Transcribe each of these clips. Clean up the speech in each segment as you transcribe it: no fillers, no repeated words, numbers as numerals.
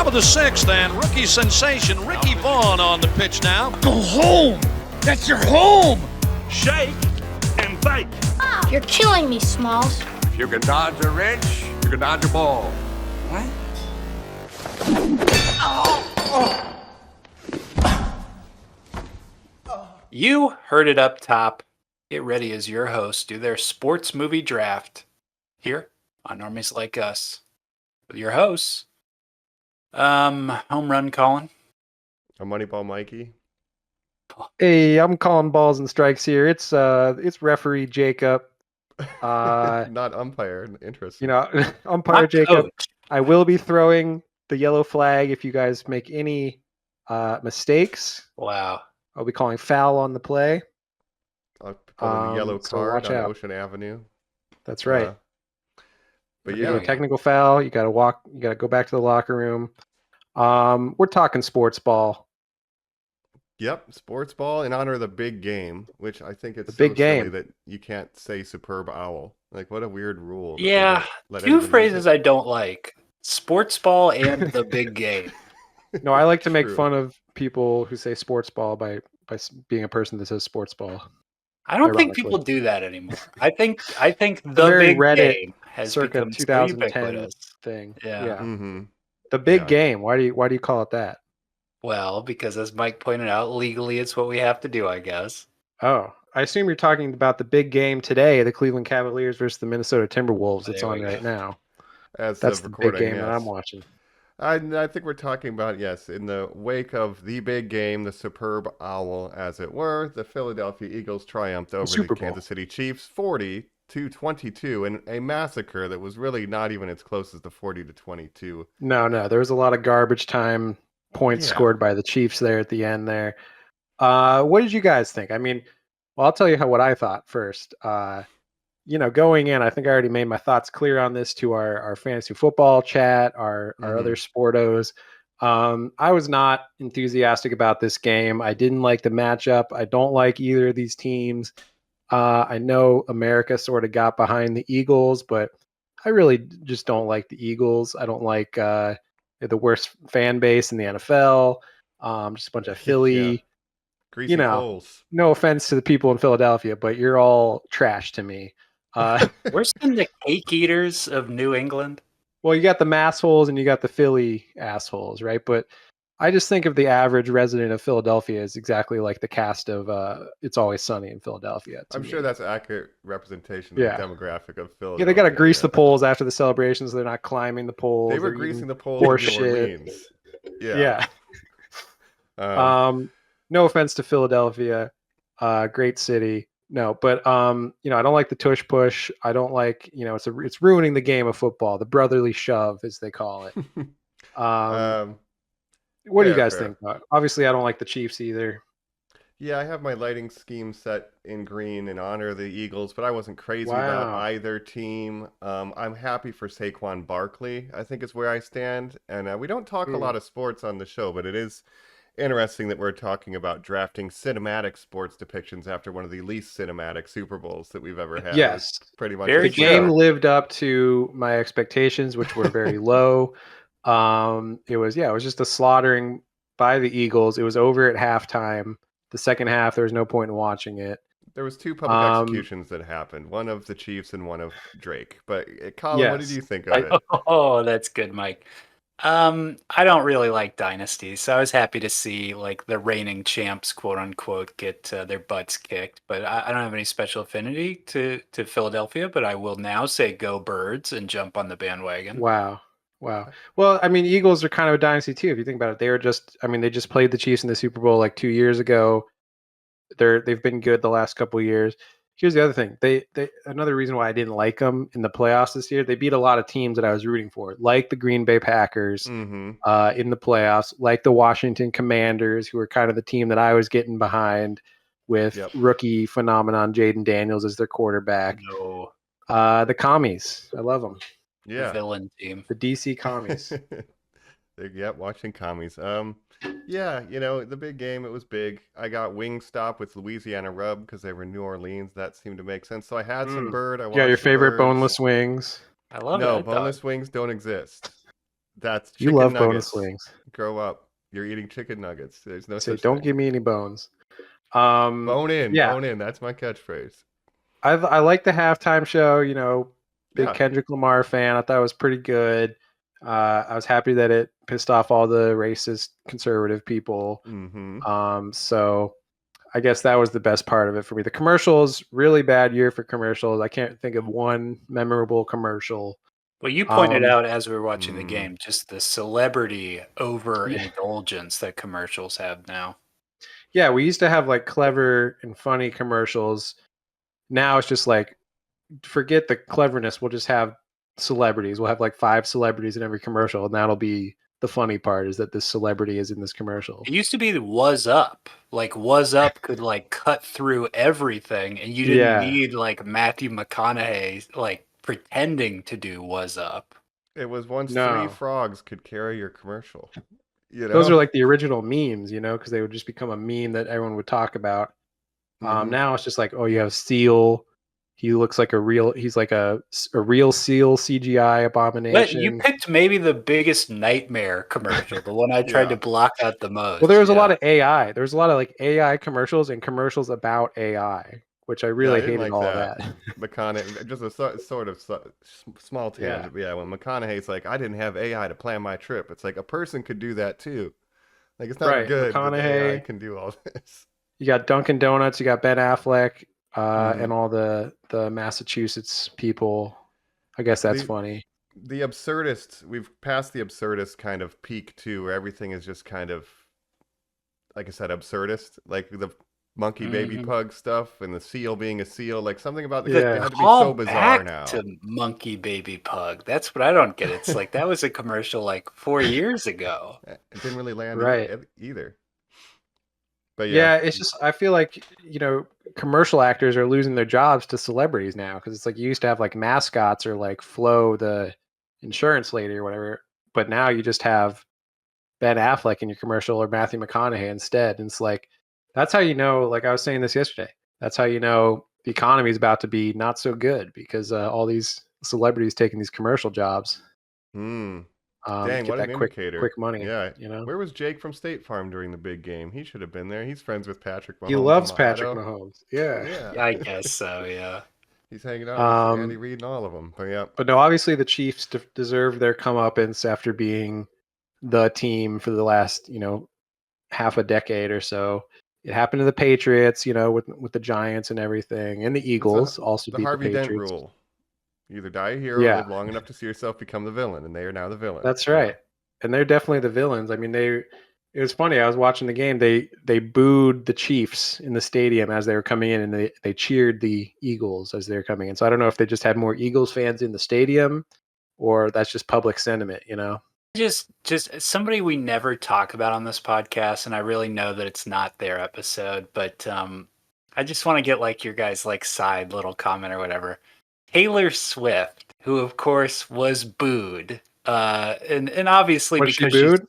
Top of the sixth, and rookie sensation Ricky Vaughn on the pitch now. Go home! That's your home! Shake and bake. You're killing me, Smalls. If you can dodge a wrench, you can dodge a ball. What? You heard it up top. Get ready as your hosts do their sports movie draft here on Normies Like Us. With your hosts, Home Run Colin. A Moneyball Mikey. Hey, I'm calling balls and strikes here. It's referee Jacob. Not umpire. Interesting. Umpire Not Jacob. coach. I will be throwing the yellow flag if you guys make any mistakes. Wow. I'll be calling foul on the play. I'll call the yellow so card watch on out. Ocean Avenue. That's right. But If you do yeah, a technical foul, you got to go back to the locker room. We're talking sports ball. yep, sports ball in honor of the big game, which I think it's The big so silly game. that you can't say superb owl. Like, what a weird rule. that they Yeah, don't let two anybody phrases use I don't like. Sports ball and the big game. it. No, I like to make True. fun of people who say sports ball by being a person that says sports ball. I don't think Ironically. people do that anymore. I think the very big Reddit game has Circa become so 2010 ubiquitous. thing. Yeah. Mm-hmm. The big Yeah. game. Why do you call it that? Well, because as Mike pointed out, legally it's what we have to do, I guess. Oh, I assume you're talking about the big game today, the Cleveland Cavaliers versus the Minnesota Timberwolves. Oh, It's there on we right go. now. As That's of the big recording, game that yes. I'm watching. I think we're talking about, yes, in the wake of the big game, the superb owl, as it were, the Philadelphia Eagles triumphed over the Super Bowl. Kansas City Chiefs 40-22 in a massacre that was really not even as close as the 40-22. No, there was a lot of garbage time points Yeah. scored by the Chiefs there at the end there. What did you guys think? I mean, well, I'll tell you what I thought first. Going in, I think I already made my thoughts clear on this to our fantasy football chat, our other Sportos. I was not enthusiastic about this game. I didn't like the matchup. I don't like either of these teams. I know America sort of got behind the Eagles, but I really just don't like the Eagles. I don't like the worst fan base in the NFL. Just a bunch of Philly. Yeah. Greasy polls. No offense to the people in Philadelphia, but you're all trash to me. Worse than the cake eaters of New England. Well, you got the massholes and you got the Philly assholes, right? But I just think of the average resident of Philadelphia as exactly like the cast of It's Always Sunny in Philadelphia. to I'm me. sure that's an accurate representation of Yeah. the demographic of Philadelphia. Yeah, they got to grease the poles after the celebrations. They're not climbing the poles. They were They're greasing eating the poles in horse New shit. Orleans. Yeah. Yeah. No offense to Philadelphia, great city. No, but I don't like the tush push. I don't like, it's ruining the game of football. The brotherly shove, as they call it. What do you fair, guys fair. think? Obviously, I don't like the Chiefs either. Yeah, I have my lighting scheme set in green in honor of the Eagles, but I wasn't crazy about Wow. either team. I'm happy for Saquon Barkley, I think is where I stand. And we don't talk a lot of sports on the show, but it is interesting that we're talking about drafting cinematic sports depictions after one of the least cinematic Super Bowls that we've ever had. Yes. It's pretty much Very The true. game lived up to my expectations, which were very low. It was just a slaughtering by the Eagles. It was over at halftime. The second half, there was no point in watching it. There was two public executions that happened, one of the Chiefs and one of Drake. But Colin, what did Yes. you think of it? Oh, that's good, Mike. I don't really like dynasties, so I was happy to see like the reigning champs, quote unquote, get their butts kicked. But I don't have any special affinity to Philadelphia, but I will now say go Birds and jump on the bandwagon. Wow. Well, I mean, Eagles are kind of a dynasty too. If you think about it, they just played the Chiefs in the Super Bowl like 2 years ago. They've been good the last couple of years. Here's the other thing. They another reason why I didn't like them in the playoffs this year. They beat a lot of teams that I was rooting for, like the Green Bay Packers Mm-hmm. in the playoffs, like the Washington Commanders, who were kind of the team that I was getting behind with Yep. rookie phenomenon Jaden Daniels as their quarterback. No The Commies, I love them. Yeah. villain team. The DC Commies. Watching commies. Yeah, the big game, it was big. I got Wingstop with Louisiana Rub because they were in New Orleans. That seemed to make sense. So I had some bird. I You got your watched some favorite birds. boneless wings. I love No, it. boneless wings don't exist. That's You chicken love nuggets. bonus wings. Grow up. You're eating chicken nuggets. There's no Say, such don't thing. give me any bones. Bone in, Yeah, bone in. That's my catchphrase. I like the halftime show. You know, big Yeah. Kendrick Lamar fan. I thought it was pretty good. I was happy that it pissed off all the racist conservative people. Mm-hmm. So I guess that was the best part of it for me. The commercials, really bad year for commercials. I can't think of one memorable commercial. Well, you pointed Um, out as we were watching the Mm. game just the celebrity overindulgence that commercials have now. Yeah, we used to have like clever and funny commercials. Now it's just like, forget the cleverness. We'll just have celebrities. We'll have like 5 celebrities in every commercial, and that'll be the funny part, is that this celebrity is in this commercial. It used to be the Was Up. Like Was Up could like cut through everything, and you didn't Yeah. need like Matthew McConaughey like pretending to do Was Up. It was once 3 No. frogs could carry your commercial. You know? Those are like the original memes, because they would just become a meme that everyone would talk about. Mhm. Now it's just like, oh, you have Seal. He looks like he's like a real Seal CGI But you abomination. picked maybe the biggest nightmare commercial, the one I tried to block out the most. Well, there was a lot of AI. There was a lot of like AI commercials and commercials about AI, which I really I didn't hated like all that. that. McConaughey, just a sort of small tangent. Yeah, when McConaughey's like, I didn't have AI to plan my trip. It's like a person could do that too. Like it's not Right, good that AI McConaughey. can do all this. You got Dunkin' Donuts. You got Ben Affleck, Mhm. and all the Massachusetts people. I guess that's The funny. the absurdist. We've passed the absurdist kind of peak too, where everything is just kind of, like I said, absurdist. Like the monkey baby Mhm. pug stuff and the seal being a seal. Like something about the Yeah. it had to be Call so bizarre back now. to Monkey Baby Pug. That's what I don't get. It's like that was a commercial like 4 years ago. It didn't really land Right. either. But Yeah, yeah. it's just, I feel like, commercial actors are losing their jobs to celebrities now, because it's like you used to have like mascots or like Flo the insurance lady or whatever, but now you just have Ben Affleck in your commercial or Matthew McConaughey instead. And it's like, that's how you know, like I was saying this yesterday, that's how you know the economy is about to be not so good, because all these celebrities taking these commercial jobs Hmm. to Dang, get what an that quick indicator. money. Yeah. Where was Jake from State Farm during the big game? He should have been there. He's friends with Patrick He Mahomes and loves Patrick Lotto. Mahomes. Yeah. Yeah. I guess so, yeah. He's hanging out with Andy Um, Reid and all of them. But yeah. But no, obviously the Chiefs deserve their comeuppance after being the team for the last, half a decade or so. It happened to the Patriots, with the Giants and everything, and the It's Eagles also the beat the Harvey Dent Patriots. rule. You either die a hero or Yeah, live long enough to see yourself become the villain, and they are now the villain. that's right. And they're definitely the villains. I mean, it was funny. I was watching the game. They booed the Chiefs in the stadium as they were coming in, and they cheered the Eagles as they were coming in. So I don't know if they just had more Eagles fans in the stadium, or that's just public sentiment, Just somebody we never talk about on this podcast, and I really know that it's not their episode, but I just want to get like your guys' like side little comment or whatever. Taylor Swift, who of course was booed, and obviously Was she because booed?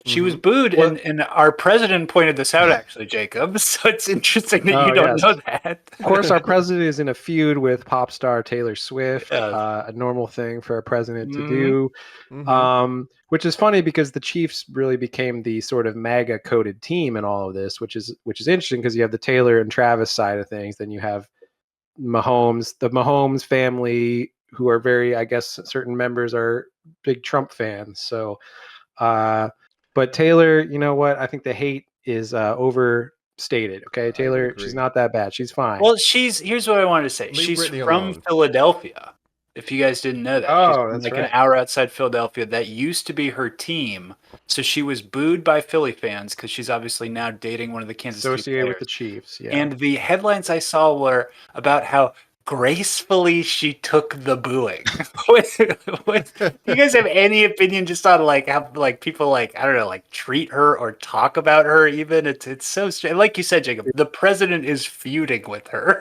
she was booed, What? and our president pointed this out actually, Jacob. So it's interesting that you Oh, don't yes. know that. Of course, our president is in a feud with pop star Taylor Swift. Yeah. A normal thing for a president to Mhm. do. Mm-hmm. Which is funny because the Chiefs really became the sort of MAGA coded team in all of this, which is interesting because you have the Taylor and Travis side of things, then you have the Mahomes family, who are very, I guess, certain members are big Trump fans. So, but Taylor, you know what? I think the hate is overstated. Okay, I would Taylor, agree. she's not that bad. She's fine. Well, here's what I wanted to say. Leave She's Britney from alone. Philadelphia. If you guys didn't know that, she's Oh, from that's like right. an hour outside Philadelphia. That used to be her team. So she was booed by Philly fans because she's obviously now dating one of the Kansas City Associated with players. the Chiefs. Yeah. And the headlines I saw were about how gracefully she took the booing. Do you guys have any opinion just on like how like people like, I don't know, like treat her or talk about her even? It's so strange. Like you said, Jacob, the president is feuding with her.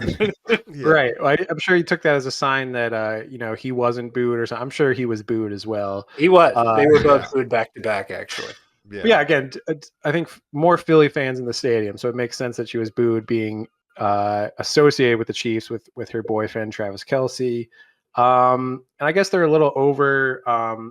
Yeah. Right. Well, I'm sure he took that as a sign that he wasn't booed or something. I'm sure he was booed as well. He was. They were both Yeah. booed back to back, actually. But yeah, again, I think more Philly fans in the stadium, so it makes sense that she was booed, being associated with the Chiefs with her boyfriend Travis Kelce. And I guess they're a little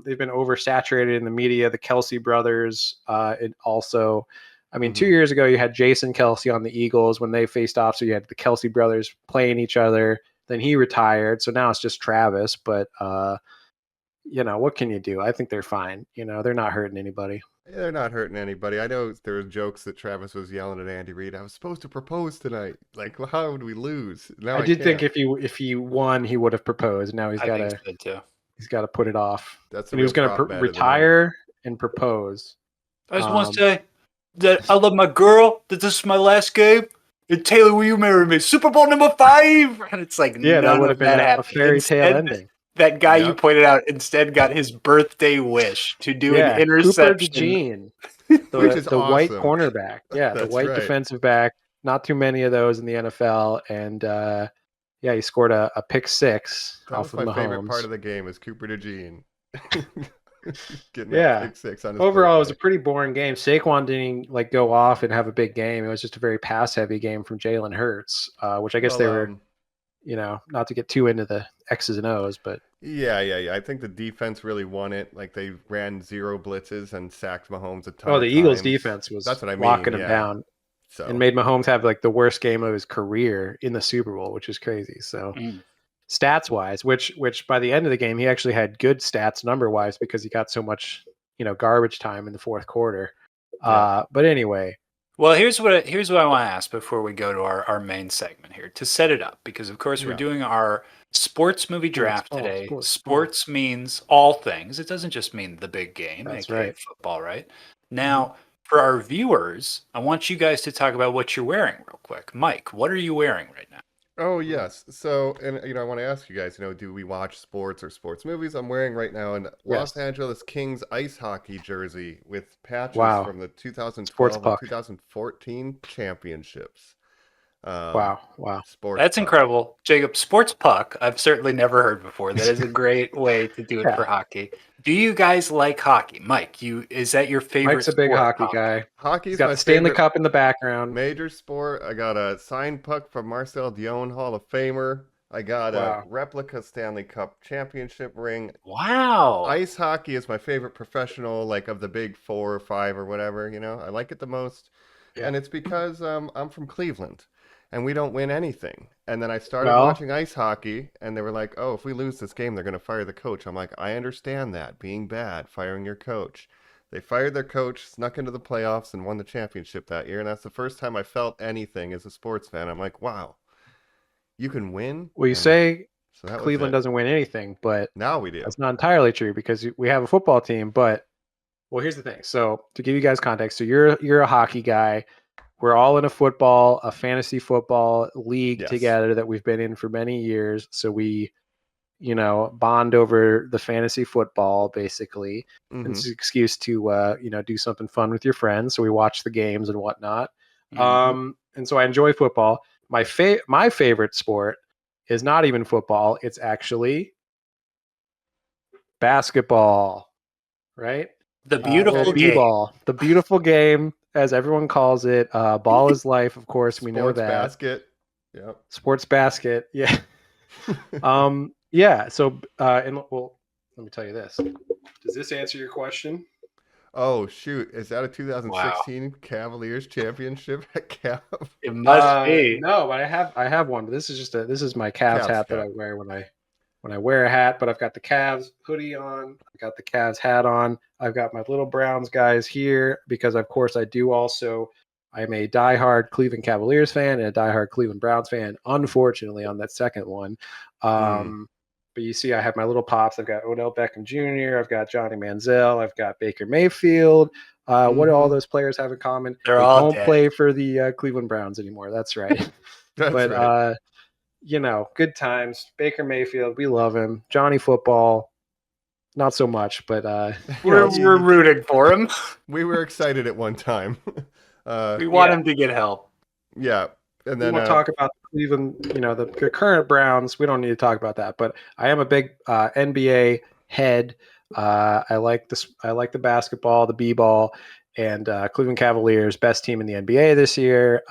they've been oversaturated in the media. The Kelsey brothers, and also, I mean, 2 years ago you had Jason Kelsey on the Eagles when they faced off. So you had the Kelsey brothers playing each other. Then he retired. So now it's just Travis. But, what can you do? I think they're fine. They're not hurting anybody. Yeah, they're not hurting anybody. I know there were jokes that Travis was yelling at Andy Reid. I was supposed to propose tonight. Like, well, how would we lose? Now I did think can't. if he won, he would have proposed. Now I think so too. he's got to put it off. That's And he was going to retire and propose. I just want to say that I love my girl, that this is my last game. And Taylor, will you marry me? Super Bowl number 5! And it's like, Yeah, that would have been a fairy tale ending. That guy you pointed out instead got his birthday wish to do an interception. Cooper DeJean, Which is the awesome. white cornerback. Yeah, the white defensive back. Not too many of those in the NFL. And he scored a pick 6 that off was of my Mahomes. favorite part of the game is Cooper DeJean. Getting a pick 6 on his Overall, birthday. it was a pretty boring game. Saquon didn't go off and have a big game. It was just a very pass-heavy game from Jalen Hurts, which I guess they were, not to get too into the X's and O's, but Yeah. I think the defense really won it. Like they ran 0 blitzes and sacked Mahomes a ton. Oh, the of Eagles' times. defense was That's what I mean. locking him down, and made Mahomes have like the worst game of his career in the Super Bowl, which is crazy. So, stats-wise, which by the end of the game, he actually had good stats number-wise because he got so much garbage time in the fourth quarter. But anyway. Well, here's what I want to ask before we go to our main segment here to set it up, because of course we're doing our sports movie draft today. Sports means all things. It doesn't just mean the big game, aka football, right? Now, for our viewers, I want you guys to talk about what you're wearing real quick. Mike, what are you wearing right now? Oh, yes. So, and I want to ask you guys, do we watch sports or sports movies? I'm wearing right now an Los Angeles Kings ice hockey jersey with patches from the 2012 and 2014 championships. Wow. Sports That's puck. incredible. Jacob, sports puck, I've certainly never heard before. That is a great way to do it for hockey. Do you guys like hockey? Mike, is that your favorite Mike's a big hockey guy. Hockey's He's got my the Stanley favorite Cup in the background. major sport. I got a signed puck from Marcel Dion, Hall of Famer. I got a replica Stanley Cup championship ring. Wow. Ice hockey is my favorite professional, like of the big 4 or 5 or whatever, I like it the most. Yeah. And it's because I'm from Cleveland and we don't win anything. And then I started watching ice hockey and they were like, oh, if we lose this game, they're going to fire the coach. I'm like, I understand that. Being bad, firing your coach. They fired their coach, snuck into the playoffs, and won the championship that year. And that's the first time I felt anything as a sports fan. I'm like, wow, you can win? Well, you say Cleveland doesn't win anything, but now we do. That's not entirely true because we have a football team. But, well, here's the thing. So to give you guys context, so you're a hockey guy. We're all in a fantasy football league together that we've been in for many years. So we, bond over the fantasy football basically. Mm-hmm. It's an excuse to, do something fun with your friends. So we watch the games and whatnot. Mm-hmm. And so I enjoy football. My favorite sport is not even football. It's actually basketball, right? The beautiful game. B-ball. The beautiful game, as everyone calls it. Ball is life, of course. We know that. Sports basket. Yep. Sports basket. Yeah. Yeah. So, let me tell you this. Does this answer your question? Oh shoot! Is that a 2016 Cavaliers championship at Cav? It must be. No, but I have one. But this is my Cavs hat that I wear when I wear a hat. But I've got the Cavs hoodie on. I got the Cavs hat on. I've got my little Browns guys here because, of course, I do also. I'm a diehard Cleveland Cavaliers fan and a diehard Cleveland Browns fan. Unfortunately, on that second one. But you see, I have my little pops. I've got Odell Beckham Jr. I've got Johnny Manziel. I've got Baker Mayfield. What do all those players have in common? They all don't play for the Cleveland Browns anymore. That's right. But good times. Baker Mayfield, we love him. Johnny Football, not so much. But we're rooting for him. We were excited at one time. We want him to get help. Yeah. And then we'll talk about Cleveland, the current Browns. We don't need to talk about that, but I am a big NBA head. I like the basketball, the B-ball, and Cleveland Cavaliers, best team in the NBA this year.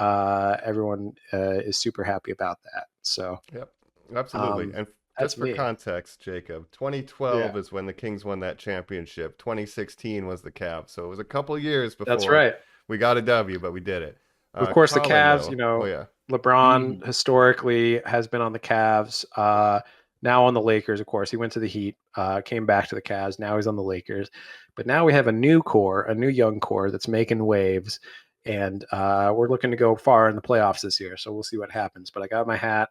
Everyone is super happy about that. So, yep, absolutely. And That's just for me. context, Jacob, 2012 Yeah. is when the Kings won that championship. 2016 was the Cavs, so it was a couple years That's before right. we got a W, but we did it. Of course, the Colin, Cavs, though. Oh yeah. LeBron historically has been on the Cavs. Now on the Lakers, of course. He went to the Heat, came back to the Cavs. Now he's on the Lakers. But now we have a new core, a new young core that's making waves. And we're looking to go far in the playoffs this year. So we'll see what happens. But I got my hat.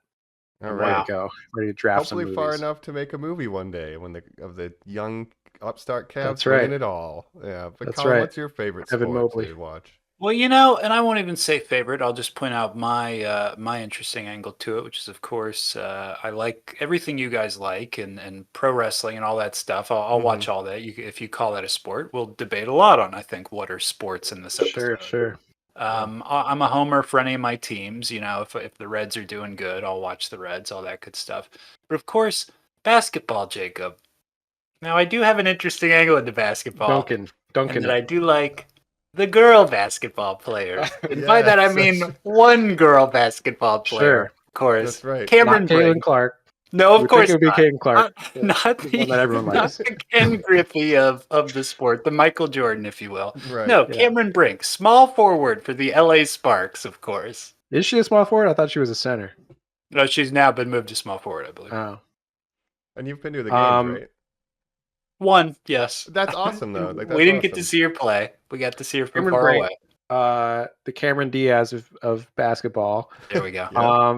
All I'm right. ready to go. Ready to draft Hopefully some far movies. enough to make a movie one day when the young upstart Cavs That's winning right. it all. Yeah. But That's Colin, right. what's your favorite Evan sport Mobley. to watch? Well, and I won't even say favorite. I'll just point out my interesting angle to it, which is, of course, I like everything you guys like and pro wrestling and all that stuff. I'll watch all that. If you call that a sport, we'll debate a lot on, I think, what are sports in this Sure, episode. sure. I'm a homer for any of my teams. If the Reds are doing good, I'll watch the Reds, all that good stuff. But of course, basketball, Jacob. Now, I do have an interesting angle into basketball, Duncan and that it. I do like the girl basketball players. And by that, I Yes, mean that's- one girl basketball player, Sure. of course. That's right. Cameron Not Caitlin Brink. Clark. No, You of would think course it would be not. Caitlin Clark. Not The one that everyone not likes. the Ken Griffey of the sport, the Michael Jordan, if you will. Right. No, Yeah. Cameron Brink, small forward for the LA Sparks, of course. Is she a small forward? I thought she was a center. No, she's now been moved to small forward, I believe. Oh. And you've been to the games, right? One, yes. That's awesome, though. Like, We didn't that's get to awesome. see her play. We got to see her from Cameron far Brink. away. The Cameron Diaz of basketball. There we go. Yeah.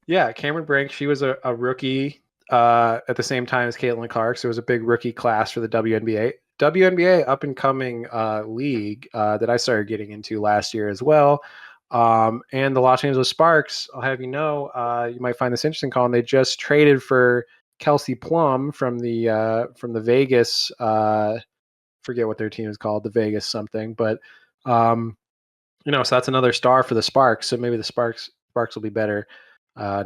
Yeah, Cameron Brink. She was a rookie at the same time as Caitlin Clark, so it was a big rookie class for the WNBA. WNBA up and coming league that I started getting into last year as well. And the Los Angeles Sparks, I'll have you know, you might find this interesting, Colin. They just traded for Kelsey Plum from the Vegas. Forget what their team is called, the Vegas something, but so that's another star for the Sparks. So maybe the Sparks will be better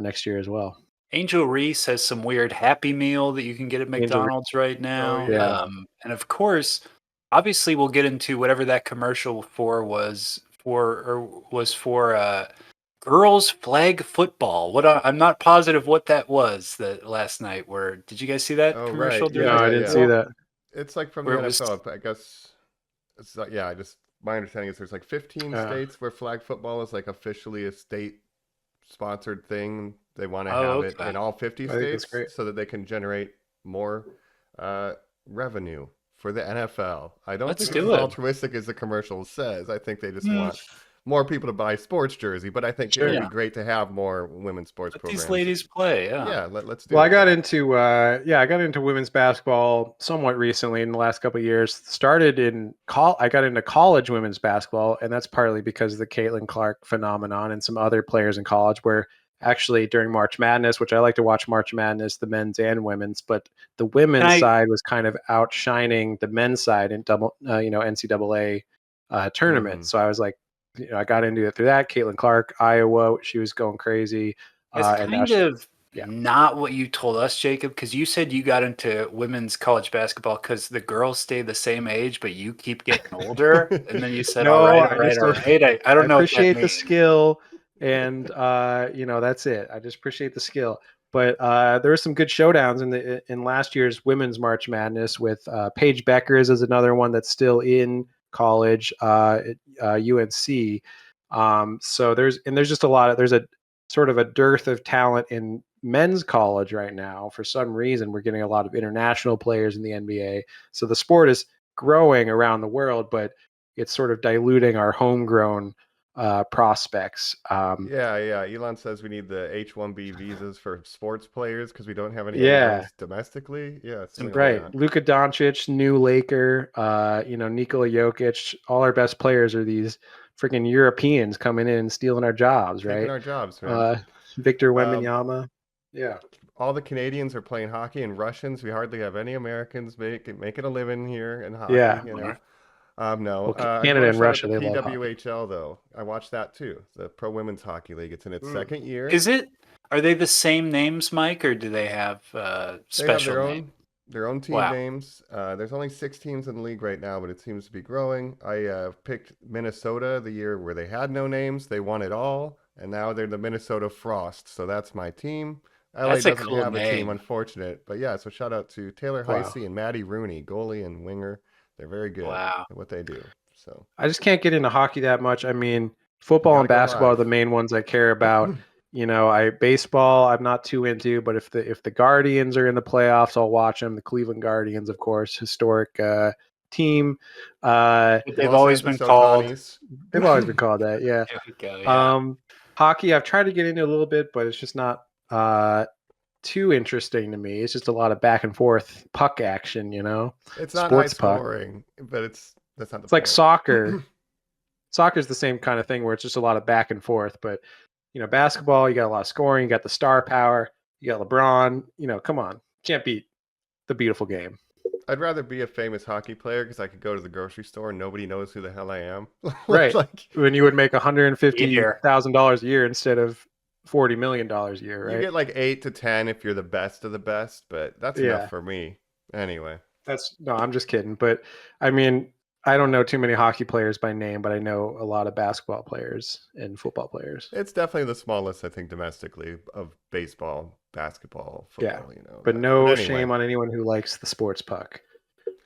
next year as well. Angel Reese has some weird Happy Meal that you can get at McDonald's right now. Oh, yeah. And of course, obviously, we'll get into whatever that commercial was for girls flag football. I'm not positive what that was that last night. Did you guys see that Oh, commercial? right. during No, the I didn't Super see Bowl? that. It's like from the Where it was- NFL. I guess it's like, my understanding is there's like 15 states where flag football is like officially a state sponsored thing. They want to have it in all 50 I think that's states great. so that they can generate more revenue for the NFL. I don't Let's think do it's as it. altruistic as the commercial says. I think they just want more people to buy sports jersey, but I think it would Yeah. be great to have more women's sports Let programs. these ladies play. Yeah, let's do Well, it. I got into women's basketball somewhat recently in the last couple of years. Started in I got into college women's basketball, and that's partly because of the Caitlin Clark phenomenon and some other players in college. Where actually during March Madness, which I like to watch March Madness, the men's and women's, but the women's side was kind of outshining the men's side in NCAA tournament. So I was like, I got into it through that. Caitlin Clark, Iowa, she was going crazy. It's and now kind of not what you told us, Jacob, because you said you got into women's college basketball because the girls stay the same age, but you keep getting older. And then you said, No, all right. I I don't know. appreciate what that the means. skill, and that's it. I just appreciate the skill. But there were some good showdowns in last year's women's March Madness with Paige Beckers is another one that's still in college at UNC. So there's just there's a sort of a dearth of talent in men's college right now. For some reason, we're getting a lot of international players in the NBA. So the sport is growing around the world, but it's sort of diluting our homegrown prospects. Yeah. Elon says we need the H-1B visas for sports players because we don't have any Yeah. N-1s domestically. Yeah, something Right. like that. Luka Doncic, new Laker, Nikola Jokic, all our best players are these freaking Europeans coming in and stealing our jobs, Taking right? our jobs, man. Victor Wembanyama. Yeah. All the Canadians are playing hockey, and Russians. We hardly have any Americans making a living here in hockey. Yeah. No. Well, I Canada want and to Russia, shout out they the love hockey. PWHL though. I watched that too. The Pro Women's Hockey League. It's in its second year. Are they the same names, Mike, or do they have special They have names? their own team names. There's only 6 teams in the league right now, but it seems to be growing. I picked Minnesota the year where they had no names. They won it all, and now they're the Minnesota Frost. So that's my team. LA That's a doesn't cool have a team, name. unfortunate. But yeah, so shout out to Taylor Wow. Heisey and Maddie Rooney, goalie and winger. They're very good Wow. at what they do. So I just can't get into hockey that much. I mean, football gotta and go basketball are live. the main ones I care about. Baseball I'm not too into, but if the Guardians are in the playoffs, I'll watch them. The Cleveland Guardians, of course, historic team. They've always been called. They've always been called that. Yeah. There we go. Yeah. Hockey I've tried to get into a little bit, but it's just not too interesting to me. It's just a lot of back and forth puck action, It's not sports high puck. scoring, but that's not the It's like point. soccer. Soccer's the same kind of thing where it's just a lot of back and forth, but basketball, you got a lot of scoring, you got the star power, you got LeBron, come on. Can't beat the beautiful game. I'd rather be a famous hockey player because I could go to the grocery store and nobody knows who the hell I am. Right. Like, When you would make Year. $150,000 a year instead of $40 million a year, right? you get like 8 to 10 if you're the best of the best, but that's Yeah. enough for me. Anyway. No, I'm just kidding. But I mean, I don't know too many hockey players by name, but I know a lot of basketball players and football players. It's definitely the smallest, I think, domestically of baseball, basketball, football, But no anyway. shame on anyone who likes the sports puck.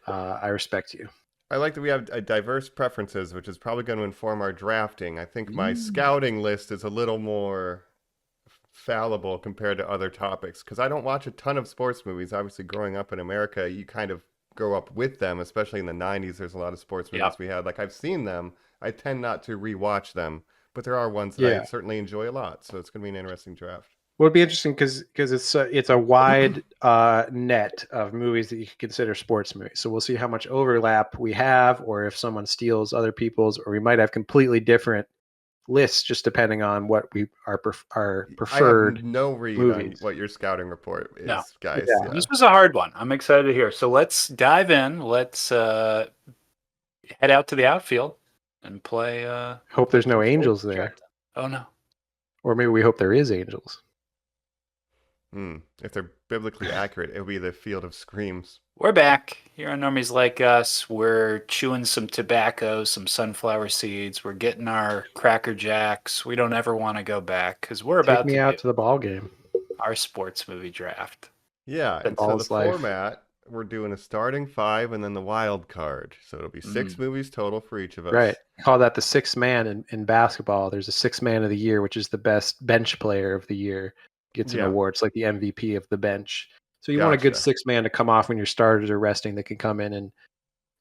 I respect you. I like that we have diverse preferences, which is probably going to inform our drafting. I think my scouting list is a little more fallible compared to other topics because I don't watch a ton of sports movies. Obviously, growing up in America, you kind of grow up with them, especially in the 90s. There's a lot of sports movies we had. Like, I've seen them. I tend not to rewatch them, but there are ones that I certainly enjoy a lot. So it's going to be an interesting draft. Well, it'd be interesting because it's a wide net of movies that you could consider sports movies. So we'll see how much overlap we have, or if someone steals other people's, or we might have completely different lists just depending on what we are preferred. I have no read movies. on what your scouting report is, guys. Yeah. This was a hard one. I'm excited to hear. So let's dive in. Let's head out to the outfield and play. Hope there's no Angels there. Oh no. Or maybe we hope there is Angels. If they're biblically accurate, it'll be the field of screams. We're back here on Normies Like Us. We're chewing some tobacco, some sunflower seeds. We're getting our Cracker Jacks. We don't ever want to go back because we're about Take me to out get to the ball game. our sports movie draft. Yeah, and so the format, we're doing a starting 5 and then the wild card. So it'll be 6 movies total for each of us. Right. Call that the sixth man in basketball. There's a sixth man of the year, which is the best bench player of the year. Gets an award. It's like the MVP of the bench. So you want a good sixth man to come off when your starters are resting that can come in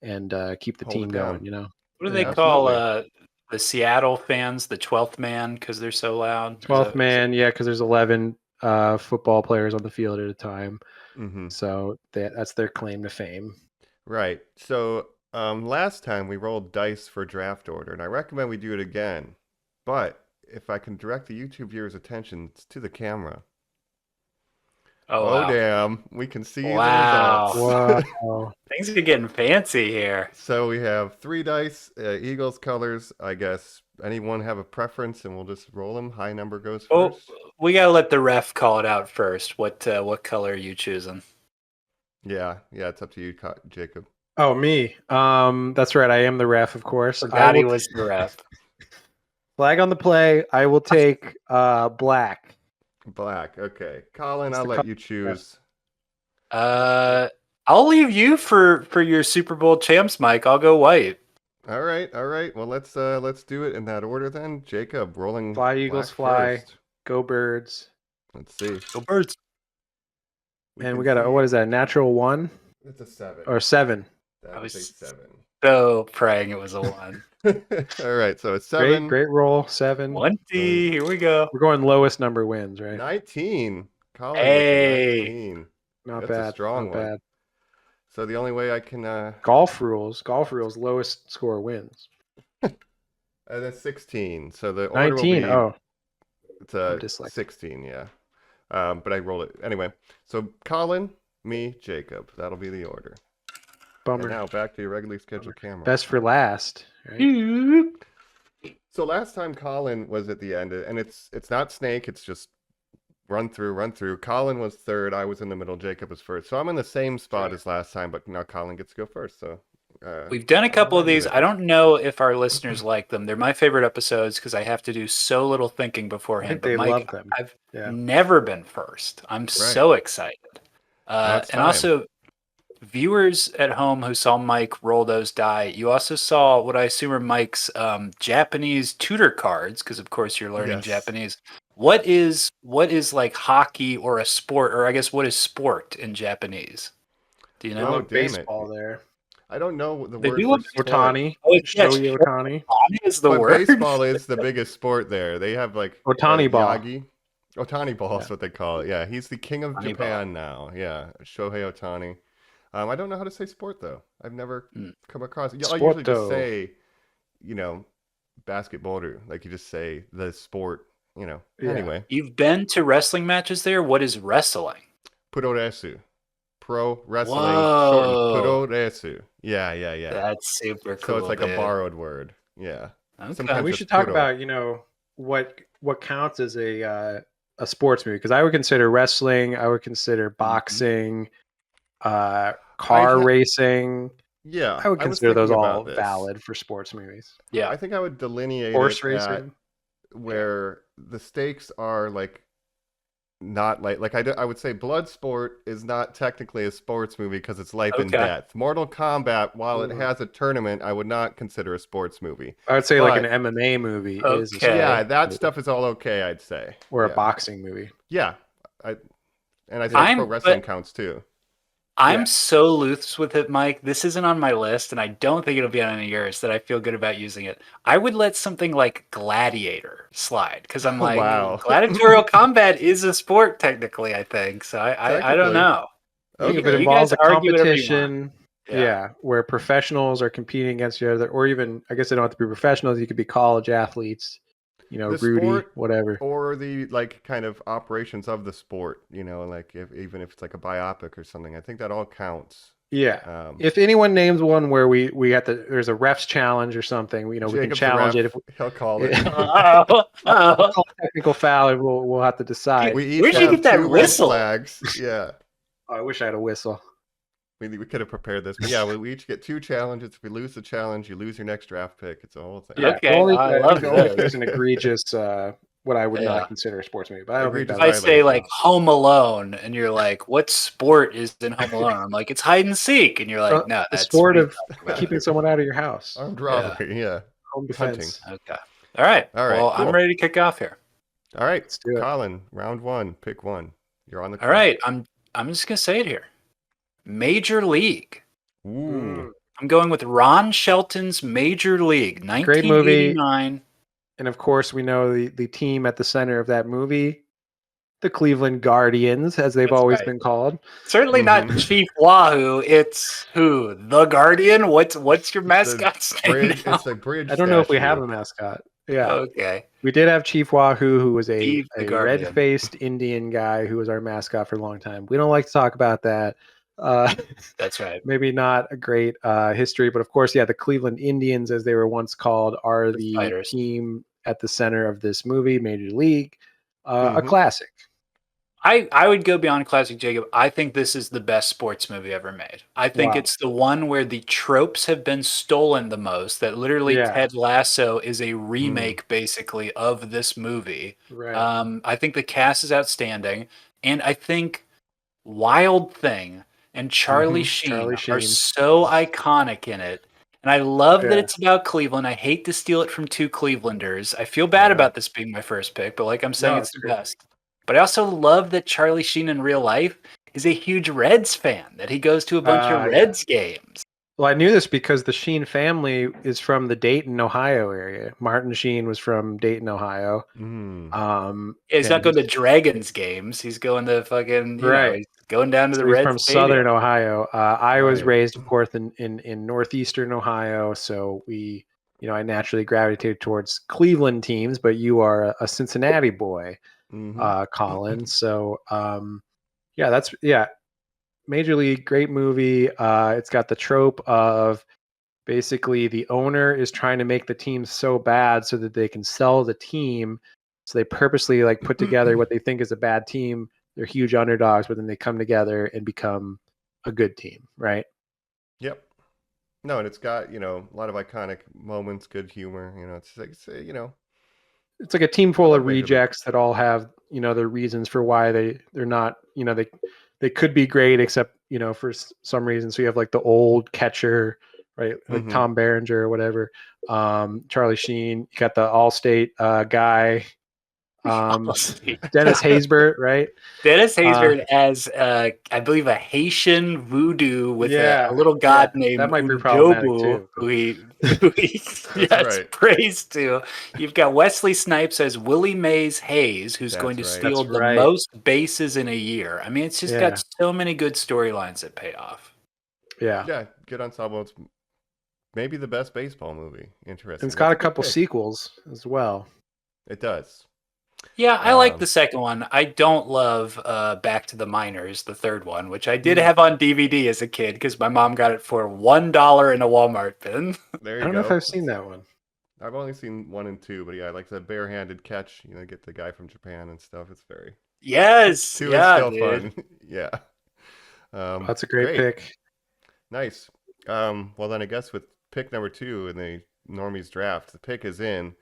and keep the team going, What do they call the Seattle fans, the 12th man, because they're so loud? 12th man, because there's 11 football players on the field at a time. Mm-hmm. So that's their claim to fame. Right. So last time we rolled dice for draft order, and I recommend we do it again. But if I can direct the YouTube viewers' attention to the camera. Oh, wow. Damn. We can see the results. Wow. Things are getting fancy here. So we have 3 dice, Eagles colors, I guess. Anyone have a preference, and we'll just roll them? High number goes first. We got to let the ref call it out first. What color are you choosing? Yeah, it's up to you, Jacob. Oh, me. That's right. I am the ref, of course. Forgot he was the ref. Flag on the play. I will take black. Black. Okay, Colin, I'll let you choose. I'll leave you for your Super Bowl champs, Mike. I'll go white. All right. Well, let's do it in that order then. Jacob, rolling. Fly, Eagles, fly. First. Go Birds. Let's see. Go Birds. And we got what is that? Natural 1? It's a 7. Or 7. That was a 7. So praying it was a 1. All right, so it's 7. Great roll. 7. 20. Here we go. We're going lowest number wins, right? 19. Colin, hey. 19. Not That's bad. A strong not one. bad. So the only way I can golf rules, lowest score wins. That's 16. So the order 19. Will be, it's a 16. Yeah. But I rolled it anyway. So Colin, me, Jacob. That'll be the order. Bummer. And now back to your regularly scheduled camera. Best for last. Right? So last time Colin was at the end, and it's not snake. It's just run through. Colin was third. I was in the middle. Jacob was first. So I'm in the same spot as last time, but now Colin gets to go first. So We've done a couple of remind me these. there. I don't know if our listeners like them. They're my favorite episodes because I have to do so little thinking I beforehand. think But they Mike, love them. I've Yeah. never been first. I'm so excited. Now it's And time. also, viewers at home who saw Mike roll those die, you also saw what I assume are Mike's Japanese tutor cards, because of course you're learning Yes. Japanese. What is like hockey or a sport, or I guess what is sport in Japanese? Do you They know? Oh, love damn it. baseball there. I don't know the They word do for love sport. Otani. Oh, yes, Shohei Otani. Otani is the But word. baseball is the biggest sport there. They have like Otani ball. Yagi. Otani ball is Yeah. what they call it. Yeah, he's the king of Otani Japan now. Yeah, Shohei Otani. I don't know how to say sport though. I've never come across it. I usually just Sporto. say, basketball, or like you just say the sport. Yeah. Anyway, You've been to wrestling matches there. What is wrestling? puroresu, pro wrestling, shortened Whoa, puroresu. Yeah. that's super cool. So it's like a dude. borrowed word. Yeah. Okay. Sometimes We it's should talk puro. about what counts as a sports movie, because I would consider wrestling, I would consider boxing, car racing. Yeah, I would I was consider those thinking all about this. valid for sports movies. Yeah. I think I would delineate Horse it at racing. where the stakes are like not like I would say Bloodsport is not technically a sports movie because it's life and Okay. death. Mortal Kombat, while it Mhm. has a tournament, I would not consider a sports movie. I would say like an But- MMA movie is a Okay. sports Yeah, that movie, stuff is all okay, I'd say. or a Yeah. boxing movie. Yeah, I think I'm- pro wrestling but- counts too. I'm Yeah. so loose with it, Mike. This isn't on my list, and I don't think it'll be on any of yours that I feel good about using it. I would let something like Gladiator slide because I'm like, Wow. gladiatorial combat is a sport technically, I think. So I don't Technically. know. I think if it Okay. You involves guys a argue whatever you want. competition, yeah, where professionals are competing against each other, or even, I guess they don't have to be professionals, you could be college athletes, The Rudy, sport whatever. or the like kind of operations of the sport, like even if it's like a biopic or something. I think that all counts. Yeah. If anyone names one where we have to, there's a refs challenge or something, we can Jacob's the challenge ref, it. If he'll call it. Oh, we call a technical foul, and we'll have to decide. We each Where'd you have get that 2 red whistle? flags. Yeah. Oh, I wish I had a whistle. We could have prepared this. But yeah, we each get 2 challenges. If we lose the challenge, you lose your next draft pick. It's a whole thing. Yeah. Okay, I love only if those. there's an egregious, what I would Yeah. not consider a sports movie. But I don't think Egregious If that I would say violation. like Home Alone, and you're like, "What sport is in Home Alone?" I'm like, "It's hide and seek," and you're like, "No, the that's sport what of he's talking about." keeping someone out of your house. Armed robbery. Yeah. Home hunting. defense. Okay. All right. All right, Well, cool. I'm ready to kick off here. All right. Let's do it. Colin, round 1. Pick one. You're on the All clock. right. I'm just gonna say it here. Major League. Ooh. I'm going with Ron Shelton's Major League, Great movie. 1989. And of course, we know the team at the center of that movie, the Cleveland Guardians, as they've That's always right. been called. Certainly not Mhm. Chief Wahoo. It's who? The Guardian? What's your mascot's name? Bridge, now? it's a bridge. I don't know if we have statue. a mascot. Yeah. Okay. We did have Chief Wahoo, who was a Steve the Guardian. red-faced Indian guy who was our mascot for a long time. We don't like to talk about that. That's right. Maybe not a great history, but of course, yeah, the Cleveland Indians, as they were once called, are The the Fighters. team at the center of this movie, Major League. A Mhm. classic. I would go beyond classic, Jacob. I think this is the best sports movie ever made. I think Wow. it's the one where the tropes have been stolen the most. That literally Yeah. Ted Lasso is a remake, basically, of this movie. Right. I think the cast is outstanding, and I think Wild Thing and Charlie Mhm. Sheen Charlie are Sheen. so iconic in it. And I love that Yeah. it's about Cleveland. I hate to steal it from 2 Clevelanders. I feel bad Yeah. about this being my first pick, but like I'm saying, No, it's it's the great. best. But I also love that Charlie Sheen in real life is a huge Reds fan, that he goes to a bunch of Yeah. Reds games. Well, I knew this because the Sheen family is from the Dayton, Ohio area. Martin Sheen was from Dayton, Ohio. Mm. Yeah, he's and not going to Dragons games. He's going to fucking, Right. he's going down to So the he's Reds from stadium. Southern Ohio. I was Right. raised, of course, in Northeastern Ohio. So I naturally gravitated towards Cleveland teams, but you are a Cincinnati boy, Mhm. Colin. So, Major League, great movie. It's got the trope of basically the owner is trying to make the team so bad so that they can sell the team. So they purposely put together what they think is a bad team. They're huge underdogs, but then they come together and become a good team, right? Yep. No, and it's got, a lot of iconic moments, good humor. It's like, It's like a team I full love of Major League. rejects that all have, their reasons for why they're not, they could be great except, for some reason. So you have like the old catcher, right? Like Hmm. Tom Berenger or whatever. Charlie Sheen, you got the Allstate guy, Honestly. Dennis Haysbert, right? Dennis Uh, Haysbert as, I believe, a Haitian voodoo with a yeah, little yeah, god that named might be problematic Unjobu, too. who he That's yes, right. prays to. You've got Wesley Snipes as Willie Mays Hayes, who's going That's to right. steal That's the right. most bases in a year. I mean, it's just got Yeah, so many good storylines that pay off. yeah. Yeah, good ensemble. It's maybe the best baseball movie. And it's Interesting. got That's a a good couple pick. sequels as well. It does. Yeah, I like Um, the second one. I don't love Back to the Minors, the third one, which I did mm, have on DVD as a kid because my mom got it for $1 in a Walmart bin. there I you don't know if go. I've seen that one. I've only seen 1 and 2, but yeah, I like the barehanded catch. Get the guy from Japan and stuff. It's very Yes, two is yeah, still dude. fun. Yeah. That's a great Great. pick. Nice. Well then I guess with pick number 2 in the Normies draft, the pick is in.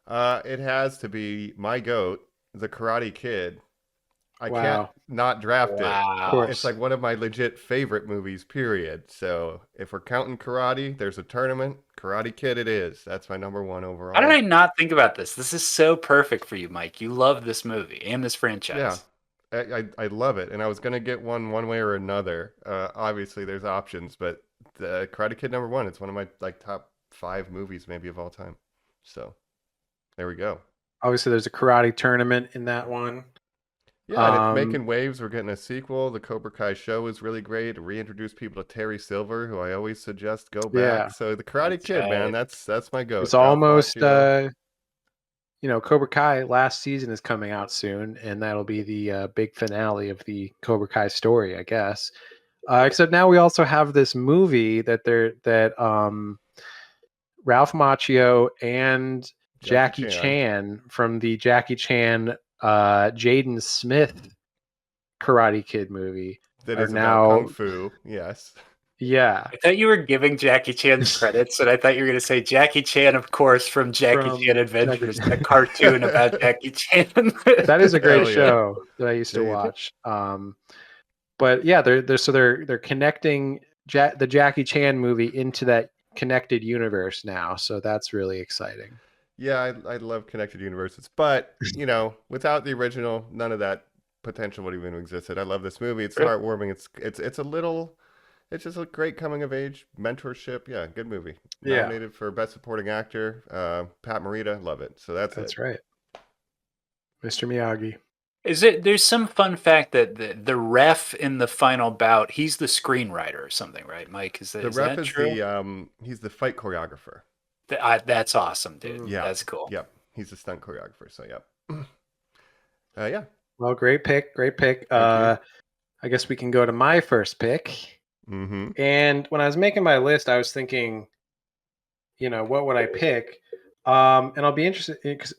It has to be my goat, the Karate Kid. I can't Wow. not draft it. Of Wow. It's course. like one of my legit favorite movies, period. So if we're counting karate, there's a tournament. Karate Kid it is. That's my number 1 How did I overall. not think about this? This is so perfect for you, Mike. You love this movie and this Yeah. franchise. I love it. And I was gonna get one way or another. Obviously there's options, but the Karate Kid number 1, it's one of my like top 5 movies maybe of all time. So there we go. Obviously, there's a karate tournament in that one. Yeah, and it's making waves. We're getting a sequel. The Cobra Kai show is really great. Reintroduce people to Terry Silver, who I always suggest go back. Yeah, So the Karate That's Kid, man, right. that's my it's goat. Ralph almost Macchio. Cobra Kai last season is coming out soon, and that'll be the big finale of the Cobra Kai story, I guess. Except now we also have this movie that Ralph Macchio and Jackie Jackie Chan. Chan from the Jackie Chan Jaden Smith Karate Kid movie That are is about kung now. fu. Yes. Yeah, I thought you were giving Jackie Chan credits, and I thought you were going to say Jackie Chan, of course, from Jackie Chan from Jackie Adventures, the Chan. cartoon about Jackie Chan. That is a great Hell yeah. show that I used to Dude. watch. But yeah, they're connecting the Jackie Chan movie into that connected universe now, so that's really exciting. Yeah, I love connected universes, but without the original, none of that potential would even existed. I love this movie. It's heartwarming. It's a little. It's just a great coming of age mentorship. Yeah, good movie. Yeah, Nominated for Best Supporting Actor. Pat Morita, love it. So that's it. that's right, Mr. Miyagi. There's some fun fact that the ref in the final bout, he's the screenwriter or something, right, Mike? Is The is ref that is true? he's the fight choreographer. That's awesome, dude. Yeah, That's cool. yep. He's the stunt choreographer. So yep. Yeah. Well, great pick, great pick. Thank I guess we can go to my first pick. you. Mm-hmm. And when I was making my list, I was thinking, what would I pick? And I'll be interested because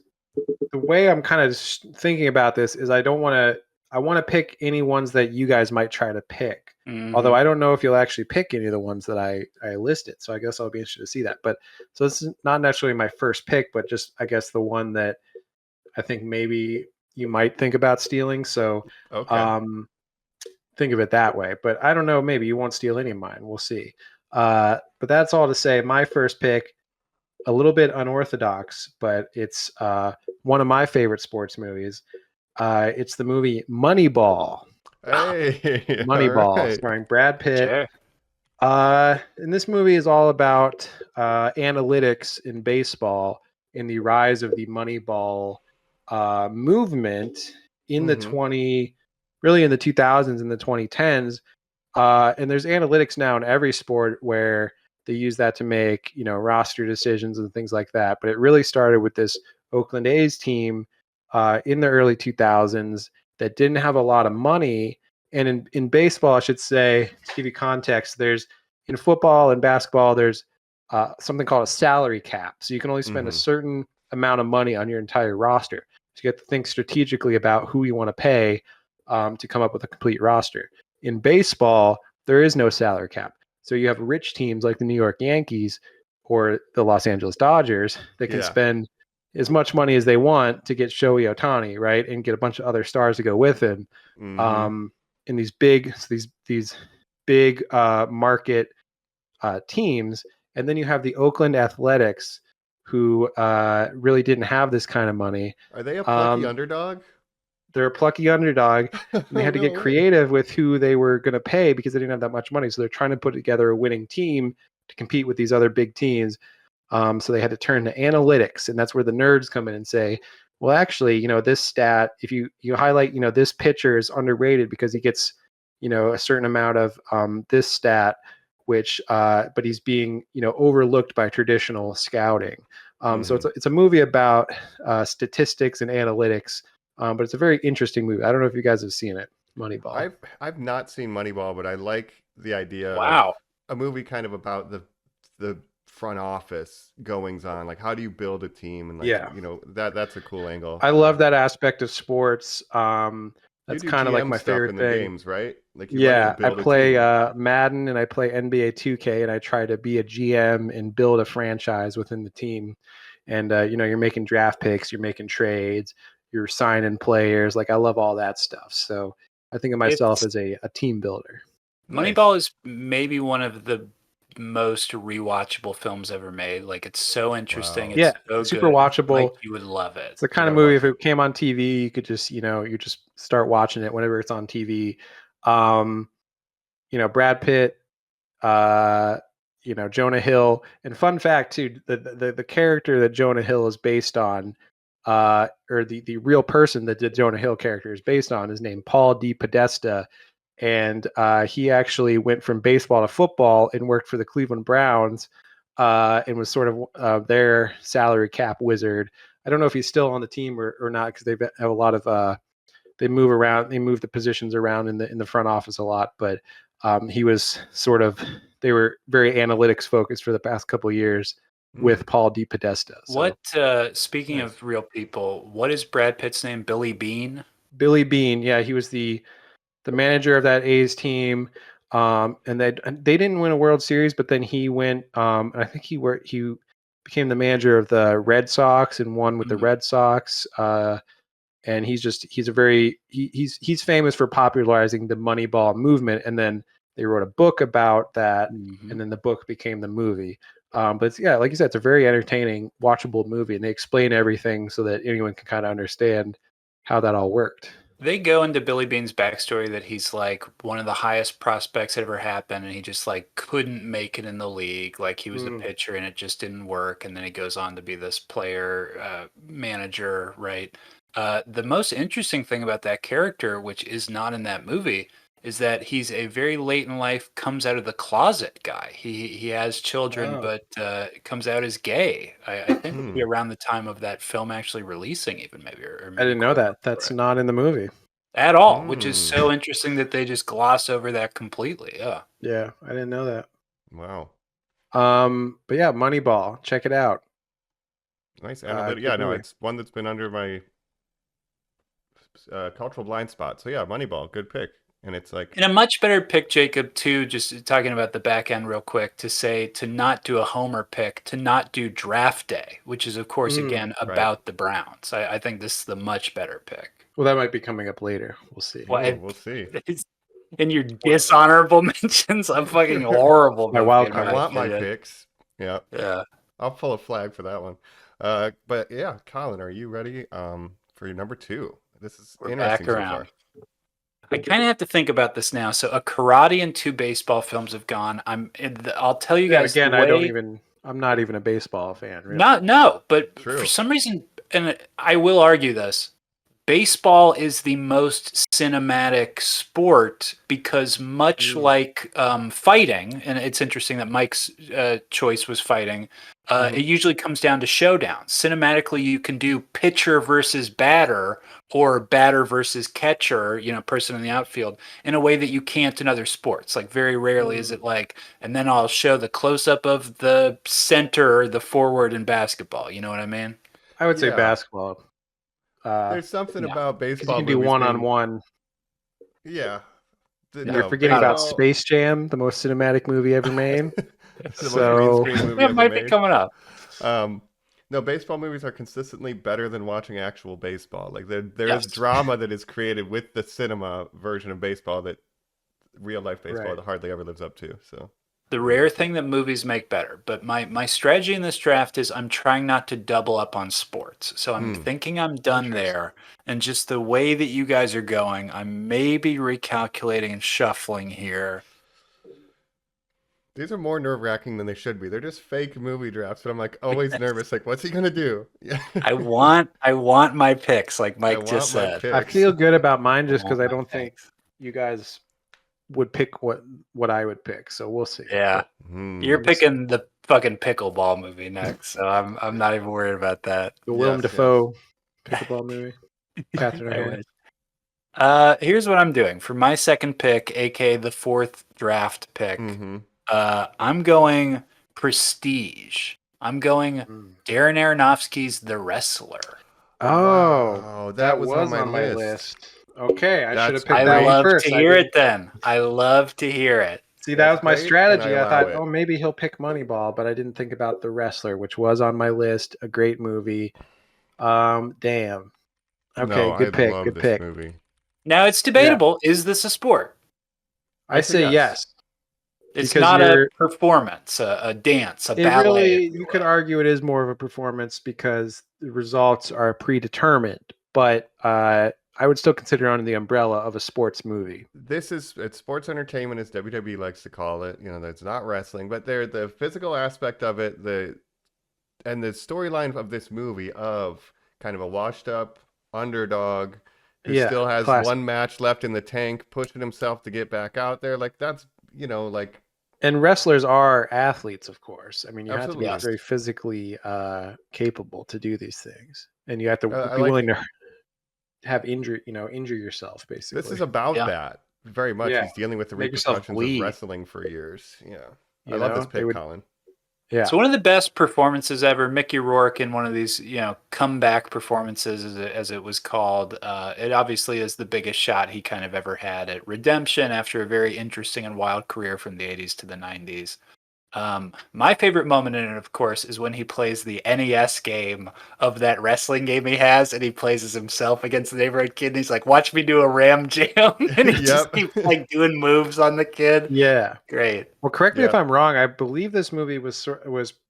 the way I'm kind of thinking about this is I want to pick any ones that you guys might try to pick. Mhm. Although I don't know if you'll actually pick any of the ones that I listed. So I guess I'll be interested to see that. But so this is not necessarily my first pick, but just I guess the one that I think maybe you might think about stealing. So Okay. think of it that way. But I don't know, maybe you won't steal any of mine. We'll see. But that's all to say. My first pick, a little bit unorthodox, but it's one of my favorite sports movies. It's the movie Moneyball. Hey. Moneyball, All right. starring Brad Pitt. Sure. And this movie is all about analytics in baseball and the rise of the Moneyball movement in the Mm-hmm. really in the 2000s and the 2010s. And there's analytics now in every sport where they use that to make roster decisions and things like that. But it really started with this Oakland A's team in the early 2000s that didn't have a lot of money. And in baseball, I should say, to give you context, there's in football and basketball, there's something called a salary cap. So you can only spend a Mm-hmm. certain amount of money on your entire roster. So you have to think strategically about who you want to pay to come up with a complete roster. In baseball, there is no salary cap. So you have rich teams like the New York Yankees or the Los Angeles Dodgers that can Yeah. spend as much money as they want to get Shohei Ohtani, right, and get a bunch of other stars to go with him. Mhm. In these big market teams, and then you have the Oakland Athletics, who really didn't have this kind of money. Are they a plucky underdog? They're a plucky underdog, and they Oh, had to no get way. creative with who they were going to pay because they didn't have that much money. So they're trying to put together a winning team to compete with these other big teams. So they had to turn to analytics, and that's where the nerds come in and say, well, actually, this stat, if you highlight, this pitcher is underrated because he gets, a certain amount of this stat, which, but he's being, overlooked by traditional scouting. So it's a movie about statistics and analytics, but it's a very interesting movie. I don't know if you guys have seen it, Moneyball. I've not seen Moneyball, but I like the idea of Wow. a movie kind of about the front office goings on. Like, how do you build a team? And Yeah. that's a cool angle. I love that aspect of sports. You That's do kind of like GM my stuff favorite in the thing. games, right? Like you learn Yeah, to I build a play team. Madden and I play NBA 2K, and I try to be a GM and build a franchise within the team. And you're making draft picks, you're making trades, you're signing players. Like I love all that stuff. So I think of myself It's as a team builder. Nice. Moneyball is maybe one of the most rewatchable films ever made. Like it's so interesting. Wow. It's Yeah, so super good. Like watchable. you would love it. It's the I kind of gotta movie watch if it. it came on TV, you could just, you just start watching it whenever it's on TV. Um, Brad Pitt, uh, Jonah Hill. And fun fact too, the character that Jonah Hill is based on, or the real person that the Jonah Hill character is based on, is named Paul D. Podesta, and he actually went from baseball to football and worked for the Cleveland Browns, and was sort of their salary cap wizard. I don't know if he's still on the team or not because they have a lot of they move around, they move the positions around in the front office a lot, but he was sort of, they were very analytics focused for the past couple of years with Paul D. Podesta. So What speaking Nice. of real people, what is Brad Pitt's name? Billy Bean? Billy Bean, yeah, he was the manager of that A's team. And they didn't win a World Series, but then he went. And I think he became the manager of the Red Sox and won with the Mhm. Red Sox. And he's famous for popularizing the Moneyball movement. And then they wrote a book about that, Mhm. and then the book became the movie. But yeah, like you said, it's a very entertaining, watchable movie, and they explain everything so that anyone can kind of understand how that all worked. They go into Billy Bean's backstory that he's like one of the highest prospects that ever happened, and he just like couldn't make it in the league. Like he was a Mm. pitcher, and it just didn't work. And then he goes on to be this player, manager, right? The most interesting thing about that character, which is not in that movie, is that he's a very late in life comes out of the closet guy. He has children, Oh. but comes out as gay. I think maybe Hmm. around the time of that film actually releasing, even maybe or I maybe didn't know quite that. That's before not in the movie. at all, which is Hmm. so interesting that they just gloss over that completely. Yeah. Yeah, I didn't know that. Wow. But yeah, Moneyball, check it out. Nice analytic. Good Yeah, no, movie. it's one that's been under my cultural blind spot. So yeah, Moneyball, good pick. And it's like, And a much better pick, Jacob, too, just talking about the back end real quick, to say to not do a homer pick, to not do draft day, which is, of course, Mm. again, right. about the Browns. I think this is the much better pick. Well, that might be coming up later. We'll see. Well, Ooh, we'll see. in your dishonorable mentions, a fucking horrible My movie, wild in I my card. want my opinion. picks. Yeah, Yeah. I'll pull a flag for that one. But yeah, Colin, are you ready for your number two? This is We're interesting back so around. far. I kind of have to think about this now. So a karate and two baseball films have gone. I'll tell you Yeah, guys the again, way. I'm not even a baseball fan, really. Not no, but for True. some reason, and I will argue this. Baseball is the most cinematic sport because much Mm. like fighting, and it's interesting that Mike's choice was fighting. Mhm. It usually comes down to showdowns. Cinematically, you can do pitcher versus batter or batter versus catcher, person in the outfield, in a way that you can't in other sports. Like very rarely is Mm. it like, and then I'll show the close up of the center or the forward in basketball. You know what I mean? I would say Yeah, basketball. there's something No. about Because you baseball can do movies one on being, one. yeah, You're forgetting about baseball- Space Jam, the most cinematic movie ever made. the most So- green screen movie It ever might be made. coming up. No, baseball movies are consistently better than watching actual baseball. Like there Yes. is drama that is created with the cinema version of baseball that real life baseball Right. that hardly ever lives up to. So The rare thing that movies make better. But my strategy in this draft is I'm trying not to double up on sports. So I'm thinking I'm done there. And just the way that you guys are going, I'm maybe recalculating and shuffling here. these are more nerve wracking than they should be. They're just fake movie drafts, but I'm like always nervous. Like, what's he gonna do? Yeah. I want my picks, like Mike just want my said. picks. I feel good about mine just because I want my don't think picks. you guys would pick what I would pick. So we'll see. Yeah. Hmm. You're picking the fucking pickleball movie next, so I'm not even worried about that. The Willem Yes, Dafoe pickleball movie. Catherine I O'Hara. wish. Here's what I'm doing for my second pick, aka the fourth draft pick. Mm-hmm. I'm going Prestige. I'm going Darren Aronofsky's The Wrestler. Oh, Wow, that was on my list. Okay, I should have That's picked I that one love first. to I hear didn't- it then. I love to hear it. See, that That's was my great, strategy. and I I thought, allow it. oh, maybe he'll pick Moneyball, but I didn't think about The Wrestler, which was on my list. A great movie. Damn. Okay, No, good I pick. love Good this pick. movie. Now it's debatable. Is this a sport? I say yes. It's Because not a you're- performance, a dance, a It ballet. really, if you will. could argue it is more of a performance because the results are predetermined, but I would still consider it under the umbrella of a sports movie. It's sports entertainment, as WWE likes to call it. You know, it's not wrestling, but the physical aspect of it, and the storyline of this movie of kind of a washed up underdog who Yeah, still has classic. one match left in the tank, pushing himself to get back out there. Like that's, like And wrestlers are athletes, of course. I mean, you have to Absolutely. be Yes. very physically capable to do these things, and you have to I be like- willing to have injure yourself, basically. this is about Yeah. that very much. Yeah. He's dealing with the Make yourself repercussions of bleed. wrestling for years. Yeah, You I love this know? They pick, would- Colin. Yeah. So one of the best performances ever, Mickey Rourke in one of these, comeback performances, as it was called. It obviously is the biggest shot he kind of ever had at redemption after a very interesting and wild career from the 80s to the 90s. My favorite moment in it, of course, is when he plays the NES game of that wrestling game he has, and he plays as himself against the neighborhood kid, and he's like, "Watch me do a ram jam," and he just Yep. keeps like doing moves on the kid. Yeah. Great. Well, correct me if Yeah. I'm wrong. I believe this movie was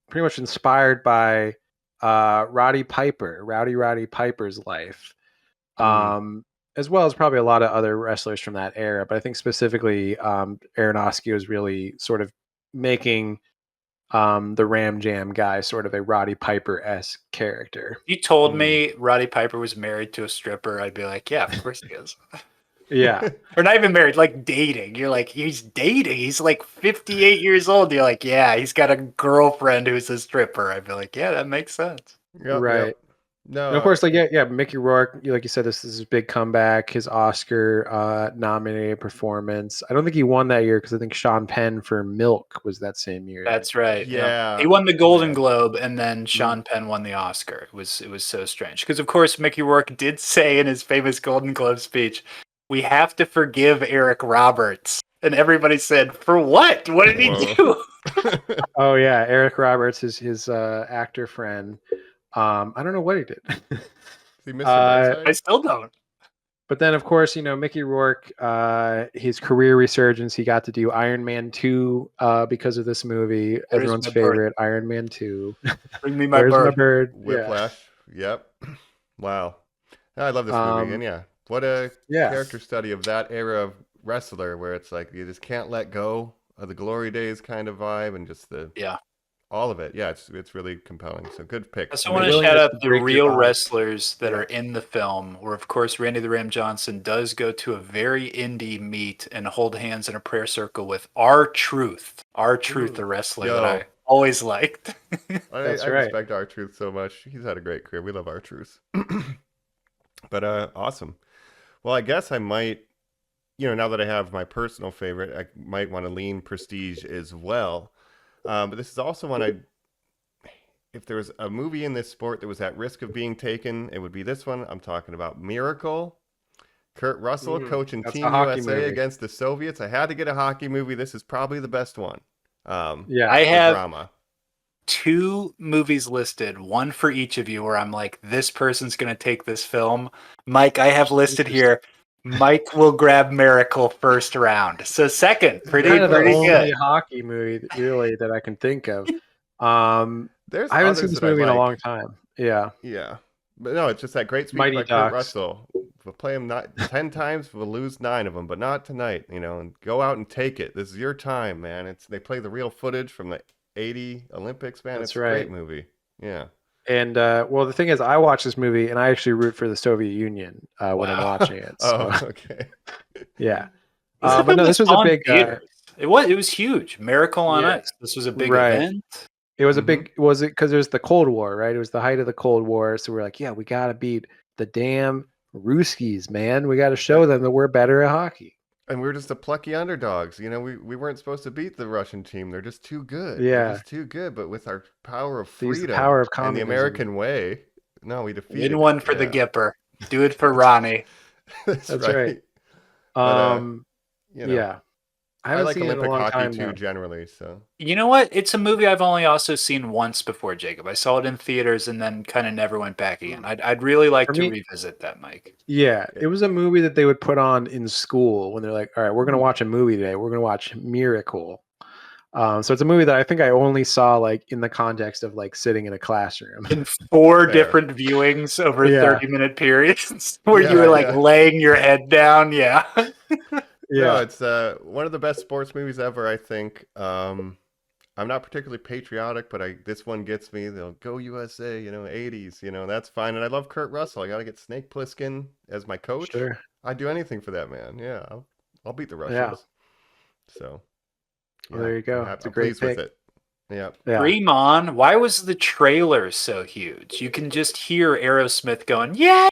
pretty much inspired by Rowdy Piper's life, as well as probably a lot of other wrestlers from that era. But I think specifically Aronofsky was really sort of making the Ram Jam guy sort of a Roddy Piper-esque character. If you told me Roddy Piper was married to a stripper, I'd be like, yeah, of course he is. Yeah. Or not even married, like dating. You're like, he's dating. He's like 58 years old. You're like, yeah, he's got a girlfriend who's a stripper. I'd be like, yeah, that makes sense. Yep, Right. yep. No, And of course, like Mickey Rourke, like you said, this is his big comeback, his Oscar nominated performance. I don't think he won that year because I think Sean Penn for Milk was that same year. That's right. Yeah. He won the Golden Yeah. Globe, and then Sean Penn won the Oscar. It was so strange because, of course, Mickey Rourke did say in his famous Golden Globe speech, "We have to forgive Eric Roberts," and everybody said, "For what? What did he Whoa. do?" Oh yeah, Eric Roberts is his actor friend. I don't know what he did. He missed I still don't. But then, of course, Mickey Rourke, his career resurgence, he got to do Iron Man 2 because of this movie. Everyone's my bird? favorite, Iron Man 2. Bring me my Where's bird. my bird? Whiplash. Yep. Wow. I love this movie. And yeah, what a Yeah. character study of that era of wrestler where it's like you just can't let go of the glory days kind of vibe and just all of it. Yeah, it's really compelling. So good pick. I also want to willingness shout out to the break your real body. wrestlers that are in the film, where, of course, Randy the Ram Johnson does go to a very indie meet and hold hands in a prayer circle with R-Truth. R-Truth, the wrestler that I always liked. I That's right. respect R-Truth so much. He's had a great career. We love R-Truth. But awesome. Well, I guess I might, now that I have my personal favorite, I might want to lean Prestige as well. But this is also one if there was a movie in this sport that was at risk of being taken, it would be this one. I'm talking about Miracle. Kurt Russell coaching That's Team a hockey USA movie. against the Soviets. I had to get a hockey movie. This is probably the best one. Yeah. I for have drama. 2 movies listed, one for each of you, where I'm like, this person's going to take this film. Mike, I have listed here, Mike will grab Miracle first round. So second, pretty Kind of the only good. hockey movie really that I can think of. I There's haven't seen others this that I movie in a like. long time. Yeah. Yeah. But no, it's just that great speech Mighty by Kurt Ducks. Russell. We'll play him 10 times, we'll lose 9 of them, but not tonight, and go out and take it. This is your time, man. They play the real footage from the 80 Olympics, man. That's it's a right. great movie. Yeah. And well, the thing is, I watch this movie and I actually root for the Soviet Union when I'm watching it. So, Oh, okay. yeah. But no, this was a big. It was huge. Miracle on Yeah. Ice. This was a big Right. event. It was a big. Was it because it was the Cold War, right? It was the height of the Cold War, so we're like, yeah, we got to beat the damn Ruskies, man. We got to show them that we're better at hockey. And we were just the plucky underdogs. We weren't supposed to beat the Russian team. They're just too good. Yeah. They're just too good. But with our power of Use freedom the power of and the communism. American way, no, we defeated. Win one for the Gipper. Do it for Ronnie. That's right. But, yeah. I like seen it in a Olympic long hockey time too, now. generally. So You know what? It's a movie I've only also seen once before, Jacob. I saw it in theaters and then kind of never went back again. I'd really like to revisit that, Mike. Yeah, it was a movie that they would put on in school when they're like, all right, we're going to watch a movie today. We're going to watch Miracle. So it's a movie that I think I only saw like in the context of like sitting in a classroom. In 4 different viewings over 30-minute periods where you were like laying your head down. Yeah. No, it's one of the best sports movies ever, I think. I'm not particularly patriotic, but this one gets me. They'll go USA, 80s, that's fine. And I love Kurt Russell. I got to get Snake Plissken as my coach. Sure. I'd do anything for that man. Yeah, I'll beat the Russians. Yeah. So, well, there you go. It's a great pick. With it. Yeah. Dream On. Why was the trailer so huge? You can just hear Aerosmith going, yeah.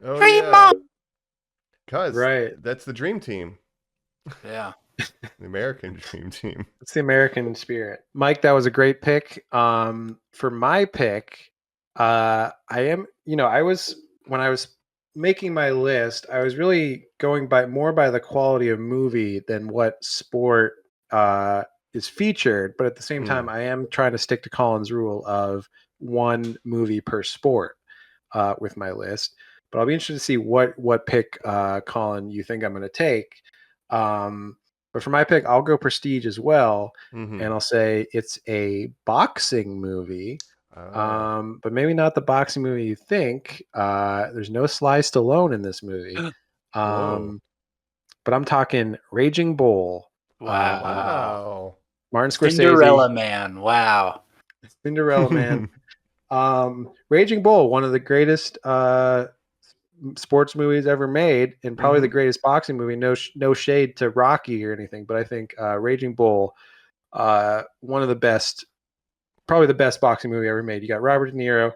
Oh, Dream On. Because that's the dream team. Yeah. The American dream team. It's the American spirit. Mike, that was a great pick. For my pick, when I was making my list, I was really going more by the quality of movie than what sport is featured. But at the same time, I am trying to stick to Colin's rule of 1 movie per sport with my list. But I'll be interested to see what pick, Colin, you think I'm going to take. But for my pick, I'll go Prestige as well, and I'll say it's a boxing movie, but maybe not the boxing movie you think. There's no Sly Stallone in this movie, but I'm talking Raging Bull. Wow. Martin Scorsese. Cinderella Man. Wow. Cinderella Man. Raging Bull, one of the greatest sports movies ever made, and probably the greatest boxing movie. No shade to Rocky or anything, but I think Raging Bull, one of the best, probably the best boxing movie ever made. You got Robert De Niro,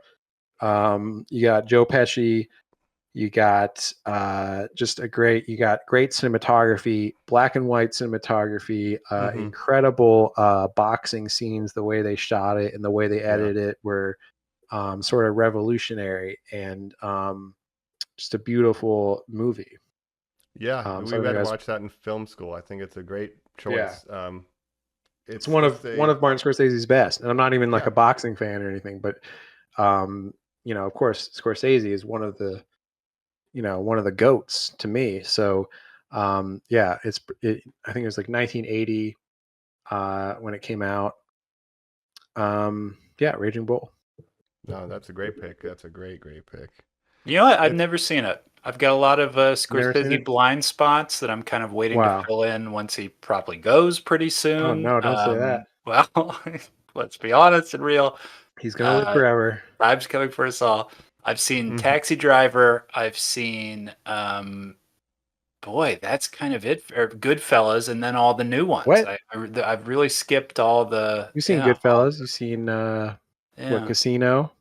you got Joe Pesci, you got you got great cinematography, black and white cinematography, incredible boxing scenes. The way they shot it and the way they edited it were sort of revolutionary, and just a beautiful movie. Yeah, we had to watch that in film school. I think it's a great choice. Yeah. It's one of Martin Scorsese's best, and I'm not even like a boxing fan or anything, but of course, Scorsese is one of the goats to me. So I think it was like 1980 when it came out. Raging Bull. No, that's a great pick. That's a great pick. You know what? I've never seen it. I've got a lot of Scorsese blind spots that I'm kind of waiting to fill in once he probably goes pretty soon. Oh, no, don't say that. Well, let's be honest and real. He's going to live forever. Time's coming for us all. I've seen Taxi Driver. I've seen, that's kind of it. Or Goodfellas, and then all the new ones. What? I've really skipped all the... You've seen Goodfellas. You've seen, Casino?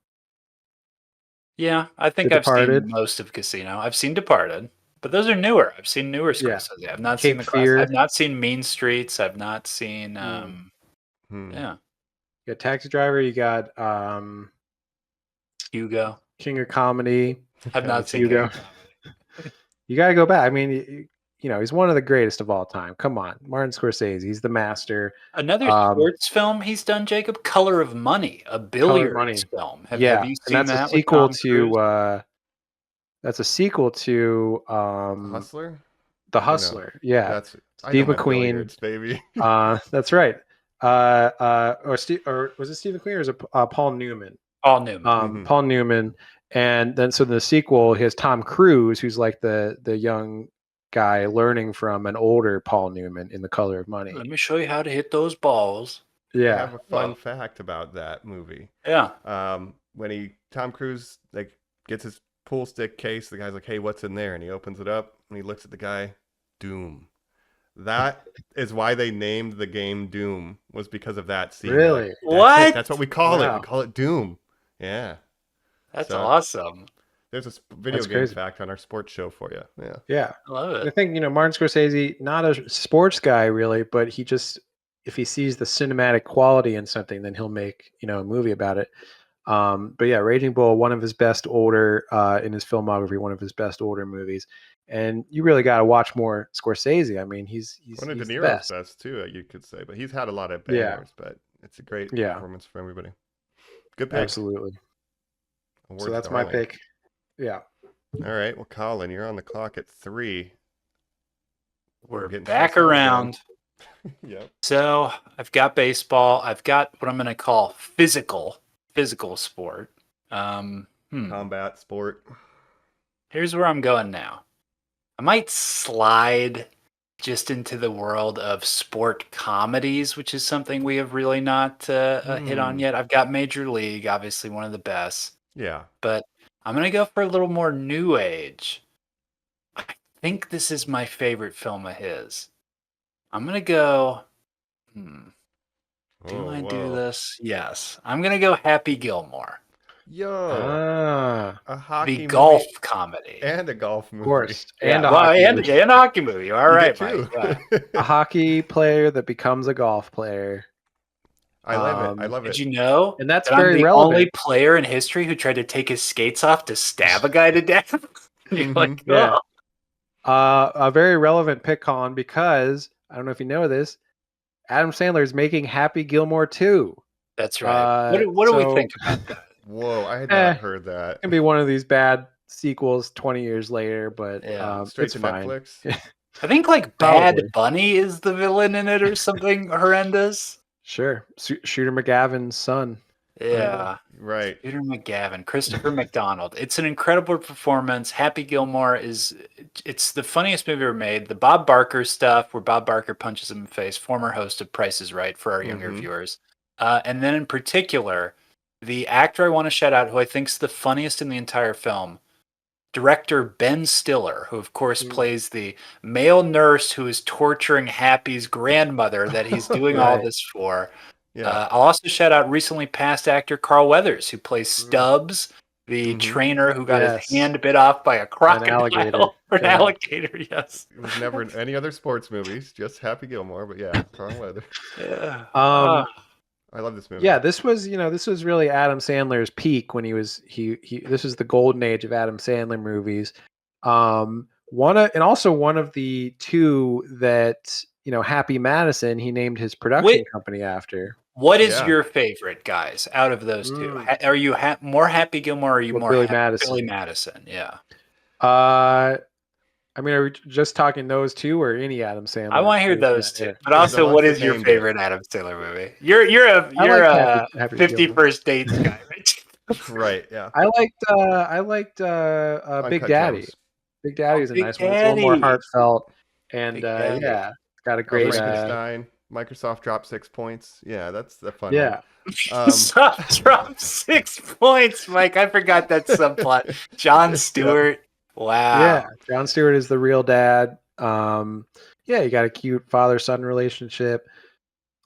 Yeah, I think I've seen most of Casino. I've seen Departed, but those are newer. I've seen newer Scorsese. I've not seen I've not seen Mean Streets. I've not seen. Yeah. You got Taxi Driver. You got Hugo. King of Comedy. I've not seen Hugo. You got to go back. I mean, he's one of the greatest of all time. Come on, Martin Scorsese. He's the master. Another Um, sports film he's done, Jacob, Color of Money, a Color of billiards Money. film. Have Yeah, you and seen that's a that with sequel Tom Cruise? to. That's a sequel to Hustler? The Or no? Hustler. Yeah, I know Steve my McQueen. billiards, baby. That's right. Or was it Steve McQueen or was it Paul Newman? Paul Newman. Mhm. Paul Newman, and then so the sequel, he has Tom Cruise, who's like the young guy learning from an older Paul Newman in The Color of Money. Let me show you how to hit those balls. I Yeah, have a fun fact about that movie. Yeah. When Tom Cruise gets his pool stick case, the guy's like, "Hey, what's in there?" And he opens it up and he looks at the guy. Doom. That is why they named the game Doom, was because of that scene. They're really. like, What? That's what we call it. Wow. We call it Doom. Yeah. That's So, awesome. There's a video That's game crazy. fact on our sports show for you. Yeah. Yeah, I love I it. think Martin Scorsese, not a sports guy really, but he just if he sees the cinematic quality in something, then he'll make a movie about it. But yeah, Raging Bull, one of his best older in his filmography, one of his best older movies. And you really got to watch more Scorsese. I mean, he's One of De the Niro's best. best too, you could say, but he's had a lot of Yeah. bangers. But it's a great Yeah. performance for everybody. Good pick. Absolutely. Awards So that's my darling. pick. Yeah. All right, well, Colin, you're on the clock at 3. We're getting back close to around. Yep. So I've got baseball. I've got what I'm going to call physical sport. Combat sport. Here's where I'm going now. I might slide just into the world of sport comedies, which is something we have really not hit on yet. I've got Major League, obviously one of the best, Yeah. but I'm going to go for a little more new age. I think this is my favorite film of his. I'm going to go... Do I do this? Yes. I'm going to go Happy Gilmore. Yo, a hockey The movie golf comedy. and a golf movie. Of course. Yeah, And a well, hockey and, movie. and a hockey movie. All You right, get two. Mike. Yeah. A hockey player that becomes a golf player. I love it. I love Did it. you know And that's that I'm very the relevant. only player in history who tried to take his skates off to stab a guy to death? You're like, Yeah. oh. A very relevant pick, Colin, because I don't know if you know this, Adam Sandler is making Happy Gilmore 2. That's right. What do we think about that? Whoa, I had not heard that. It can be one of these bad sequels 20 years later, but Yeah. Straight it's to fine. Netflix. I think like Bad Probably. Bunny is the villain in it or something horrendous. Sure. Shooter McGavin's son. Yeah. Right. Peter McGavin, Christopher McDonald. It's an incredible performance. Happy Gilmore it's the funniest movie ever made. The Bob Barker stuff where Bob Barker punches him in the face, former host of Price is Right for our younger viewers. And then in particular, the actor I want to shout out who I think is the funniest in the entire film, director Ben Stiller, who of course plays the male nurse who is torturing Happy's grandmother that he's doing all this for. Yeah. I'll also shout out recently passed actor Carl Weathers, who plays Stubbs, the trainer who got his hand bit off by a crocodile or an alligator. Yes, It was never in any other sports movies, just Happy Gilmore. But yeah, Carl Weathers. Yeah. I love this movie. Yeah, this was really Adam Sandler's peak when he this was the golden age of Adam Sandler movies. One of the two that Happy Madison, he named his production company after. What is your favorite, guys, out of those two? Are you more Happy Gilmore or are you more Billy Madison? Billy Madison, yeah. I mean, are we just talking those two or any Adam Sandler? I want to hear those two. Yeah. But also, what is your favorite Adam Sandler movie? You're a Happy 50 First Dates guy, right? Right. Yeah. I liked Big Daddy. Gems. Big Daddy is a Big nice one. It's a little more Daddy. heartfelt, and Big Daddy. yeah, it's got a great. Frankenstein. Microsoft dropped 6 points. Yeah, that's the fun Yeah. one. Drop 6 points, Mike. I forgot that subplot. John Stewart. Wow. Yeah, Jon Stewart is the real dad. Yeah, you got a cute father-son relationship.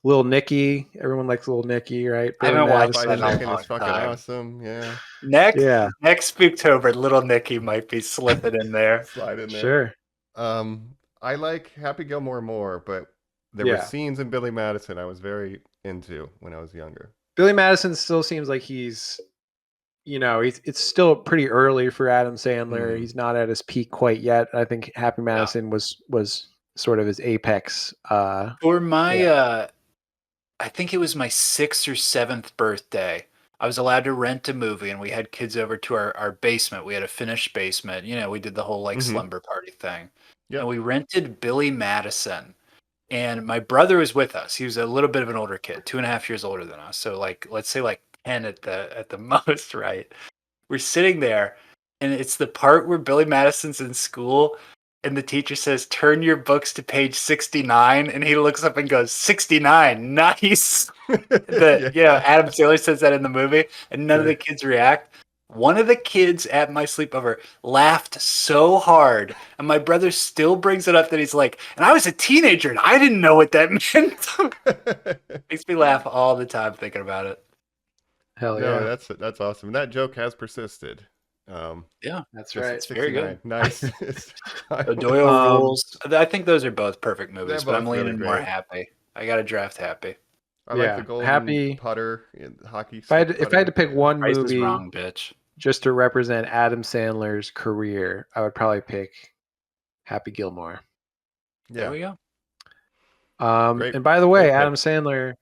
Little Nicky, everyone likes Little Nicky, right? I haven't watched Spidey that in a Nick long is fucking time. awesome. Yeah. Next Spooktober, Little Nicky might be slipping in there. Slide in there. Sure. I like Happy Gilmore more, but there were scenes in Billy Madison I was very into when I was younger. Billy Madison still seems like he's it's still pretty early for Adam Sandler. Mhm. He's not at his peak quite yet. I think Happy Madison was sort of his apex. For my, I think it was my 6th or 7th birthday. I was allowed to rent a movie, and we had kids over to our basement. We had a finished basement. We did the whole like Mhm. slumber party thing. Yep. And we rented Billy Madison. And my brother was with us. He was a little bit of an older kid, 2.5 years older than us. So like, let's say like 10 at the most, right? We're sitting there, and it's the part where Billy Madison's in school, and the teacher says, "Turn your books to page 69," and he looks up and goes, "69, nice." Adam Sandler says that in the movie, and none of the kids react. One of the kids at my sleepover laughed so hard, and my brother still brings it up that he's like, "And I was a teenager, and I didn't know what that meant." Makes me laugh all the time thinking about it. Hell No, yeah. that's awesome. And that joke has persisted. Yeah, That's just right. it's very good. 69. Nice. It's The Doyle Um, rules. I think those are both perfect movies, They're but I'm both really leaning more great. Happy. I got to draft Happy. I like the Yeah, golden Happy. putter in hockey. If I had to pick one Price is movie wrong, bitch. just to represent Adam Sandler's career, I would probably pick Happy Gilmore. There we Yeah. go. Great- And by the way, great pick. Adam Sandler,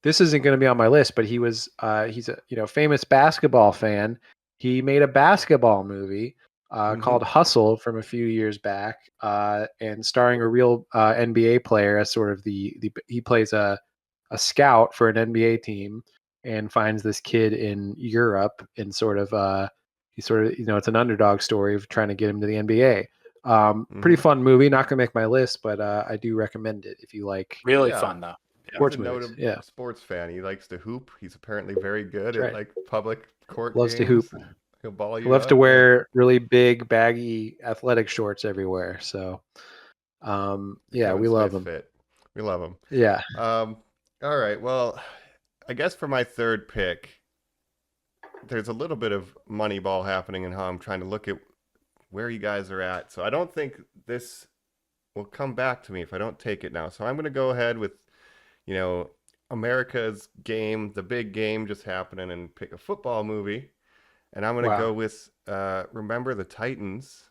this isn't going to be on my list, but he's a famous basketball fan. He made a basketball movie Mhm. called Hustle from a few years back, and starring a real NBA player as sort of he plays a scout for an NBA team and finds this kid in Europe and it's an underdog story of trying to get him to the NBA. Pretty Mhm. fun movie. Not gonna make my list, but I do recommend it if you like Really Yeah. fun, though. sports He's a movies. noted Yeah, sports fan. He likes to hoop. He's apparently very good That's at right. like public court Loves to games. hoop. He'll ball you Loves up. to Yeah. wear really big, baggy athletic shorts everywhere. So, yeah, Kevin we love Smith him. fit. We love him. Yeah, All right. Well, I guess for my third pick, there's a little bit of Moneyball happening in how I'm trying to look at where you guys are at. So I don't think this will come back to me if I don't take it now. So I'm going to go ahead with, America's game, the big game just happening, and pick a football movie. And I'm going to Wow. go with Remember the Titans.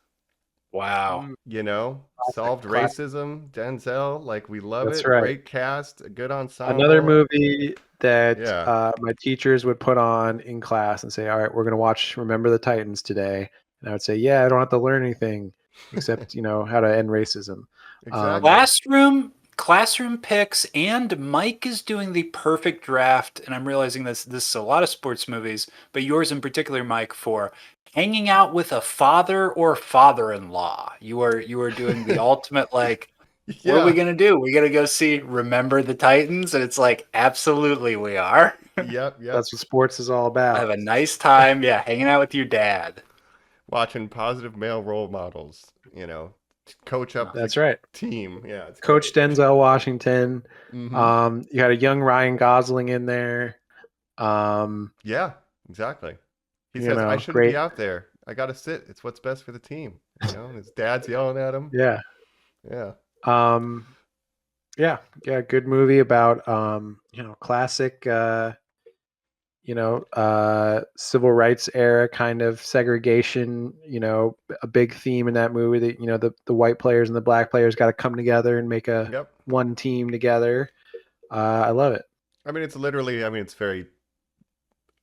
Wow. Solved classic. racism, Denzel, like we love That's it. right. Great cast, a good ensemble. Another movie that Yeah. my teachers would put on in class and say, "All right, we're going to watch Remember the Titans today," and I would say, "Yeah, I don't have to learn anything except how to end racism." Exactly. Classroom picks, and Mike is doing the perfect draft, and I'm realizing this is a lot of sports movies, but yours in particular, Mike, for hanging out with a father or father-in-law. You are doing the ultimate, like, what are we Yeah. gonna do? We gonna go see Remember the Titans? And it's like, absolutely we are. Yep. That's what sports is all about. Have a nice time, yeah, hanging out with your dad. Watching positive male role models, coach up That's the right. team. Yeah, it's Coach great. Denzel Washington. Mhm. You had a young Ryan Gosling in there. Yeah, exactly. He says, I shouldn't great. be out there. I got to sit. It's what's best for the team. And his dad's yelling at him. Yeah. Yeah. Yeah. Good movie about, classic, civil rights era kind of segregation, a big theme in that movie that, the white players and the black players got to come together and make Yep. one team together. I love it. I mean, it's literally, it's very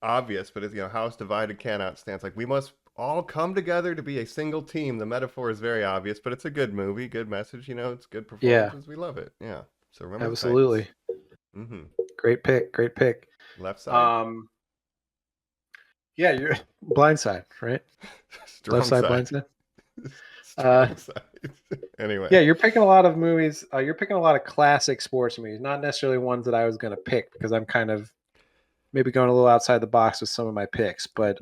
obvious, but it's, house divided cannot stand. It's like, we must all come together to be a single team. The metaphor is very obvious, but it's a good movie, good message, it's good performances. We love it. Yeah. So remember Absolutely. Mm-hmm. Great pick. Left side. Yeah, you're Blindside, right? Strong Left side, side. Blindside. Strong side. Anyway. Yeah, you're picking a lot of movies. You're picking a lot of classic sports movies, not necessarily ones that I was going to pick because I'm kind of maybe going a little outside the box with some of my picks. But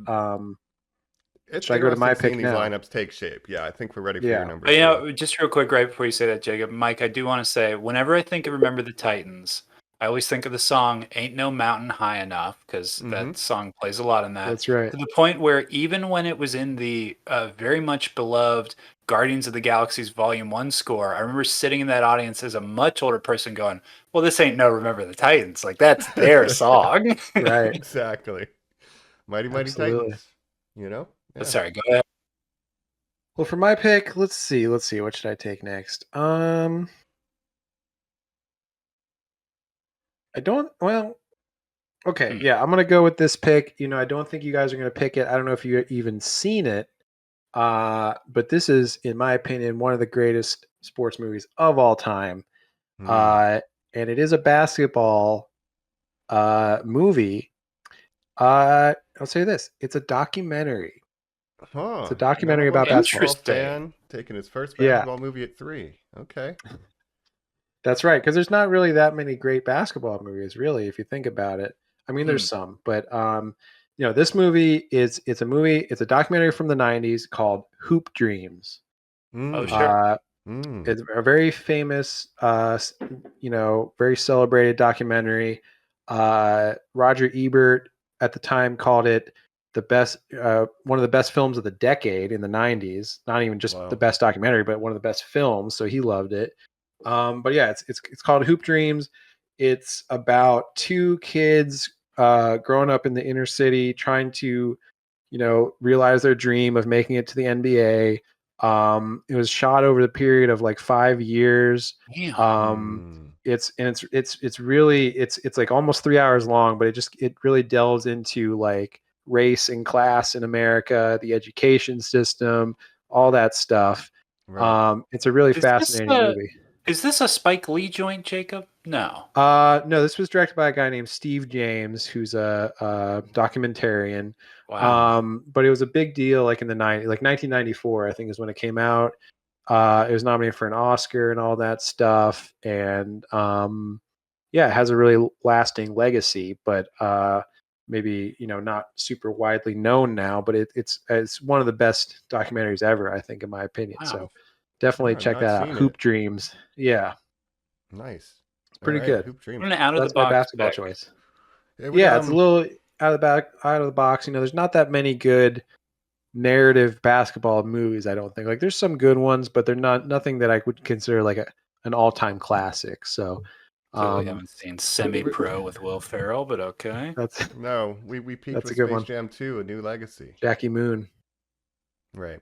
It's should I go to my pick seeing now? these lineups take shape. Yeah, I think we're ready for Yeah. your number But, two. just real quick, right before you say that, Jacob, Mike, I do want to say, whenever I think of Remember the Titans, I always think of the song "Ain't No Mountain High Enough" because that song plays a lot in that. That's right. To the point where even when it was in the very much beloved Guardians of the Galaxy's Volume 1 score, I remember sitting in that audience as a much older person going, well, this ain't no Remember the Titans. Like, that's their song. Right. Exactly. Mighty Absolutely. Titans. You know? Yeah. Sorry, go ahead. Well, for my pick, let's see. What should I take next? I don't. Well, okay. Yeah, I'm gonna go with this pick. I don't think you guys are gonna pick it. I don't know if you've even seen it. But this is, in my opinion, one of the greatest sports movies of all time. Hmm. And it is a basketball movie. I'll say this: it's a documentary. It's Huh. a documentary Number one about basketball. basketball Interesting. fan taking his first Yeah, basketball movie at 3. Okay. that's right. Because there's not really that many great basketball movies, really, if you think about it. I mean, there's some, but this movie it's a movie. It's a documentary from the '90s called Hoop Dreams. Oh, Mm. sure. Uh, Mm. It's a very famous, very celebrated documentary. Roger Ebert at the time called it the best, one of the best films of the decade in the '90s. Not even just the Wow. best documentary, but one of the best films. So he loved it. But yeah, it's called Hoop Dreams. It's about two kids growing up in the inner city, trying to, realize their dream of making it to the NBA. It was shot over the period of like 5 years. Damn. Mm. It's really it's like almost 3 hours long, but it really delves into like race and class in America, the education system, all that stuff. Right. It's a really Is this fascinating a movie. is this a Spike Lee joint, Jacob? No. No, this was directed by a guy named Steve James, who's a documentarian. Wow. But it was a big deal, like in the like 1994, I think is when it came out. It was nominated for an Oscar and all that stuff, and yeah, it has a really lasting legacy. But maybe not super widely known now. But it's one of the best documentaries ever, I think, in my opinion. Wow. So definitely I've check not that out. seen Hoop it. Dreams. Yeah, Nice. it's All pretty right. good. Hoop What Dreams. an out of the That's my box basketball pick. choice. It would Yeah, it's a little out of the box. There's not that many good narrative basketball movies. I don't think. Like, there's some good ones, but they're nothing that I would consider like an all time classic. So, Clearly um, haven't seen Semi Pro with Will Ferrell, but okay. that's No, we peaked that's a with good Space one. Jam 2, A New Legacy. Jackie Moon. Right.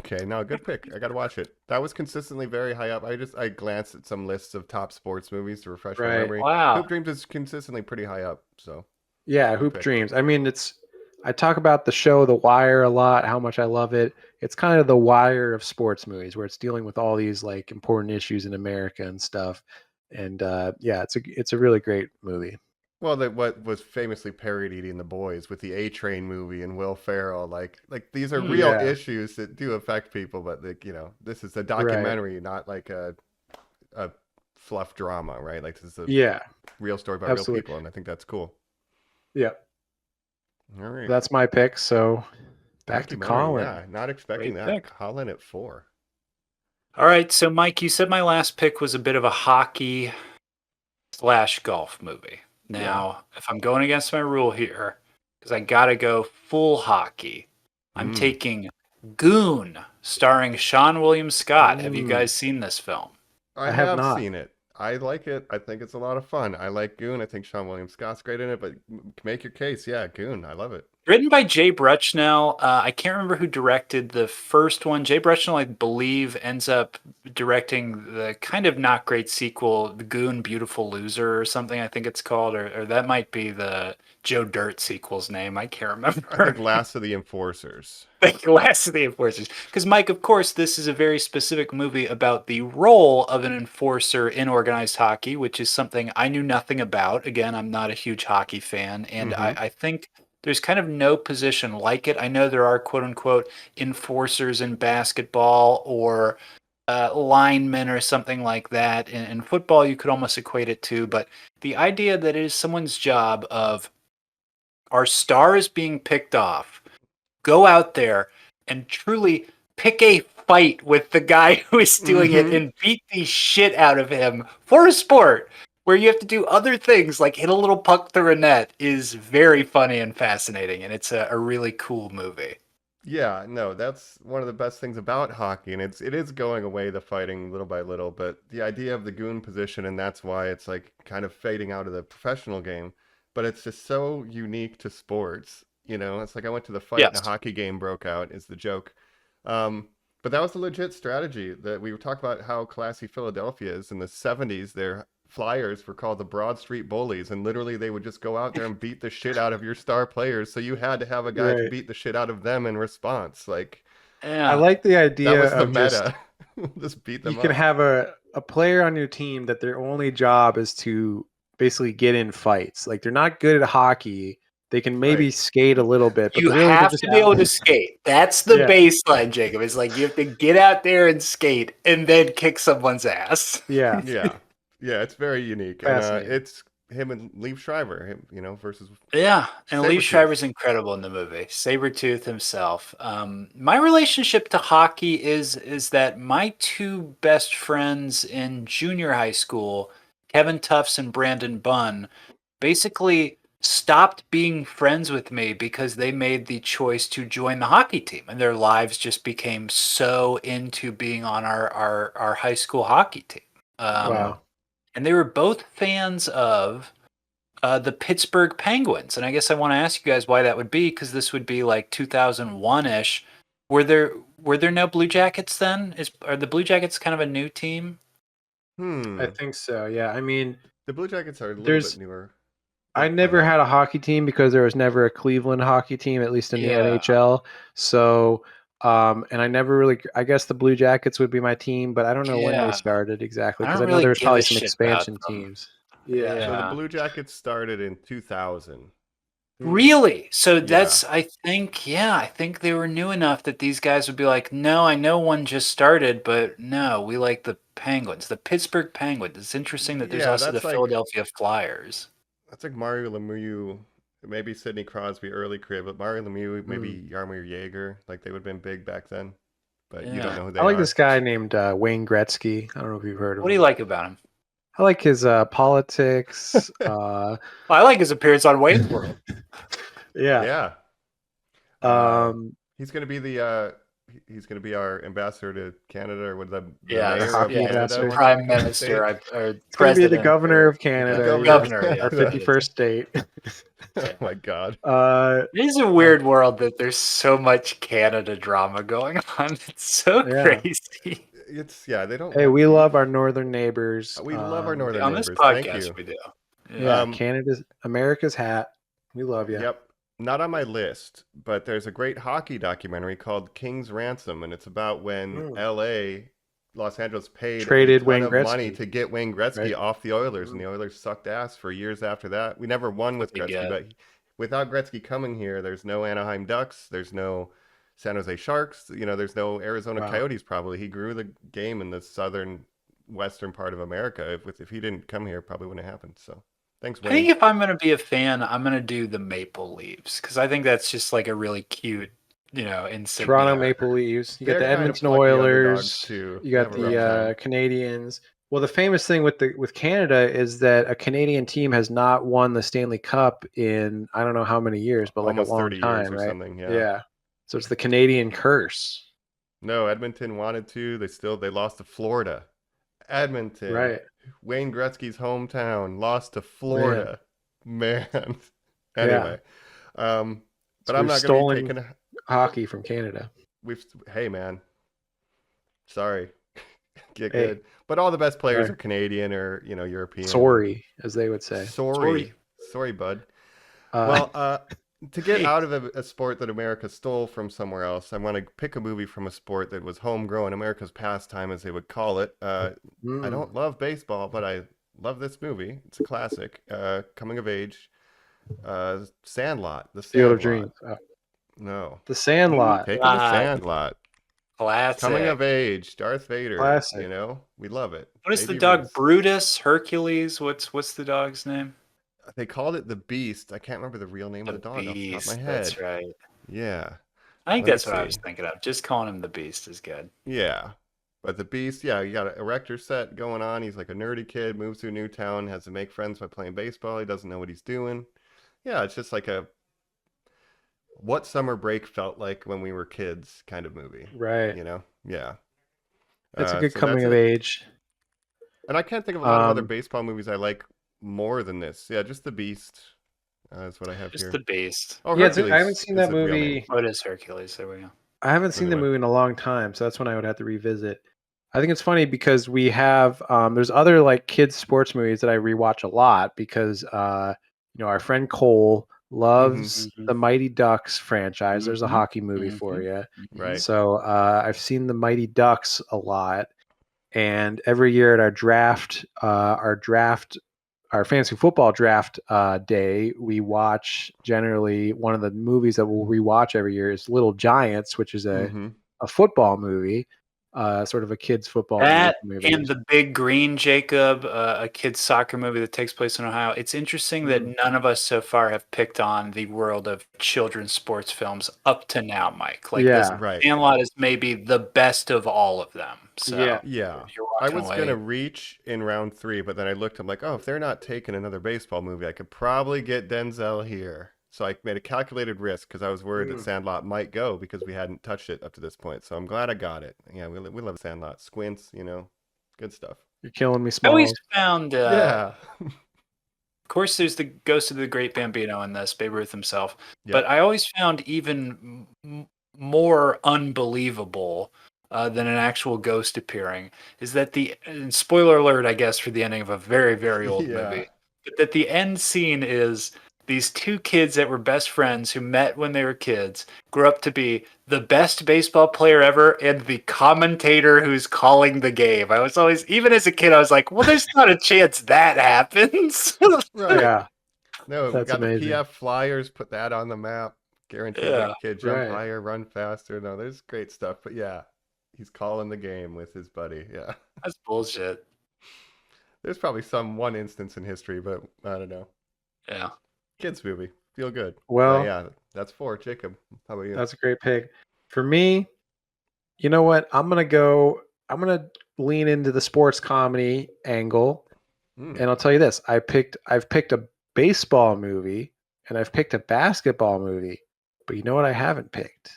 Okay, no, good pick. I gotta watch it. That was consistently very high up. I glanced at some lists of top sports movies to refresh my Right. memory. Wow. Hoop Dreams is consistently pretty high up, so Yeah, good Hoop pick. Dreams. I mean, I talk about the show The Wire a lot, how much I love it. It's kind of the Wire of sports movies, where it's dealing with all these like important issues in America and stuff. And yeah, it's a really great movie. Well, that what was famously parodied in The Boys with the A Train movie and Will Ferrell, like these are real Yeah, issues that do affect people, but this is a right. documentary, not like a fluff drama, right? Like this is a Yeah, real story about real absolutely. people, and I think that's cool. Yeah, All right. that's my pick. So back to Documentary, Colin. yeah. Not expecting Great that. pick. Colin at 4. All right, so Mike, you said my last pick was a bit of a hockey / golf movie. Yeah. Now, if I'm going against my rule here, because I gotta go full hockey, I'm Mm. taking Goon, starring Sean William Scott. Have you Mm, guys seen this film? I I have have not. seen it. I like it. I think it's a lot of fun. I like Goon. I think Sean William Scott's great in it, but make your case. Yeah, Goon. I love it. Written by Jay Bretchnell. I can't remember who directed the first one. Jay Bretchnell, I believe, ends up directing the kind of not great sequel, The Goon Beautiful Loser or something, I think it's called. Or that might be the Joe Dirt sequel's name. I can't I remember. think Last of the Enforcers. Like Last of the Enforcers. Because, Mike, of course, this is a very specific movie about the role of an enforcer in organized hockey, which is something I knew nothing about. Again, I'm not a huge hockey fan, and Mm-hmm. I think there's kind of no position like it. I know there are quote unquote enforcers in basketball or linemen or something like that. In football, you could almost equate it to, but the idea that it is someone's job of our star is being picked off, go out there and truly pick a fight with the guy who is doing it Mm-hmm. and beat the shit out of him for a sport where you have to do other things like hit a little puck through a net is very funny and fascinating, and it's a really cool movie. Yeah, no, that's one of the best things about hockey, and it is going away, the fighting little by little, but the idea of the goon position, and that's why it's like kind of fading out of the professional game, but it's just so unique to sports You know, it's like I went to the fight and Yes. a hockey game broke out is the joke. But that was a legit strategy that we were talking about how classy Philadelphia is. In the 70s, their Flyers were called the Broad Street Bullies, and literally they would just go out there and beat the shit out of your star players. So you had to have a guy to Right. beat the shit out of them in response. Like Yeah. I like the that idea was the of just meta. Just beat them you can up. have a player on your team that their only job is to basically get in fights. Like they're not good at hockey. They can maybe Right. skate a little bit, but You really they're have just to be able to skate. That's the Yeah. baseline, Jacob. It's like you have to get out there and skate and then kick someone's ass. Yeah. Yeah. Yeah, it's very unique. And Fascinating. it's him and Liev Schreiber, versus Yeah, and Lee Sabretooth. Schreiber's incredible in the movie. Sabretooth himself. My relationship to hockey is that my two best friends in junior high school, Kevin Tufts and Brandon Bunn, basically stopped being friends with me because they made the choice to join the hockey team, and their lives just became so into being on our high school hockey team. Wow. And they were both fans of the Pittsburgh Penguins. And I guess I want to ask you guys why that would be, because this would be like 2001-ish. Were there no Blue Jackets then? Are the Blue Jackets kind of a new team? I think so. Yeah. I mean, The Blue Jackets are a little There's- bit newer. I never had a hockey team because there was never a Cleveland hockey team, at least in the Yeah. NHL. So, and I never really, I guess the Blue Jackets would be my team, but I don't know when Yeah. they started exactly I because don't I know really there was give probably a some shit about expansion them. teams. So Yeah. the Blue Jackets started in 2000. Really? So Yeah. that's I think they were new enough that these guys would be like, no, I know one just started, but no, we like the Penguins, the Pittsburgh Penguins. It's interesting that there's Yeah, also the that's like- Philadelphia Flyers. That's like Mario Lemieux, maybe Sidney Crosby early career, but Mario Lemieux, maybe Jaromir Jaeger, like they would have been big back then. But you don't Yeah. know who they I like are. this guy named Wayne Gretzky. I don't know if you've heard of What do him. you like about him? I like his politics. I like his appearance on Wayne's World. Yeah. Yeah. Um, He's gonna be he's gonna be our ambassador to Canada, or what the Yeah, mayor hockey of Canada ambassador. wants Prime to say? Minister, or He's going to be president. the governor of Canada. governor. Governor, Our yeah. 51st state. Oh my God. It is a weird world that there's so much Canada drama going on. It's so Yeah. crazy. They don't. Hey, we love our northern neighbors. We love our northern On neighbors. this Thank podcast, you. we do. Yeah, America's hat. We love you. Yep. Not on my list, but there's a great hockey documentary called King's Ransom, and it's about when Los Angeles paid Traded a ton Wayne of Gretzky. money to get Wayne Gretzky Right. off the Oilers, and the Oilers sucked ass for years after that. We never won with They Gretzky, get. but without Gretzky coming here, there's no Anaheim Ducks, there's no San Jose Sharks, there's no Arizona Wow. Coyotes probably. He grew the game in the southern western part of America. If he didn't come here, it probably wouldn't have happened. So thanks, I Wayne. think if I'm going to be a fan, I'm going to do the Maple Leafs because I think that's just like a really cute, insignia. Toronto Maple Leafs. You got They're the kind of Edmonton plucky underdogs, Oilers. too. You They got have a rough time. the Canadians. Well, the famous thing with Canada is that a Canadian team has not won the Stanley Cup in I don't know how many years, but like Almost a long 30 time, years or right? something. Yeah. So it's the Canadian curse. No, Edmonton wanted to. They lost to Florida. Edmonton, Right. Wayne Gretzky's hometown, lost to Florida. Man. Anyway, but So I'm we've not going to be stolen taking. hockey from Canada. Hey, man. Sorry. Get Hey. good. But all the best players Sorry. are Canadian or European. Sorry, as they would say. Sorry, bud. Well, to get out of a sport that America stole from somewhere else, I want to pick a movie from a sport that was homegrown, America's pastime, as they would call it. I don't love baseball, but I love this movie. It's a classic. Coming of age. Sandlot. The Field of Sandlot. Dreams. Oh. No. The Sandlot. Taking the Sandlot. Classic. Coming of age. Darth Vader. Classic. We love it. What is the Baby dog? Ruth. Brutus? Hercules? What's the dog's name? They called it the Beast. I can't remember the real name of the dog off the top of my head. That's right. Yeah. I think Let me that's what I see. was thinking of. Just calling him the Beast is good. Yeah. But the Beast, you got an erector set going on. He's like a nerdy kid, moves to a new town, has to make friends by playing baseball. He doesn't know what he's doing. Yeah, it's just like what summer break felt like when we were kids kind of movie. Right. Yeah. It's a good so coming that's of it. age. And I can't think of a lot of other baseball movies I like more than this. Yeah, just the Beast. That's what I have Just here. the Beast. Oh, Yeah, Hercules I haven't seen is that a real name. movie. Oh, it is Hercules. There we go. I haven't seen the Anyway. movie in a long time, so that's when I would have to revisit. I think it's funny because we have there's other like kids sports movies that I rewatch a lot because our friend Cole loves Mhm. the Mighty Ducks franchise. There's a Mhm. hockey movie for Mhm. you. Right. So I've seen the Mighty Ducks a lot, and every year at our fantasy football draft day, we watch generally one of the movies that we'll rewatch every year is Little Giants, which is a Mm-hmm. football movie, sort of a kids football That movie. and The Big Green, Jacob, a kids soccer movie that takes place in Ohio. It's interesting that none of us so far have picked on the world of children's sports films up to now, Mike. Like this Yeah. Right. Sandlot is maybe the best of all of them. So Yeah. Yeah. if you're I walking was away, going to reach in round 3, but then I looked, I'm like, oh, if they're not taking another baseball movie, I could probably get Denzel here. So I made a calculated risk because I was worried that Sandlot might go because we hadn't touched it up to this point. So I'm glad I got it. Yeah, we love Sandlot. Squints, good stuff. You're killing me, I always Smalls. found Yeah. of course, there's the ghost of the great Bambino in this, Babe Ruth himself. Yep. But I always found even more unbelievable than an actual ghost appearing is that and spoiler alert, I guess, for the ending of a very, very old Yeah. movie, but that the end scene is these two kids that were best friends who met when they were kids grew up to be the best baseball player ever and the commentator who's calling the game. I was always, even as a kid, I was like, well, there's not a chance that happens. Right. Yeah. No, we That's got amazing. the PF Flyers, put that on the map. Guaranteed Yeah, that kid jump right. higher, run faster. No, there's great stuff. But yeah, he's calling the game with his buddy. Yeah. That's bullshit. There's probably one instance in history, but I don't know. Yeah. Kids movie. Feel good. Well, yeah, that's 4. Jacob, how about you? that's a great pick. For me, you know what? I'm gonna lean into the sports comedy angle. And I'll tell you this: I've picked a baseball movie and I've picked a basketball movie, but you know what I haven't picked?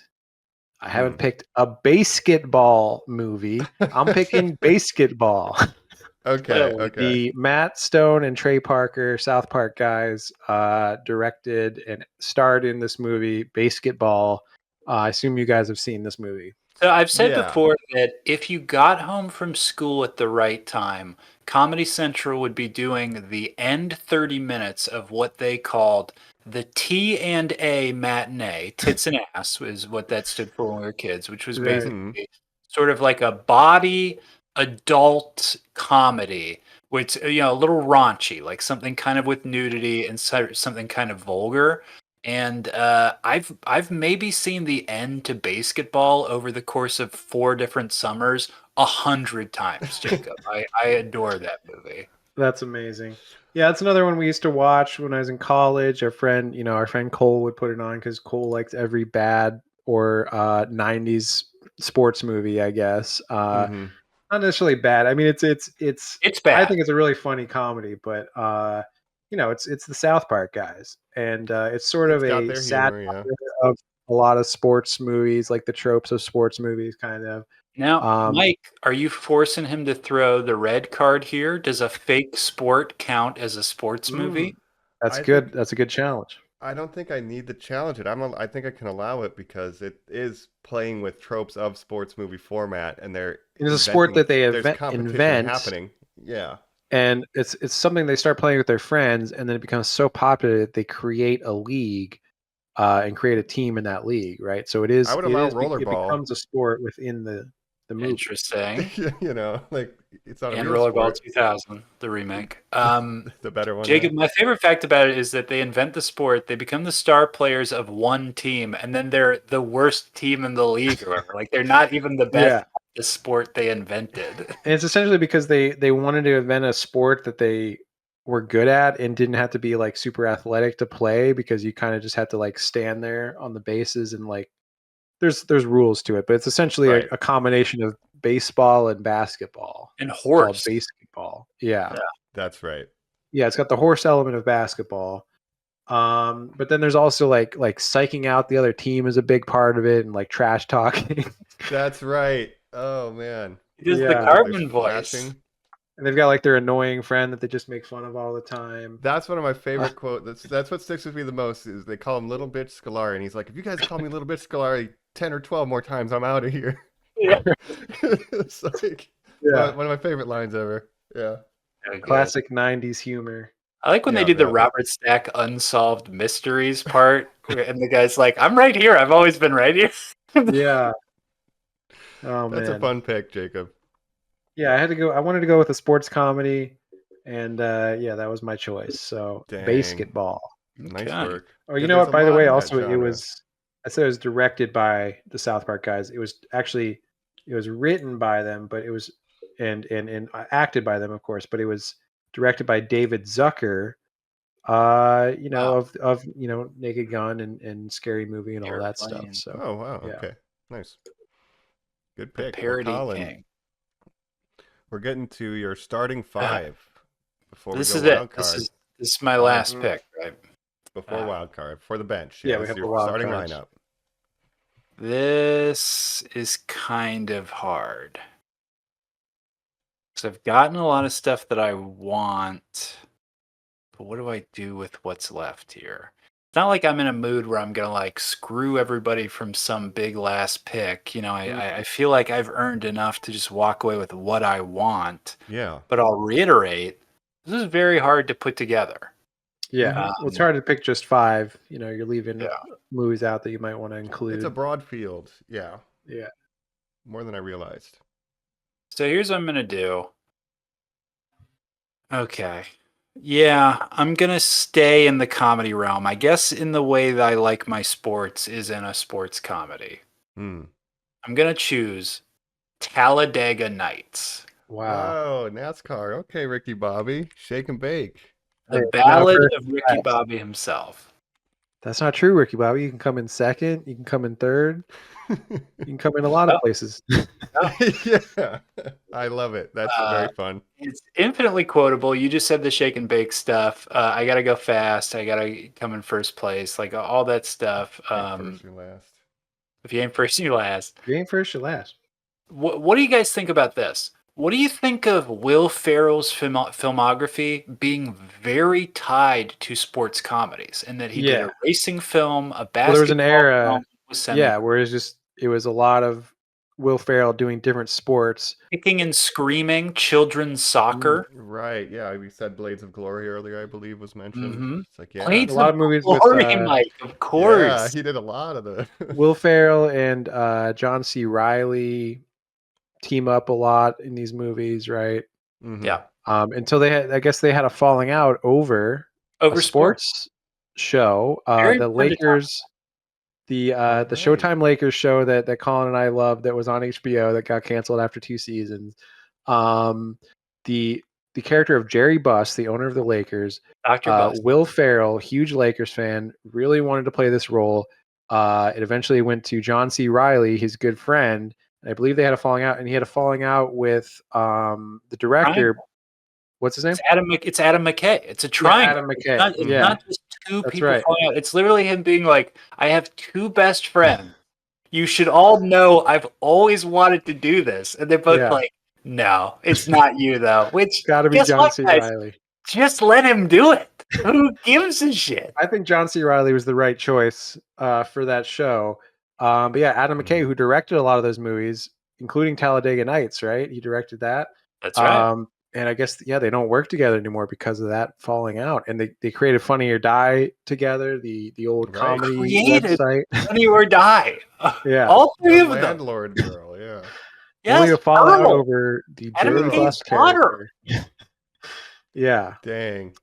I haven't picked a basketball movie. I'm picking basketball. Okay. The Matt Stone and Trey Parker, South Park guys, directed and starred in this movie, Basketball. I assume you guys have seen this movie. So I've said Yeah. before that if you got home from school at the right time, Comedy Central would be doing the end 30 minutes of what they called the T&A matinee. Tits and ass is what that stood for when we were kids, which was Right. basically sort of like a body adult comedy, which a little raunchy, like something kind of with nudity and something kind of vulgar. And I've maybe seen the end to Basketball over the course of 4 different summers 100 times, Jacob. I adore that movie. That's amazing. Yeah, that's another one we used to watch when I was in college. Our friend Cole would put it on because Cole likes every bad or 90s sports movie, I guess. Not necessarily bad. I mean, it's bad. I think it's a really funny comedy, but it's the South Park guys, and it's sort of got a their satire humor, of a lot of sports movies, like the tropes of sports movies, kind of. Now, Mike, are you forcing him to throw the red card here? Does a fake sport count as a sports movie? That's I good. think- That's a good challenge. I don't think I need to challenge it. I think I can allow it because it is playing with tropes of sports movie format, and they're It's a sport that they there's competition invent, happening. Yeah. and it's something they start playing with their friends, and then it becomes so popular that they create a league, and create a team in that league, right? So I would allow it rollerball. becomes a sport within the movie. Interesting. Like it's not a And real Rollerball sport. 2000, the remake. The better one. Jacob, yeah. my favorite fact about it is that they invent the sport, they become the star players of one team, and then they're the worst team in the league or whatever. Like they're not even the best Yeah. at the sport they invented. And it's essentially because they wanted to invent a sport that they were good at and didn't have to be like super athletic to play, because you kind of just had to like stand there on the bases and like there's rules to it, but it's essentially Right. a combination of baseball and basketball And called horse. basketball. Yeah. That's right. Yeah, it's got the horse element of basketball. But then there's also like psyching out the other team is a big part of it, and like trash talking. That's right. Oh man. He does the Yeah. Cartman There's voice. flashing. And they've got like their annoying friend that they just make fun of all the time. That's one of my favorite quotes. That's what sticks with me the most is they call him Little Bitch Scolari, and he's like, if you guys call me Little Bitch Scolari 10 or 12 more times, I'm out of here. Yeah. It's like one of my favorite lines ever. Yeah. Okay. Classic 90s humor. I like when they Yeah, did the man. Robert Stack Unsolved Mysteries part, and the guy's like, I'm right here. I've always been right here. Yeah. Oh, That's man. a fun pick, Jacob. Yeah, I wanted to go with a sports comedy, and that was my choice. So Dang. basketball. Nice Okay. work. Oh, you Yeah, know there's what? a By the lot way, in that also genre. I said it was directed by the South Park guys. It was written by them, but it was and acted by them, of course. But it was directed by David Zucker. Wow. Of Naked Gun and Scary Movie and all that stuff. Airplane. So Oh, wow. yeah. Okay. Nice. Good The pick. Well, Parody Colin, King. we're getting to your starting five before This we is go it. wild card. This is my last Mhm. pick, right? Before wild card, for the bench. Yeah, we this have is the your wild starting cards. lineup. This is kind of hard. So I've gotten a lot of stuff that I want, but what do I do with what's left here? It's not like I'm in a mood where I'm gonna like screw everybody from some big last pick. I feel like I've earned enough to just walk away with what I want. Yeah. But I'll reiterate, this is very hard to put together. Yeah, Mhm. well, it's hard to pick just 5. You're leaving Yeah. movies out that you might want to include. It's a broad field. Yeah. Yeah. More than I realized. So here's what I'm gonna do. Okay. Yeah, I'm gonna stay in the comedy realm. I guess in the way that I like my sports is in a sports comedy. Hmm. I'm gonna choose Talladega Nights. Wow. Oh, NASCAR. Okay, Ricky Bobby. Shake and bake. The Hey, Ballad first of Ricky class. Bobby himself. That's not true, Ricky Bobby. You can come in second. You can come in third. You can come in a lot of Oh. places. Yeah. I love it. That's very fun. It's infinitely quotable. You just said the shake and bake stuff. I gotta go fast. I gotta come in first place. Like all that stuff. First or last. If you ain't first, you last. You ain't first, you last. What do you guys think about this? What do you think of Will Ferrell's filmography being very tied to sports comedies, and that he did Yeah. a racing film, a basketball Well, there was an era, film, with semi- yeah, where it was a lot of Will Ferrell doing different sports. kicking and screaming, children's soccer. Right. Yeah. We said Blades of Glory earlier, I believe, was mentioned. Mhm. It's like, yeah. Blades A lot of of movies with Glory, Mike, of course. Yeah, he did a lot of the. Will Ferrell and John C. Reilly team up a lot in these movies, right? Mhm. Yeah, Until I guess they had a falling out over over a sports show. Very The fun to talk Lakers, the right. Showtime Lakers show that Colin and I loved that was on HBO that got canceled after 2 seasons. The character of Jerry Buss, the owner of the Lakers, Dr. Buss. Will Ferrell, huge Lakers fan, really wanted to play this role. It eventually went to John C. Reilly, his good friend. And I believe they had a falling out, and he had a falling out with the director. Triangle. What's his name? It's Adam McKay. It's a triangle. Adam McKay. It's Yeah. not just two That's people right. falling out. It's literally him being like, I have two best friends. You should all know I've always wanted to do this. And they're both Yeah. like, no, it's not you though. Which Got to be guess John what, C. guys? Reilly. Just let him do it. Who gives a shit? I think John C. Reilly was the right choice for that show. But yeah, Adam McKay, who directed a lot of those movies, including Talladega Nights, right? He directed that. That's right. And I guess, they don't work together anymore because of that falling out. And they created Funny or Die together, the old Right. comedy Created website. Funny or Die. Yeah. All three The of them. landlord girl. Yeah. Only Yes, a fallout Earl. over the Adam Jerry McKay's Buss daughter. character. Yeah. Dang.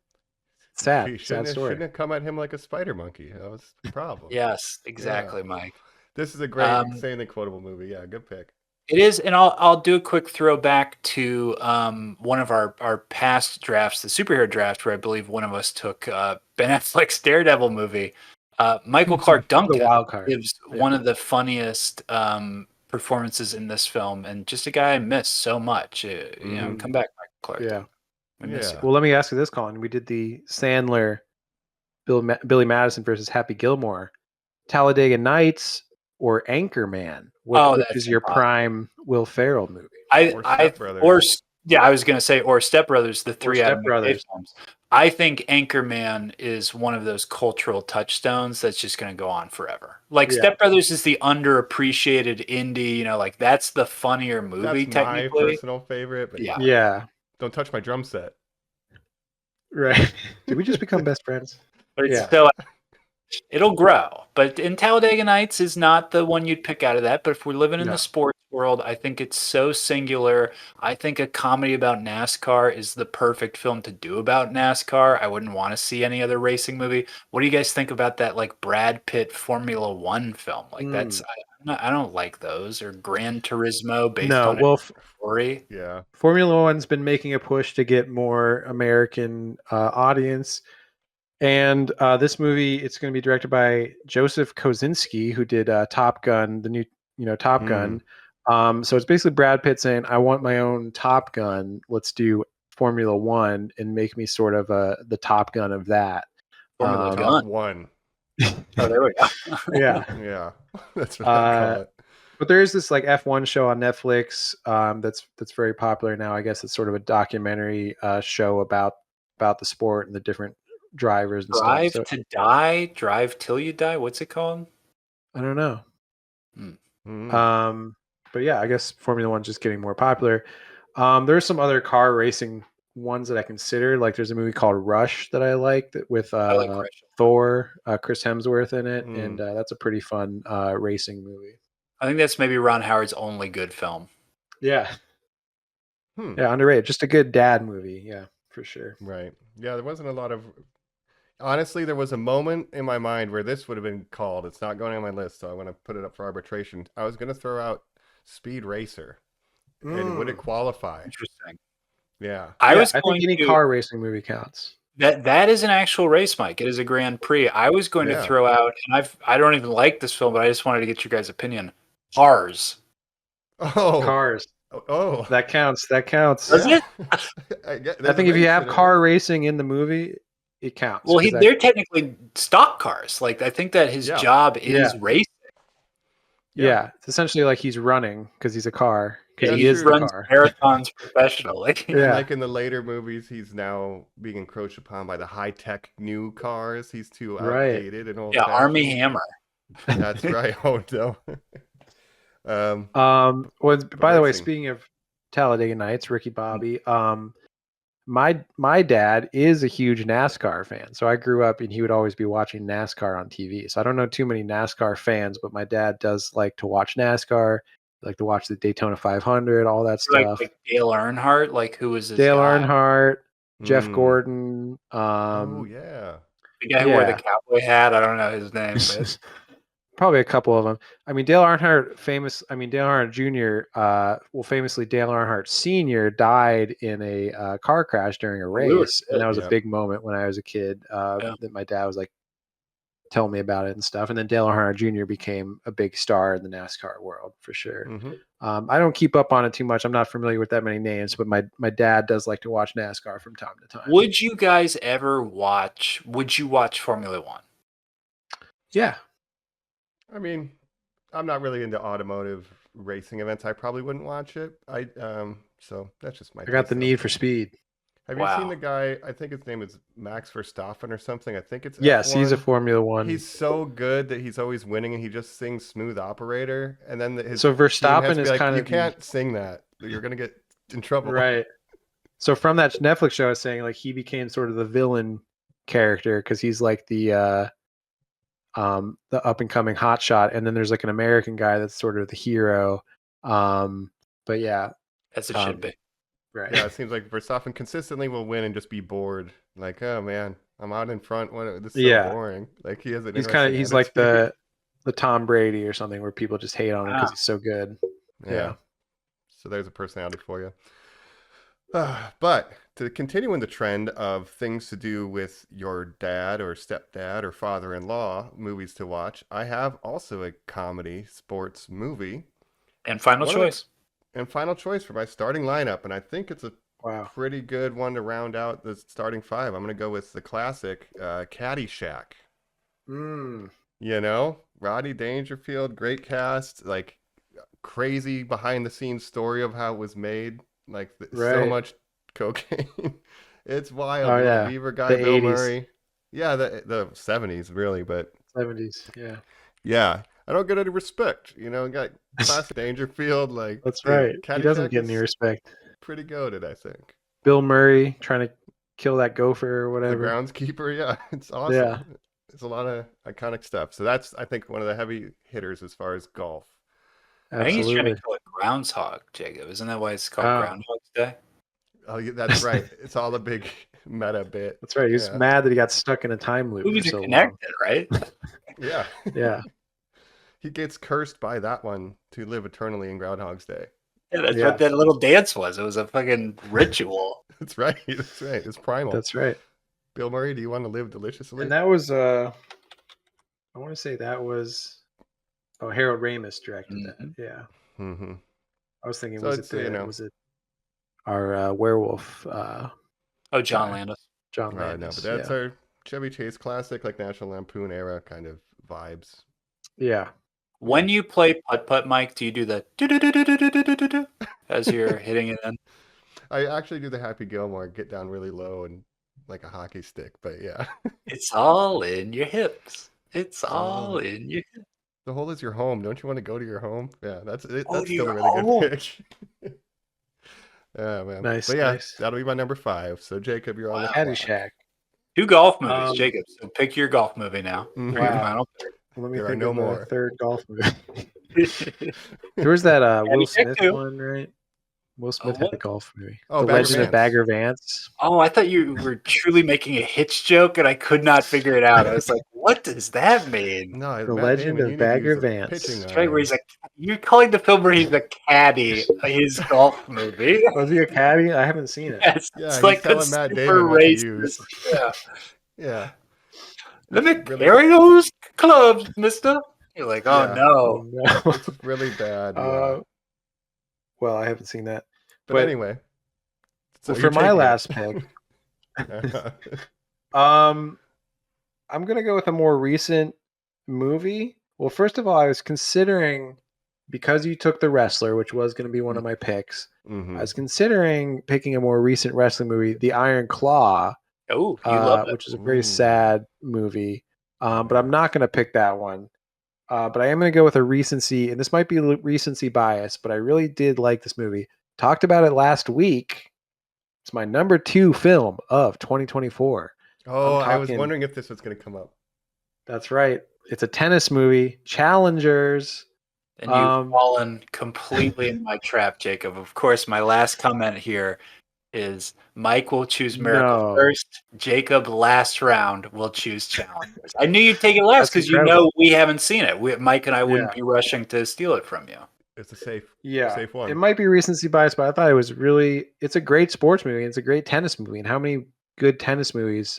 Sad. He Sad shouldn't story. have come at him like a spider monkey. That was the problem. Yes, exactly, Mike. This is a great, Um, insanely quotable movie. Yeah, good pick. It is, and I'll do a quick throwback to one of our past drafts, the superhero draft, where I believe one of us took Ben Affleck's Daredevil movie. Michael Clark Duncan wild card. gives Yeah. one of the funniest performances in this film, and just a guy I miss so much. Come back, Michael Clark. Yeah. Duncan. I miss Yeah. you. Well, let me ask you this, Colin. We did the Sandler, Billy Madison versus Happy Gilmore, Talladega Nights, or Anchorman. Which that's is your impossible. prime Will Ferrell movie? Or I Step Brothers. or Yeah, I was going to say, or Step Brothers, the three Step Adam McKay Brothers. films. I think Anchorman is one of those cultural touchstones that's just going to go on forever. Like Yeah. Step Brothers is the underappreciated indie, like that's the funnier That's movie my technically. personal favorite, but Yeah. Yeah. don't touch my drum set. Right. Did we just become best friends? But it's Yeah. still it'll grow. But in Talladega Nights is not the one you'd pick out of that. But if we're living in No. the sports world, I think it's so singular. I think a comedy about NASCAR is the perfect film to do about NASCAR. I wouldn't want to see any other racing movie. What do you guys think about that like Brad Pitt Formula One film? Like I don't like those, or Gran Turismo based No. on a Well, story. Yeah. Formula One's been making a push to get more American audience. And this movie, it's going to be directed by Joseph Kosinski, who did Top Gun, the new, Top Gun. So it's basically Brad Pitt saying, "I want my own Top Gun. Let's do Formula One and make me sort of the Top Gun of that." Formula Top Gun. one. Oh, there we go. Yeah. Yeah. That's what I call it. But there is this like F1 show on Netflix that's very popular now. I guess it's sort of a documentary show about the sport and the different drivers and Drive stuff. So to Die, Drive Till You Die. What's it called? I don't know. Mm. But yeah, I guess Formula One's just getting more popular. There's some other car racing ones that I consider. Like there's a movie called Rush that I like with I like Rush. Thor, Chris Hemsworth in it, and that's a pretty fun racing movie. I think that's maybe Ron Howard's only good film. Yeah. Yeah, underrated. Just a good dad movie. Yeah, for sure. Right. Yeah, there wasn't a lot of. Honestly, there was a moment in my mind where this would have been called. It's not going on my list, so I want to put it up for arbitration. I was going to throw out Speed Racer. And would it qualify? Interesting. Yeah. I think any car racing movie counts. That is an actual race, Mike. It is a Grand Prix. I was going to throw out, and I don't even like this film, but I just wanted to get your guys' opinion. Cars. Oh. Cars. Oh. That counts. That counts. Does it? I think if you have car racing in the movie, it counts. Well, they're technically stock cars. Like I think that his job is racing. Yeah, it's essentially like he's running because he's a car. Because he runs the car. marathons professionally. Yeah. Like in the later movies, he's now being encroached upon by the high-tech new cars. He's too outdated and old. Yeah, Army Hammer. That's right. Oh no. Well, by the way, speaking of Talladega Nights, Ricky Bobby, my dad is a huge NASCAR fan. So I grew up and he would always be watching NASCAR on TV. So I don't know too many NASCAR fans, but my dad does like to watch NASCAR, like to watch the Daytona 500, all that stuff. Like Dale Earnhardt, like who was this Dale guy? Earnhardt, Jeff Gordon. Oh yeah. The guy who wore the cowboy hat. I don't know his name, but probably a couple of them. I mean, Dale Earnhardt Jr., famously Dale Earnhardt Sr. died in a car crash during a race. And that was a big moment when I was a kid that my dad was like telling me about it and stuff. And then Dale Earnhardt Jr. became a big star in the NASCAR world for sure. I don't keep up on it too much. I'm not familiar with that many names, but my dad does like to watch NASCAR from time to time. Would you guys ever watch Formula One? Yeah. I mean, I'm not really into automotive racing events. I probably wouldn't watch it. So that's just my. I got the need for speed. Have you seen the guy? I think his name is Max Verstappen or something. I think it's yes. F1. He's a Formula One. He's so good that he's always winning, and he just sings "Smooth Operator." And then so Verstappen is like, kind of you can't sing that. You're gonna get in trouble. Right. So from that Netflix show, I was saying like he became sort of the villain character because he's like the up and coming hotshot, and then there's like an American guy that's sort of the hero. But yeah, as it should be. Right. Yeah, it seems like Verstappen consistently will win and just be bored. Like, oh man, I'm out in front. This is so boring. Like he has he's like the Tom Brady or something where people just hate on him because he's so good. Yeah. So there's a personality for you. But to continue in the trend of things to do with your dad or stepdad or father-in-law, movies to watch, I have also a comedy sports movie. And final choice For my starting lineup. And I think it's a pretty good one to round out the starting five. I'm going to go with the classic Caddyshack. You know, Rodney Dangerfield, great cast, like crazy behind the scenes story of how it was made. Like so Right. much cocaine. It's wild. Oh The little yeah, beaver guy, the Bill 80s, Murray. Yeah, the 70s really, but 70s. Yeah, yeah, I don't get any respect. Got classic Dangerfield. Like, that's right. dude, He doesn't Caddyshack get any is respect. pretty goated, I think. Bill Murray trying to kill that gopher or The whatever. groundskeeper, yeah, it's Yeah, awesome. There's a lot of iconic stuff. So that's, I think, one of the heavy hitters as far as golf. I think he's trying to absolutely. kill a groundhog, Jacob. Isn't that why it's called Oh, Groundhog's Day? Oh, yeah, that's right. It's all a big meta bit. that's right. He was Yeah, mad that he got stuck in a time loop for Movies are so long. connected, right? yeah. Yeah, He gets cursed by that one to live eternally in Groundhog's Day. Yeah, that's Yeah. what that little dance was. It was a fucking ritual. That's right. That's right. It's primal. that's right. Bill Murray, do you want to live deliciously? And that was I want to say that was Harold Ramis directed that. Mhm. Yeah, Mm-hmm. I was thinking So was it's, it our werewolf Oh, John guy, Landis. John no, Landis. but that's Yeah, our Chevy Chase classic, like National Lampoon era kind of vibes. yeah. When you play putt putt, Mike, do you do the do as you're hitting it in? I actually do the Happy Gilmore, get down really low and like a hockey stick, but yeah. It's all in your hips. It's Oh. all in your hips. The hole is your home. Don't you want to go to your home? Yeah, that's it. Go That's to still a your really home. good pick. Yeah, man. Nice, But yeah, nice. that'll be my number 5. So Jacob, you're on the clock. Caddyshack. 2 golf movies, Um, Jacob. So pick your golf movie now. Mhm. For your Wow. final Let me There are think no of more. the third golf movie. pick. There was that Will Caddyshack Smith too. one, right? Will Smith had what? a golf movie. Oh, The Bagger Legend of Vance. Bagger Vance. Oh, I thought you were truly making a Hitch joke, and I could not figure it out. I was like, "What does that mean?" No, The Matt Legend Damon, of you need to Bagger use the Vance. pitching That's right, where iron. he's you're calling the film where he's a caddy his golf movie. Was he a caddy? I haven't seen it. Yes, Yeah, it's he's like telling Matt super Damon what to racist. use. Yeah. Yeah. Let me It's really, carry those clubs, mister. You're like, oh Yeah. no. No. it's really bad. Yeah. Well, I haven't seen that. But but- anyway. So Well, you're for my taking it. last pick, I'm gonna go with a more recent movie. Well, first of all, I was considering, because you took The Wrestler, which was going to be one of my picks. Mhm. I was considering picking a more recent wrestling movie, The Iron Claw, Oh, you love it. which is a very Ooh. sad movie. But I'm not going to pick that one. But I am going to go with a recency, and this might be recency bias, but I really did like this movie. Talked about it last week. It's my number 2 film of 2024. Oh, I was talking- wondering if this was going to come up. That's right. It's a tennis movie, Challengers. And you've fallen completely in my trap, Jacob. Of course, my last comment here is Mike will choose Miracle No. first. Jacob, last round, will choose Challengers. I knew you'd take it last That's because you incredible. know we haven't seen it. Mike and I wouldn't Yeah. be rushing to steal it from you. It's a safe Yeah, one. it might be recency bias, but I thought it was really. It's a great sports movie. It's a great tennis movie, and how many good tennis movies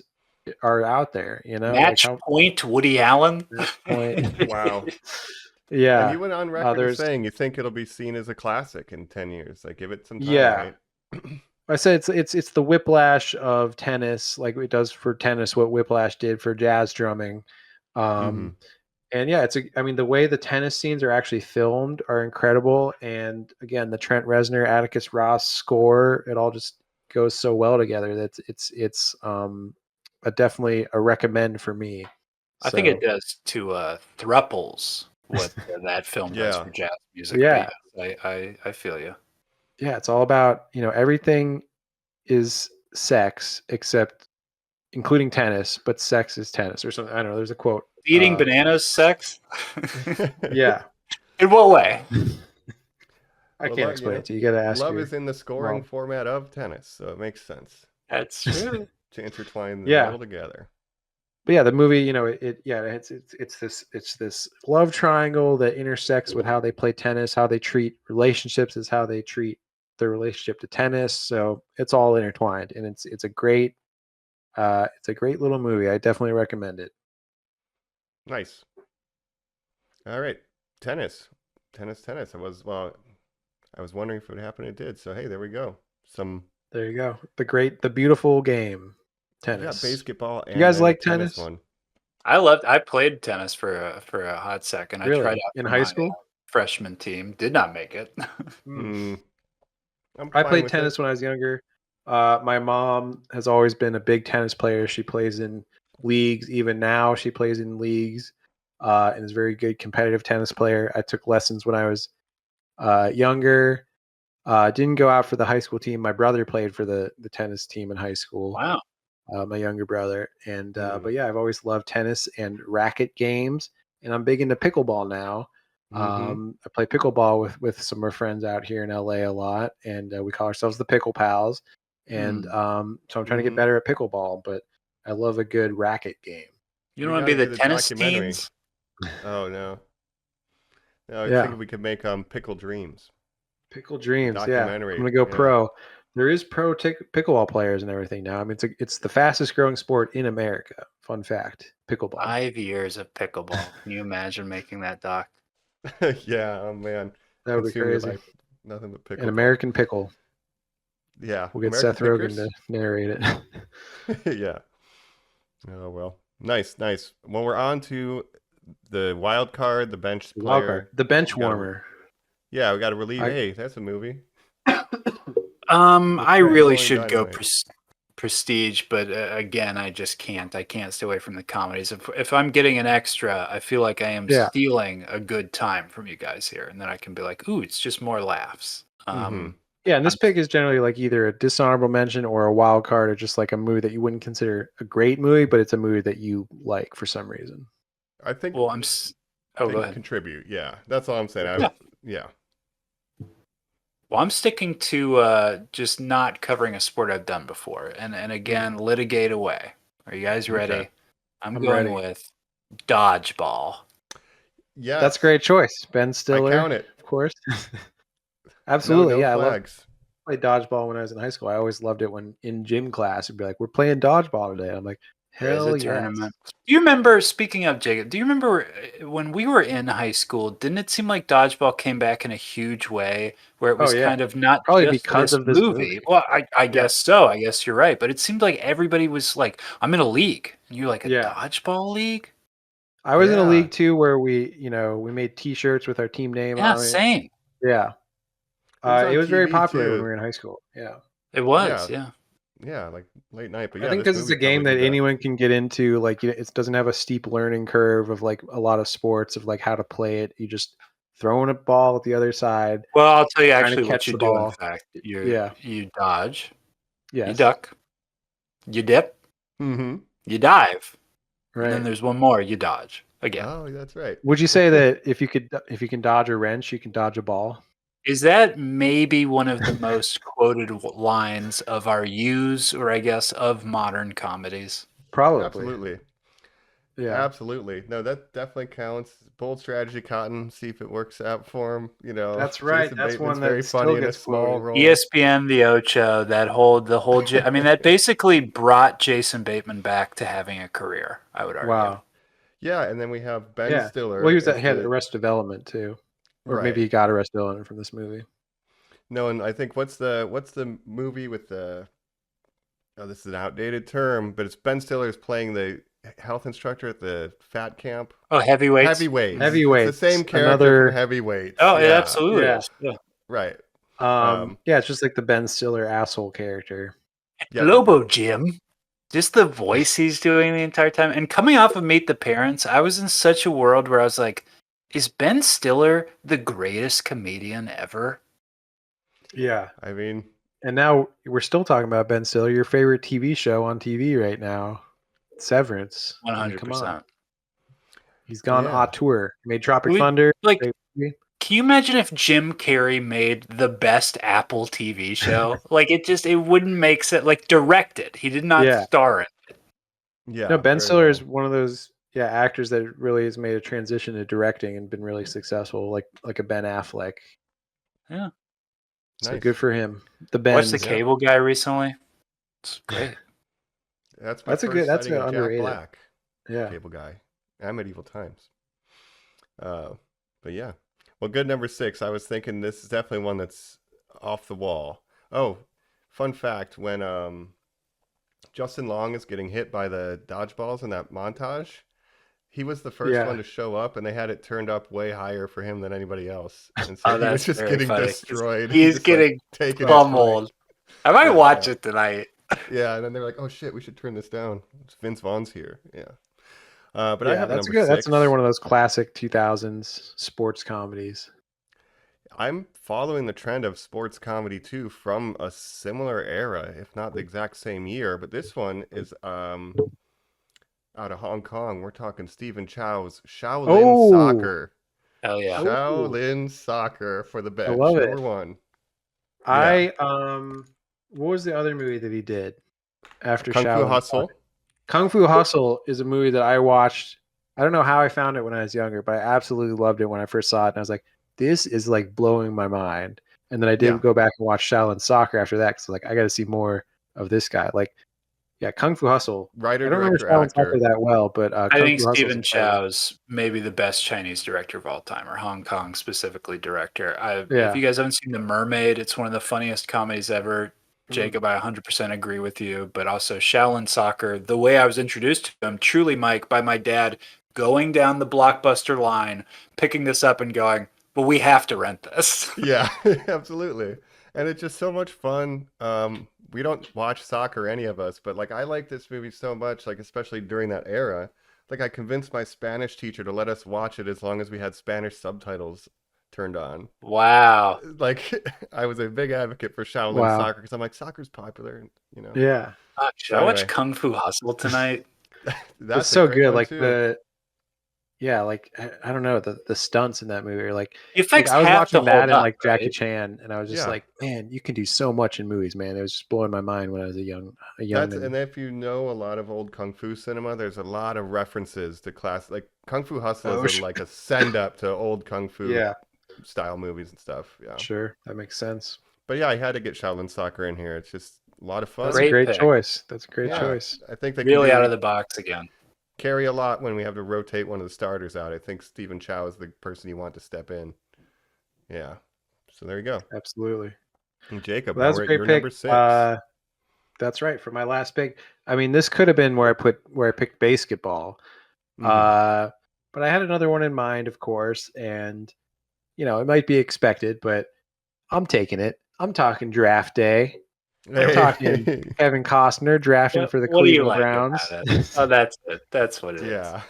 are out there? You know, Match like point, Woody Allen. Match Point. Wow. Yeah, And you went on record as there's- saying you think it'll be seen as a classic in 10 years. Like, give it some time, Yeah. right? I said it's the whiplash of tennis, like it does for tennis what Whiplash did for jazz drumming. And yeah, I mean, the way the tennis scenes are actually filmed are incredible. And again, the Trent Reznor, Atticus Ross score, it all just goes so well together that it's definitely a recommend for me. I think it does to thruples what that film does Yeah. for jazz music. Yeah. But yes, I feel you. Yeah, it's all about, everything is sex except including tennis, but sex is tennis or something. I don't know. There's a quote. Eating bananas, sex? Yeah. In what way? I Well, can't explain it to you. You got to ask. Love your is in the scoring mom. format of tennis, so it makes sense That's true. to intertwine them Yeah. all together. But yeah, the movie, it's this love triangle that intersects with how they play tennis, how they treat relationships is how they treat their relationship to tennis. So it's all intertwined, and it's a great little movie. I definitely recommend it. Nice. All right, tennis. I was wondering if it would happen. It did. So hey, there we go. There you go. The beautiful game, Yeah, tennis. basketball. And You guys then a like tennis? one. I played tennis for a hot second. Really? I tried out In for high my, school? freshman team. Did not make it. Hmm. I'm I fine played with tennis it. when I was younger. My mom has always been a big tennis player. She plays in leagues. Even now, she plays in leagues and is a very good competitive tennis player. I took lessons when I was younger. Didn't go out for the high school team. My brother played for the tennis team in high school. Wow. My younger brother. And Mm. but yeah, I've always loved tennis and racket games, and I'm big into pickleball now. Mm-hmm. I play pickleball with some of our friends out here in LA a lot, and we call ourselves the Pickle Pals. And so I'm trying to get Mm-hmm. better at pickleball, but I love a good racket game. You We don't want got to to be do the the tennis documentary. teens? Oh no. No, I was Yeah, thinking we could make Pickle Dreams, Pickle the Dreams. Yeah, I'm documentary. gonna go Yeah. pro. There is pickleball players and everything now. I mean, it's the fastest growing sport in America. Fun fact: pickleball. 5 years of pickleball. Can you imagine making that doc? Yeah, oh man. That would be Consume your crazy. life nothing but An pickleball. American pickle. Yeah. We'll get American Seth Rogen to Pickers? narrate it. Yeah. Oh well. Nice, nice. When we're on to the wild card, the bench Wild card, player, the bench we gotta warmer. yeah, we gotta relieve. I Hey, that's a movie. I We're really going should go Dynamite. prestige, but again, I just can't. I can't stay away from the comedies. If I'm getting an extra, I feel like I am yeah. stealing a good time from you guys here, and then I can be like, "Ooh, it's just more laughs." Mm-hmm. Yeah, and this I'm pick is generally like either a dishonorable mention or a wild card or just like a movie that you wouldn't consider a great movie, but it's a movie that you like for some reason. I think well, Oh, they go ahead. contribute. Yeah, that's all I'm saying. Yeah. Yeah. Well, I'm sticking to just not covering a sport I've done before, and again, litigate away. Are you guys Okay. ready? I'm I'm going ready. with dodgeball. That's a Yes, great choice. Ben I Stiller, count it. of course. No, Absolutely. no Yeah, I love flags. played dodgeball when I was in high school. I always loved it when in gym class it'd be like, "We're playing dodgeball today." I'm like, There is a "Hell yes." tournament. Do you remember, speaking of Jacob, do you remember when we were in high school, didn't it seem like dodgeball came back in a huge way where it Oh was yeah. kind of not Probably just because this of this movie? movie. Well, I Yeah. guess so. I guess you're right. But it seemed like everybody was like, I'm in a league. And you're like, a Yeah. dodgeball league? I was in a Yeah, league too where we made t-shirts with our team name Yeah, on it. same. Yeah. it was It on was very TV popular when we too. were in high school. Yeah. It was, Yeah, yeah. yeah, like late night. But I yeah, think this because it's movie a game probably did that that. anyone can get into. Like, it doesn't have a steep learning curve of like a lot of sports of like how to play it. You just throwing a ball at the other side, Well, I'll tell you trying to actually what catch you the do, in ball. fact. Yeah. You dodge, you Yes. duck, you dip, Mm-hmm. you dive, and then Right. there's one more, you dodge again. Oh, that's right. Would you say that if you can dodge a wrench, you can dodge a ball? Is that maybe one of the most quoted lines of our use, or I guess of modern comedies? Probably. Absolutely. Yeah. Absolutely. No, that definitely counts. Bold strategy, Cotton. See if it works out for him. That's right. Jason That's Bateman's one that very funny still in a gets small quoted. role. ESPN, the Ocho, I mean, that basically brought Jason Bateman back to having a career, I would argue. Wow. Yeah, and then we have Ben Yeah. Well, Stiller he as had the Arrested Development too, or maybe right. he got Arrested Development from this movie. No, and I think what's the movie with the oh, this is an outdated term, but it's Ben Stiller's playing the health instructor at the fat camp. Oh, heavyweights? Heavyweights. It's the Heavyweights. same character from Another. Heavyweights. Oh, it Yeah. absolutely Yeah. is. Yeah. Right. Um, Yeah, it's just like the Ben Stiller asshole character. yep, yep, Lobo yep. Jim. Just the voice he's doing the entire time. And coming off of Meet the Parents, I was in such a world where I was like, is Ben Stiller the greatest comedian ever? Yeah. I mean, And now we're still talking about Ben Stiller, your favorite TV show on TV right now, Severance. I mean, come on. 100%. He's gone yeah. auteur. He made Tropic We, Thunder. like, Great movie. can you imagine if Jim Carrey made the best Apple TV show? Like, it wouldn't make sense. Like, directed. He did not Yeah. star in it. Yeah. No, Ben very Stiller well. is one of those actors that really has made a transition to directing and been really successful, like a Ben Affleck. Yeah. So Nice. good for him. The Watched The Ben's. Cable Guy recently. It's great. That's my That's a first good. That's sighting of Jack underrated. Black, Yeah. Cable Guy. And Medieval Times. But yeah. Well, good number 6. I was thinking this is definitely one that's off the wall. Oh, fun fact: when Justin Long is getting hit by the dodgeballs in that montage, he was the first Yeah. one to show up, and they had it turned up way higher for him than anybody else. And so Oh, he was that's just very getting funny. destroyed. He's just, getting taking That's it. pummeled. I might Yeah, watch yeah. it tonight. Yeah, and then they're like, "Oh shit, we should turn this down. Vince Vaughn's here." Yeah. But I Yeah, have a that's number good. That's another 6. one of those classic 2000s sports comedies. I'm following the trend of sports comedy too from a similar era, if not the exact same year. But this one is out of Hong Kong. We're talking Stephen Chow's Shaolin Oh, Soccer. Hell yeah. Ooh. Shaolin Soccer for the bench. love it. Number 1. Yeah. What was the other movie that he did after Kung Fu Shaolin Hustle. Soccer? Kung Fu Hustle is a movie that I watched. I don't know how I found it when I was younger, but I absolutely loved it when I first saw it. And I was like, this is like blowing my mind. And then I did Yeah. go back and watch Shaolin Soccer after that because like I got to see more of this guy. Like, yeah, Kung Fu Hustle. Writer, I don't remember director, Shaolin Soccer actor. that well, but I Kung think Fu Hustle is Stephen incredible. Chow's maybe the best Chinese director of all time, or Hong Kong specifically director. Yeah. If you guys haven't seen The Mermaid, it's one of the funniest comedies ever. Mm. Jacob, I 100% agree with you. But also Shaolin Soccer, the way I was introduced to him, truly, Mike, by my dad going down the Blockbuster line, picking this up and going, well, we have to rent this. Yeah, absolutely. And it's just so much fun. We don't watch soccer, any of us, but like I like this movie so much, like especially during that era. Like I convinced my Spanish teacher to let us watch it as long as we had Spanish subtitles turned on. Wow. Like I was a big advocate for Shaolin Wow. Soccer because I'm like soccer's popular, you know. Yeah. Should I watch Anyway. Kung Fu Hustle tonight? That's It's a so great good. one, Like too. like I don't know, the stunts in that movie are like The effects I was have to watching that hold and up, like Jackie right? Chan, and I was just Yeah. like, man, you can do so much in movies, man. It was just blowing my mind when I was a young And if you know a lot of old kung fu cinema, there's a lot of references to class. Like Kung Fu Hustle Oh, is sure. like a send up to old kung fu Yeah, style movies and stuff. Yeah. sure, that makes sense. But yeah, I had to get Shaolin Soccer in here. It's just a lot of fun. That's a Great great pick. choice. That's a great Yeah. choice. I think they Really can out of the box again. carry a lot when we have to rotate one of the starters out. I think Stephen Chow is the person you want to step in. Yeah. So there you go. Absolutely. And Jacob, Well, now that's we're a at great your pick. number 6. That's right. For my last pick, I mean, this could have been where I picked basketball. Mhm. But I had another one in mind, of course, and it might be expected, but I'm taking it. I'm talking draft day. I'm talking Hey. Kevin Costner drafting for the What do you Cleveland like Browns. about it? Oh, that's it. That's what it is. Yeah.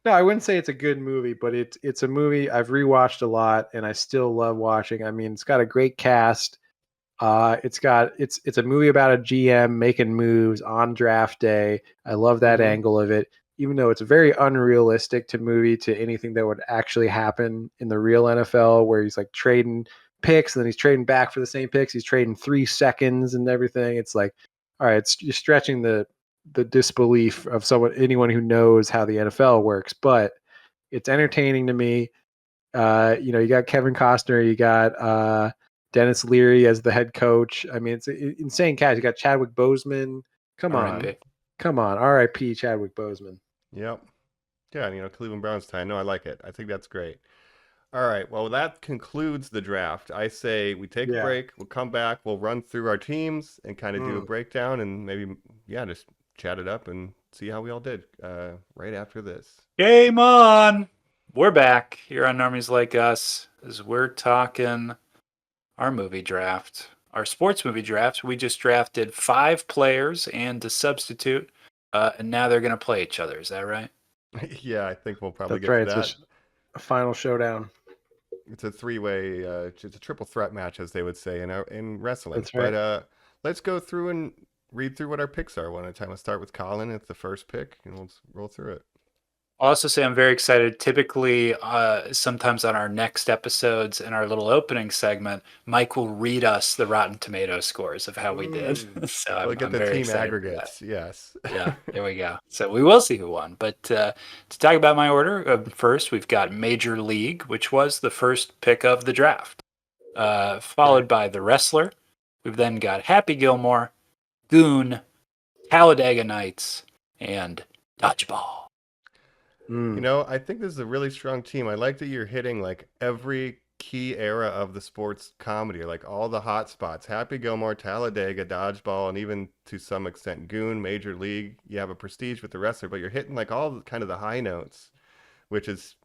No, I wouldn't say it's a good movie, but it's a movie I've rewatched a lot and I still love watching. I mean, it's got a great cast. It's a movie about a GM making moves on draft day. I love that Mhm. angle of it, even though it's very unrealistic to anything that would actually happen in the real NFL, where he's like trading picks and then he's trading back for the same picks. He's trading 3 seconds and everything. It's like, all right, you're stretching the disbelief of anyone who knows how the NFL works, but it's entertaining to me. You got Kevin Costner, you got Dennis Leary as the head coach. I mean, it's an insane cast. You got Chadwick Boseman. Come on, R.I.P. R.I.P. Chadwick Boseman. Yep. Yeah, and Cleveland Browns tie. No, I like it. I think that's great. All right. Well, that concludes the draft. I say we take a Yeah. break. We'll come back. We'll run through our teams and kind of do a breakdown and maybe, just chat it up and see how we all did right after this. Game on. We're back here on Normies Like Us as we're talking our movie draft, our sports movie draft. We just drafted 5 players and a substitute, and now they're going to play each other. Is that right? Yeah, I think we'll probably That's get right. to that. It's a final showdown. It's a three-way, it's a triple threat match, as they would say in wrestling. That's right. But let's go through and read through what our picks are one at a time. Let's start with Colin. It's the first pick, and we'll roll through it. I'll also say I'm very excited. Typically, sometimes on our next episodes in our little opening segment, Mike will read us the Rotten Tomato scores of how we did. So We'll I'm get the very team excited for that. aggregates. Yes. Yeah, there we go. So we will see who won. But to talk about my order, first we've got Major League, which was the first pick of the draft, followed by The Wrestler. We've then got Happy Gilmore, Goon, Talladega Nights, and Dodgeball. I think this is a really strong team. I like that you're hitting like every key era of the sports comedy, like all the hot spots, Happy Gilmore, Talladega, Dodgeball, and even to some extent Goon, Major League. You have a prestige with the wrestler, but you're hitting like all kind of the high notes, which is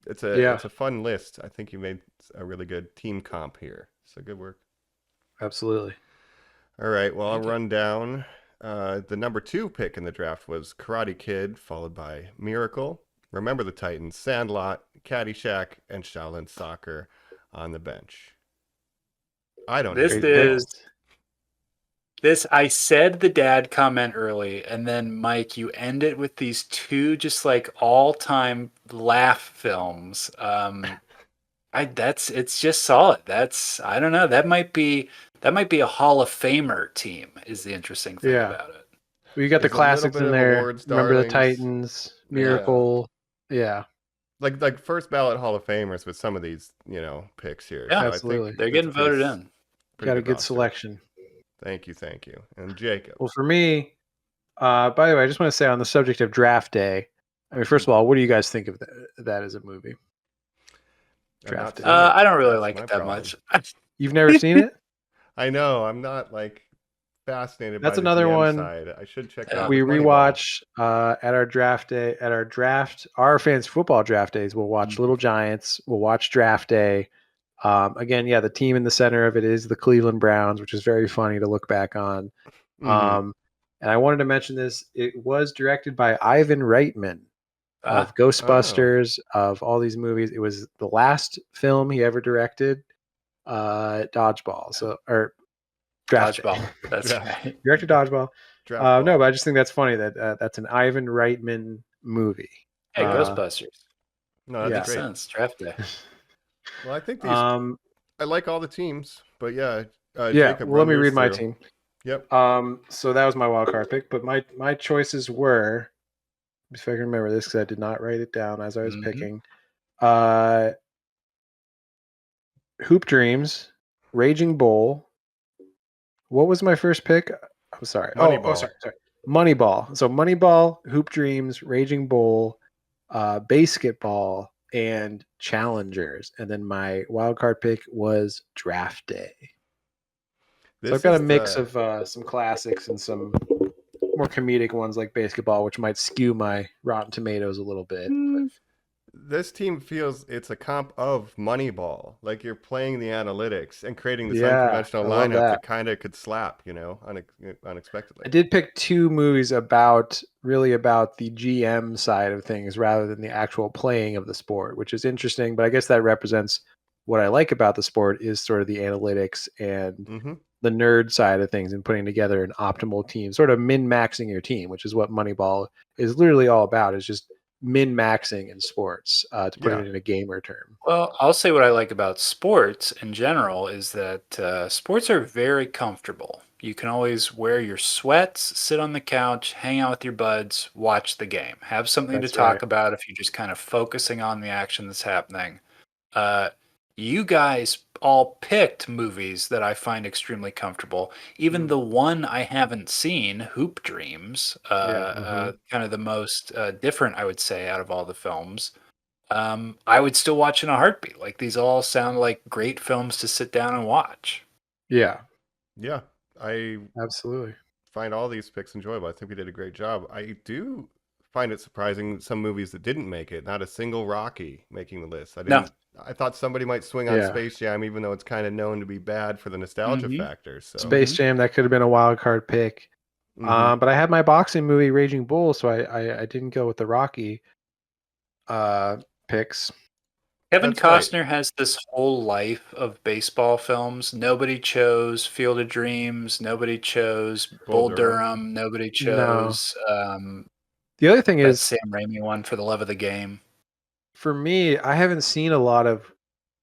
Yeah, it's a fun list. I think you made a really good team comp here. So good work. absolutely. All right, well, I'll Thank you. run down. The number 2 pick in the draft was Karate Kid, followed by Miracle, Remember the Titans, Sandlot, Caddyshack, and Shaolin Soccer on the bench. I don't This hate Great them pick. all. this I said the dad comment early, and then Mike, you end it with these two just like all-time laugh films. It's just solid. I don't know. That might be a Hall of Famer team. Is the interesting thing Yeah. about it. Well, you got the There's a little classics bit in of there. awards Remember the darlings. Titans, Yeah. Miracle. Yeah, Like first ballot Hall of Famers with some of these, picks here. Yeah, So absolutely. I think They're that's getting voted in. pretty Got a good roster. selection. Thank you. And Jacob. Well, for me, by the way, I just want to say on the subject of draft day. I mean, first of all, what do you guys think of that as a movie? I've not Draft Day. seen it. I don't really That's like my it that problem. much. You've never seen it? I know. I'm not like fascinated That's by the another GM one. side. I should check it Yeah. out. We with Moneyball. rewatch at our draft day, our fantasy football draft days. We'll watch Little Giants. We'll watch Draft Day. Again, yeah, the team in the center of it is the Cleveland Browns, which is very funny to look back on. Mhm. And I wanted to mention this. It was directed by Ivan Reitman of Ghostbusters, of all these movies. It was the last film he ever directed. Dodgeball. Or Draft Day. Dodgeball. That's Draft. right. Directed Dodgeball. Draft No, ball. but I just think that's funny that that's an Ivan Reitman movie. Hey, Ghostbusters. No, that's yeah. Makes great. sense. Draft day. Well, I think these. Um, I like all the teams, but yeah. yeah. Jacob, Well, let run me yours read my through. team. Yep. So that was my wild card pick, but my choices were, if I can remember this, because I did not write it down as I was Mhm. picking. Hoop Dreams, Raging Bull. What was my first pick? I'm sorry. Moneyball. Sorry. Moneyball. So Moneyball, Hoop Dreams, Raging Bull, Basketball, and Challengers. And then my wild card pick was Draft Day. So I've got a mix of some classics and some more comedic ones like Basketball, which might skew my Rotten Tomatoes a little bit. But This team feels it's a comp of Moneyball. Like you're playing the analytics and creating this Yeah, unconventional I love lineup that that. kind of could slap, unexpectedly. I did pick two movies really about the GM side of things rather than the actual playing of the sport, which is interesting. But I guess that represents what I like about the sport is sort of the analytics and Mm-hmm. the nerd side of things and putting together an optimal team, sort of min-maxing your team, which is what Moneyball is literally all about, is just min-maxing in sports, to put Yeah. it in a gamer term. Well, I'll say what I like about sports in general is that sports are very comfortable. You can always wear your sweats, sit on the couch, hang out with your buds, watch the game, have something That's to talk right. about if you're just kind of focusing on the action that's happening. You guys all picked movies that I find extremely comfortable. Even the one I haven't seen, Hoop Dreams, kind of the most different, I would say, out of all the films. I would still watch in a heartbeat. Like these all sound like great films to sit down and watch. Yeah, Yeah. I absolutely. find all these picks enjoyable. I think we did a great job. I do find it surprising some movies that didn't make it. Not a single Rocky making the list. I thought somebody might swing on Yeah. Space Jam, even though it's kind of known to be bad for the nostalgia Mhm. factor. So Space Jam, that could have been a wild card pick. Mhm. But I had my boxing movie Raging Bull, so I didn't go with the Rocky picks. Kevin That's right. Costner has this whole life of baseball films. Nobody chose Field of Dreams. Nobody chose Bull Durham. Nobody chose The other thing that is, Sam Raimi one, For the Love of the Game. for me, I haven't seen a lot of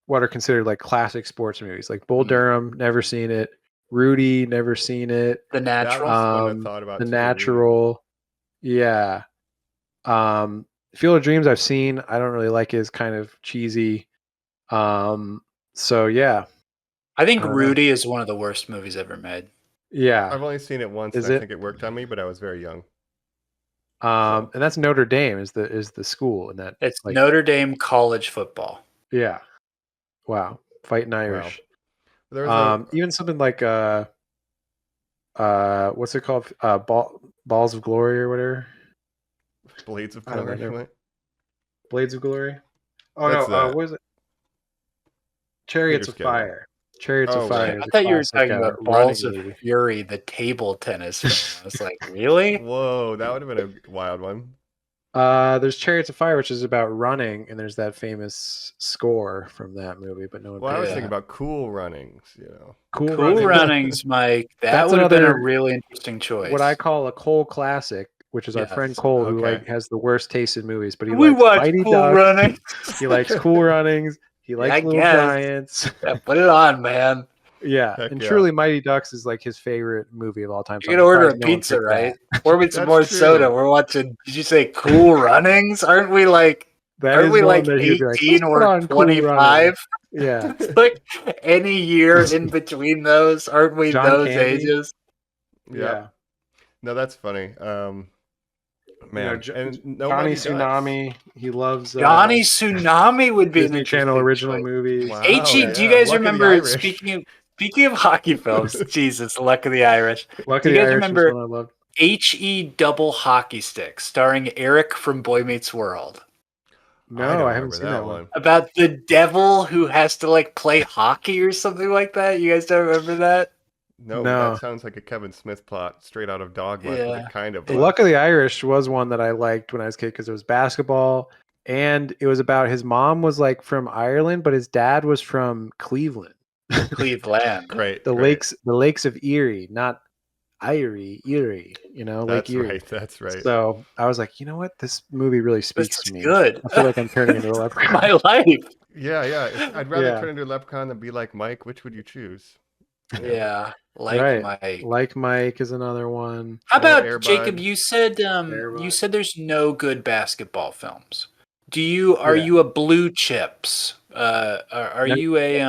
what are considered like classic sports movies. Like Bull Durham, never seen it. Rudy, never seen it. The That Natural. was one I thought about The too, Natural. Yeah. Field of Dreams I've seen. I don't really like it. It's kind of cheesy. So yeah. I think I don't know. Rudy is one of the worst movies ever made. Yeah. I've only seen it once, Is and I it? think it worked on me, but I was very young. And that's Notre Dame is the school, and that It's like Notre Dame college football. yeah. Wow, fighting Irish. There was Even something like what's it called? Balls of Glory or whatever. Blades of I don't know, Glory. never- What? Blades of Glory. Oh That's no, what is it? Chariots of Figure skating. Fire. Chariots of Oh, Fire. right. is I a thought you were classic, talking about running Balls of movie. Fury, the table tennis film. I was like, really? Whoa, that would have been a wild one. There's Chariots of Fire, which is about running, and there's that famous score from that movie, but no one. Well, I was Yeah. thinking about Cool Runnings, Cool Cool Runnings. Runnings, Mike. That That's would have been a another- really interesting choice. What I call a Cole classic, which is our friend Yes. Cole, who Okay. like has the worst taste in movies, but he we likes watch Mighty Cool Ducks. Runnings. He likes Cool Runnings. He likes I Little guess. Giants. Yeah, put it on, man. Yeah, Heck and yeah. truly, Mighty Ducks is like his favorite movie of all time. You're I'm gonna order a surprised no one pizza, picked that. right? Or with some That's more true. soda. We're watching. Did you say Cool Runnings? Aren't we like? That Aren't is we one like that he'd be like, 18 "Let's put or on Cool 25? Runnings." Yeah, It's like any year in between those, aren't we John those Candy. ages? yeah. No, that's funny. Man, and no Johnny Mighty Ducks. Tsunami. He loves Johnny Tsunami would be an Disney Channel interesting original choice. movies. Wow. HE, yeah. do you guys Luck of the remember? Irish. Speaking of hockey films, Jesus, Luck of the Irish. Luck Do of you the guys Irish remember- was one I loved. HE Double Hockey Stick, starring Eric from Boy Meets World. No, don't I haven't remember seen that one. About the devil who has to like play hockey or something like that. You guys don't remember that? No, No. that sounds like a Kevin Smith plot straight out of Dogma. Yeah. It kind of The was. Luck of the Irish was one that I liked when I was a kid because it was basketball, and it was about his mom was like from Ireland, but his dad was from Cleveland. Cleveland. Great. The great. lakes of Erie, not Erie, Lake That's Erie. right. That's right. So I was like, you know what? This movie really This speaks is to me. good. I feel like I'm turning into a leprechaun. My life. Yeah. I'd rather Yeah. turn into a leprechaun than be like Mike. Which would you choose? Yeah. Like Right. Mike. Like Mike is another one. How about Air Jacob? Bud. You said Air you Bud. said there's no good basketball films. Are Yeah. you a Blue Chips? Are No. you a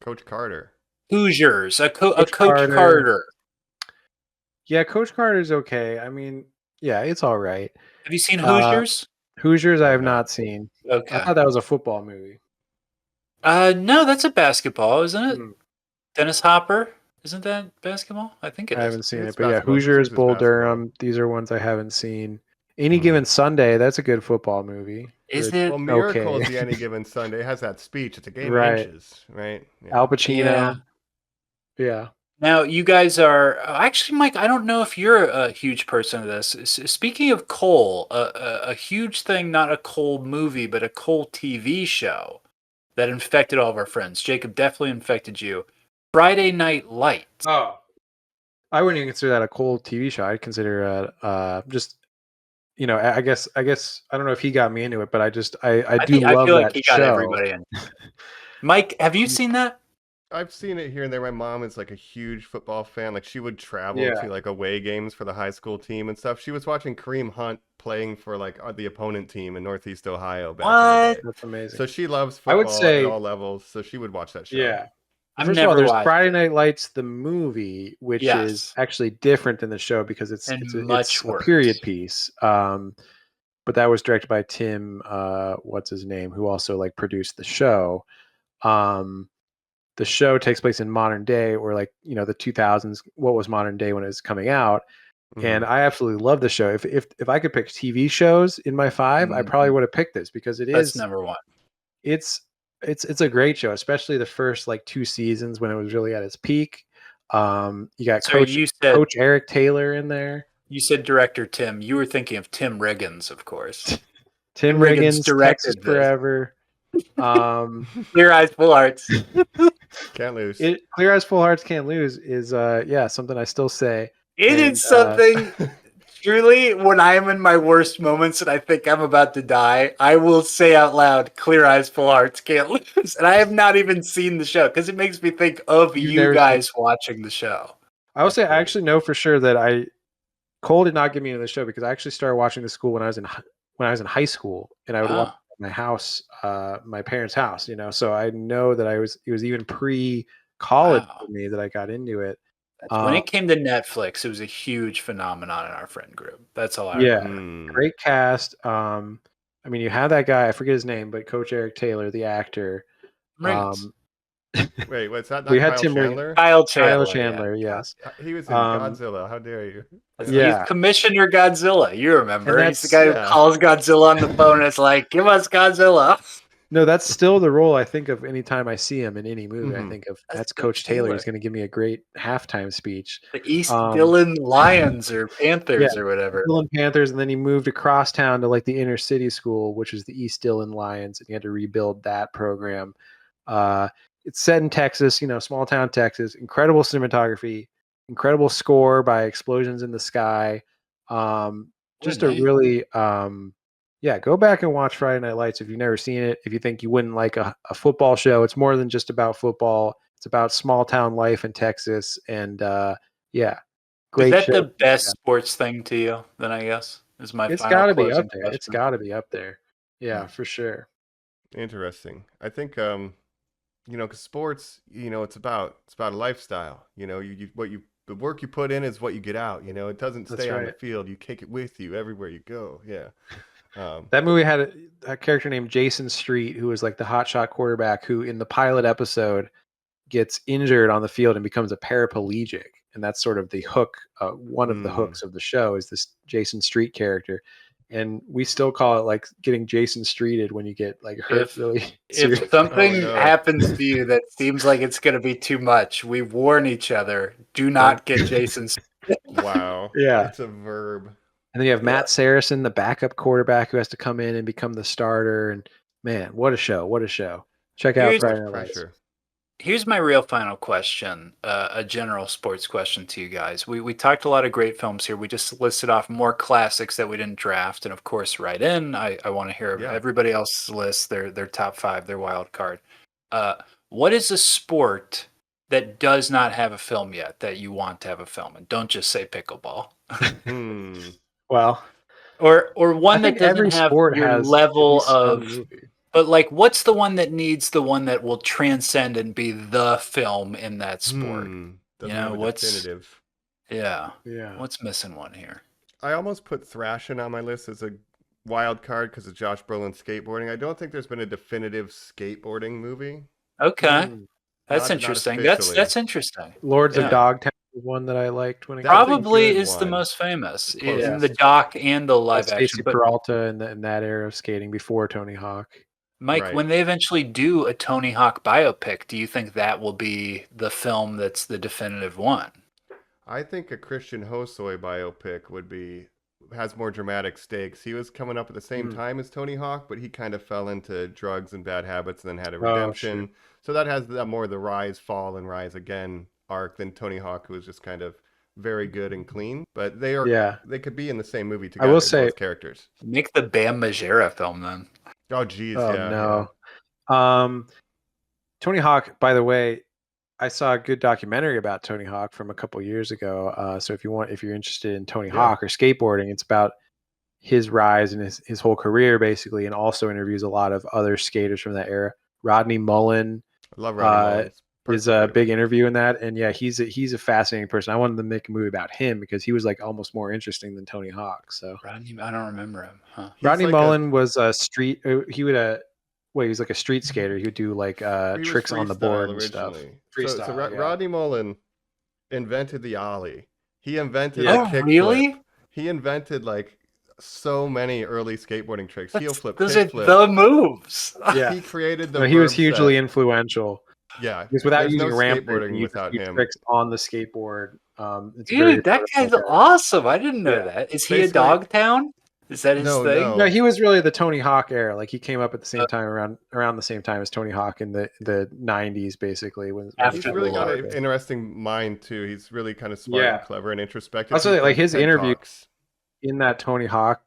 Coach Carter. Hoosiers? A Coach Coach Carter. Carter? Yeah, Coach Carter's okay. I mean, yeah, it's all right. Have you seen Uh, Hoosiers? Hoosiers, I have Okay. not seen. Okay. I thought that was a football movie. No, that's a basketball, isn't it? Hmm. Dennis Hopper, isn't that basketball? I think it I is. haven't seen It's it, but yeah, basketball. Hoosiers, It's Bull basketball. Durham. These are ones I haven't seen. Any Mhm. Given Sunday, that's a good football movie. Is Or it? Well, Miracles, Okay. the Any Given Sunday, has that speech. It's a game Right. of inches, right? Yeah. Al Pacino. Yeah. Yeah. Now, you guys are actually, Mike. I don't know if you're a huge person of this. Speaking of Cole, a huge thing, not a Cole movie, but a Cole TV show that infected all of our friends. Jacob definitely infected you. Friday Night Lights. Oh. I wouldn't even consider that a cold TV show. I'd consider just I guess I don't know if he got me into it, but I do I love feel like that he got show. everybody in. Mike, have you seen that? I've seen it here and there. My mom is like a huge football fan. Like she would travel Yeah. to like away games for the high school team and stuff. She was watching Kareem Hunt playing for like the opponent team in Northeast Ohio back in the day. That's amazing. So she loves I would football say- at all levels. So she would watch that show. Yeah. I've First never of all, there's watched Friday it. Night Lights, the movie, which Yes. is actually different than the show because it's And it's much a worse. period piece. But that was directed by Tim, what's his name, who also like produced the show. The show takes place in modern day, or like the 2000s. What was modern day when it was coming out? Mhm. And I absolutely love the show. If I could pick TV shows in my 5, I probably would have picked this because That's number one. it's a great show, especially the first like 2 seasons when it was really at its peak. You got So you said Coach Eric Taylor in there. you said director Tim. You were thinking of Tim Riggins, of course. Tim Riggins Riggins, directed Texas this. Forever. Clear Eyes, Full Hearts. Can't lose. Clear Eyes, Full Hearts Can't Lose is something I still say. It And, is something. Truly, when I am in my worst moments and I think I'm about to die, I will say out loud, "Clear Eyes, Full Hearts Can't Lose." And I have not even seen the show because it makes me think of You've you never guys watching the show. I will say I great. actually know for sure that Cole did not get me into the show because I actually started watching the school when I was in high school, and I would watch Ah. at my house, my parents' house. So I know that it was even pre-college Wow. for me that I got into it. When it came to Netflix, it was a huge phenomenon in our friend group. That's all I Yeah, remember. great cast. I mean, you have that guy, I forget his name, but Coach Eric Taylor, the actor. Rings. Wait, what's that? We Not had Kyle Tim Riggins. Chandler? Kyle Kyle Chandler. Chandler, yes. He was in Um, Godzilla. How dare you? Yeah. He's Commissioner Godzilla. You remember? And He's the guy who yeah. calls Godzilla on the phone and is like, "Give us Godzilla." No, that's still the role I think of anytime I see him in any movie. I Mhm. think of That's that's Coach Coach Taylor. Taylor. He's going to give me a great halftime speech. The East Um, Dillon Lions or Panthers or whatever. Dillon Panthers, and then he moved across town to like the inner city school, which is the East Dillon Lions, and he had to rebuild that program. It's set in Texas, small town Texas. Incredible cinematography, incredible score by Explosions in the Sky. Just a name. really, go back and watch Friday Night Lights if you've never seen it. If you think you wouldn't like a football show, it's more than just about football. It's about small town life in Texas, and great Is that show. the best sports thing to you? Then I guess is my It's final got to be closing up there. question. It's got to be up there. Yeah, for sure. Interesting. I think because sports, it's about a lifestyle. The work you put in is what you get out. It doesn't That's stay on the right. field. You take it with you everywhere you go. Yeah. That movie had a character named Jason Street, who was like the hotshot quarterback, who in the pilot episode gets injured on the field and becomes a paraplegic. And that's sort of the hook. One of the hooks of the show is this Jason Street character. And we still call it like getting Jason Streeted when you get like hurt really seriously. If something Oh, no. happens to you that seems like it's going to be too much, we warn each other: do not get Jason's. Wow. Yeah. It's a verb. And then you have Matt Saracen, the backup quarterback, who has to come in and become the starter. And man, what a show! What a show! Check out Here's- Friday Much Night Lights. pressure. Here's my real final question, a general sports question to you guys. We talked a lot of great films here. We just listed off more classics that we didn't draft, and of course, write in. I want to hear Yeah. everybody else's list, their top five, their wild card. What is a sport that does not have a film yet that you want to have a film? And don't just say pickleball. Well, or I one that think every doesn't have sport your has level at least some of. movie. But like, what's the one that needs the one that will transcend and be the film in that sport? Doesn't have a definitive. Yeah. Yeah. What's missing one here? I almost put Thrashing on my list as a wild card because of Josh Brolin's skateboarding. I don't think there's been a definitive skateboarding movie. Okay, that's Not interesting. officially. That's interesting. Lords Yeah. of Dogtown was one that I liked when it That's a Probably good is the one. most famous Closest. in the doc and the live Stacey action. But Peralta in that era of skating before Tony Hawk. Mike, Right. when they eventually do a Tony Hawk biopic, do you think that will be the film that's the definitive one? I think a Christian Hosoi biopic has more dramatic stakes. He was coming up at the same time as Tony Hawk, but he kind of fell into drugs and bad habits and then had a redemption. Sure. So that has more the rise, fall, and rise again arc than Tony Hawk, who was just kind of very good and clean. But they could be in the same movie together. I will say, both characters. Make the Bam Margera film then. Oh, geez, oh yeah. no. Tony Hawk, by the way, I saw a good documentary about Tony Hawk from a couple years ago. So if you're interested in Tony Hawk or skateboarding, it's about his rise and his whole career basically, and also interviews a lot of other skaters from that era. Rodney Mullen I love Rodney Mullen. is a big interview in that, and yeah, he's a fascinating person. I wanted to make a movie about him because he was like almost more interesting than Tony Hawk. So Rodney, I don't remember him. Huh? Rodney Mullen was a street. He would he was like a street skater. He would do like He was tricks on the board and originally. stuff. Freestyle. So yeah. Rodney Mullen invented the ollie. He invented Yeah. the Oh, kickflip. really? He invented like so many early skateboarding tricks. Heel flip, Those are kickflip. the moves. Yeah. He created the. No, he was verb hugely set. influential. Yeah, Because without there's using no ramp, skateboarding you without do him. tricks on the skateboard. It's very Dude, that guy's vertical. awesome. I didn't know Yeah. that. Is he a Basically- Dogtown? Is that his No, thing? no. No, he was really the Tony Hawk era. Like he came up at the same time around the same time as Tony Hawk in the 90s, basically. When After He's the really got war. an interesting mind too. He's really kind of smart Yeah. and clever and introspective. Also, He's like, done his TED interview- Talks. in that Tony Hawk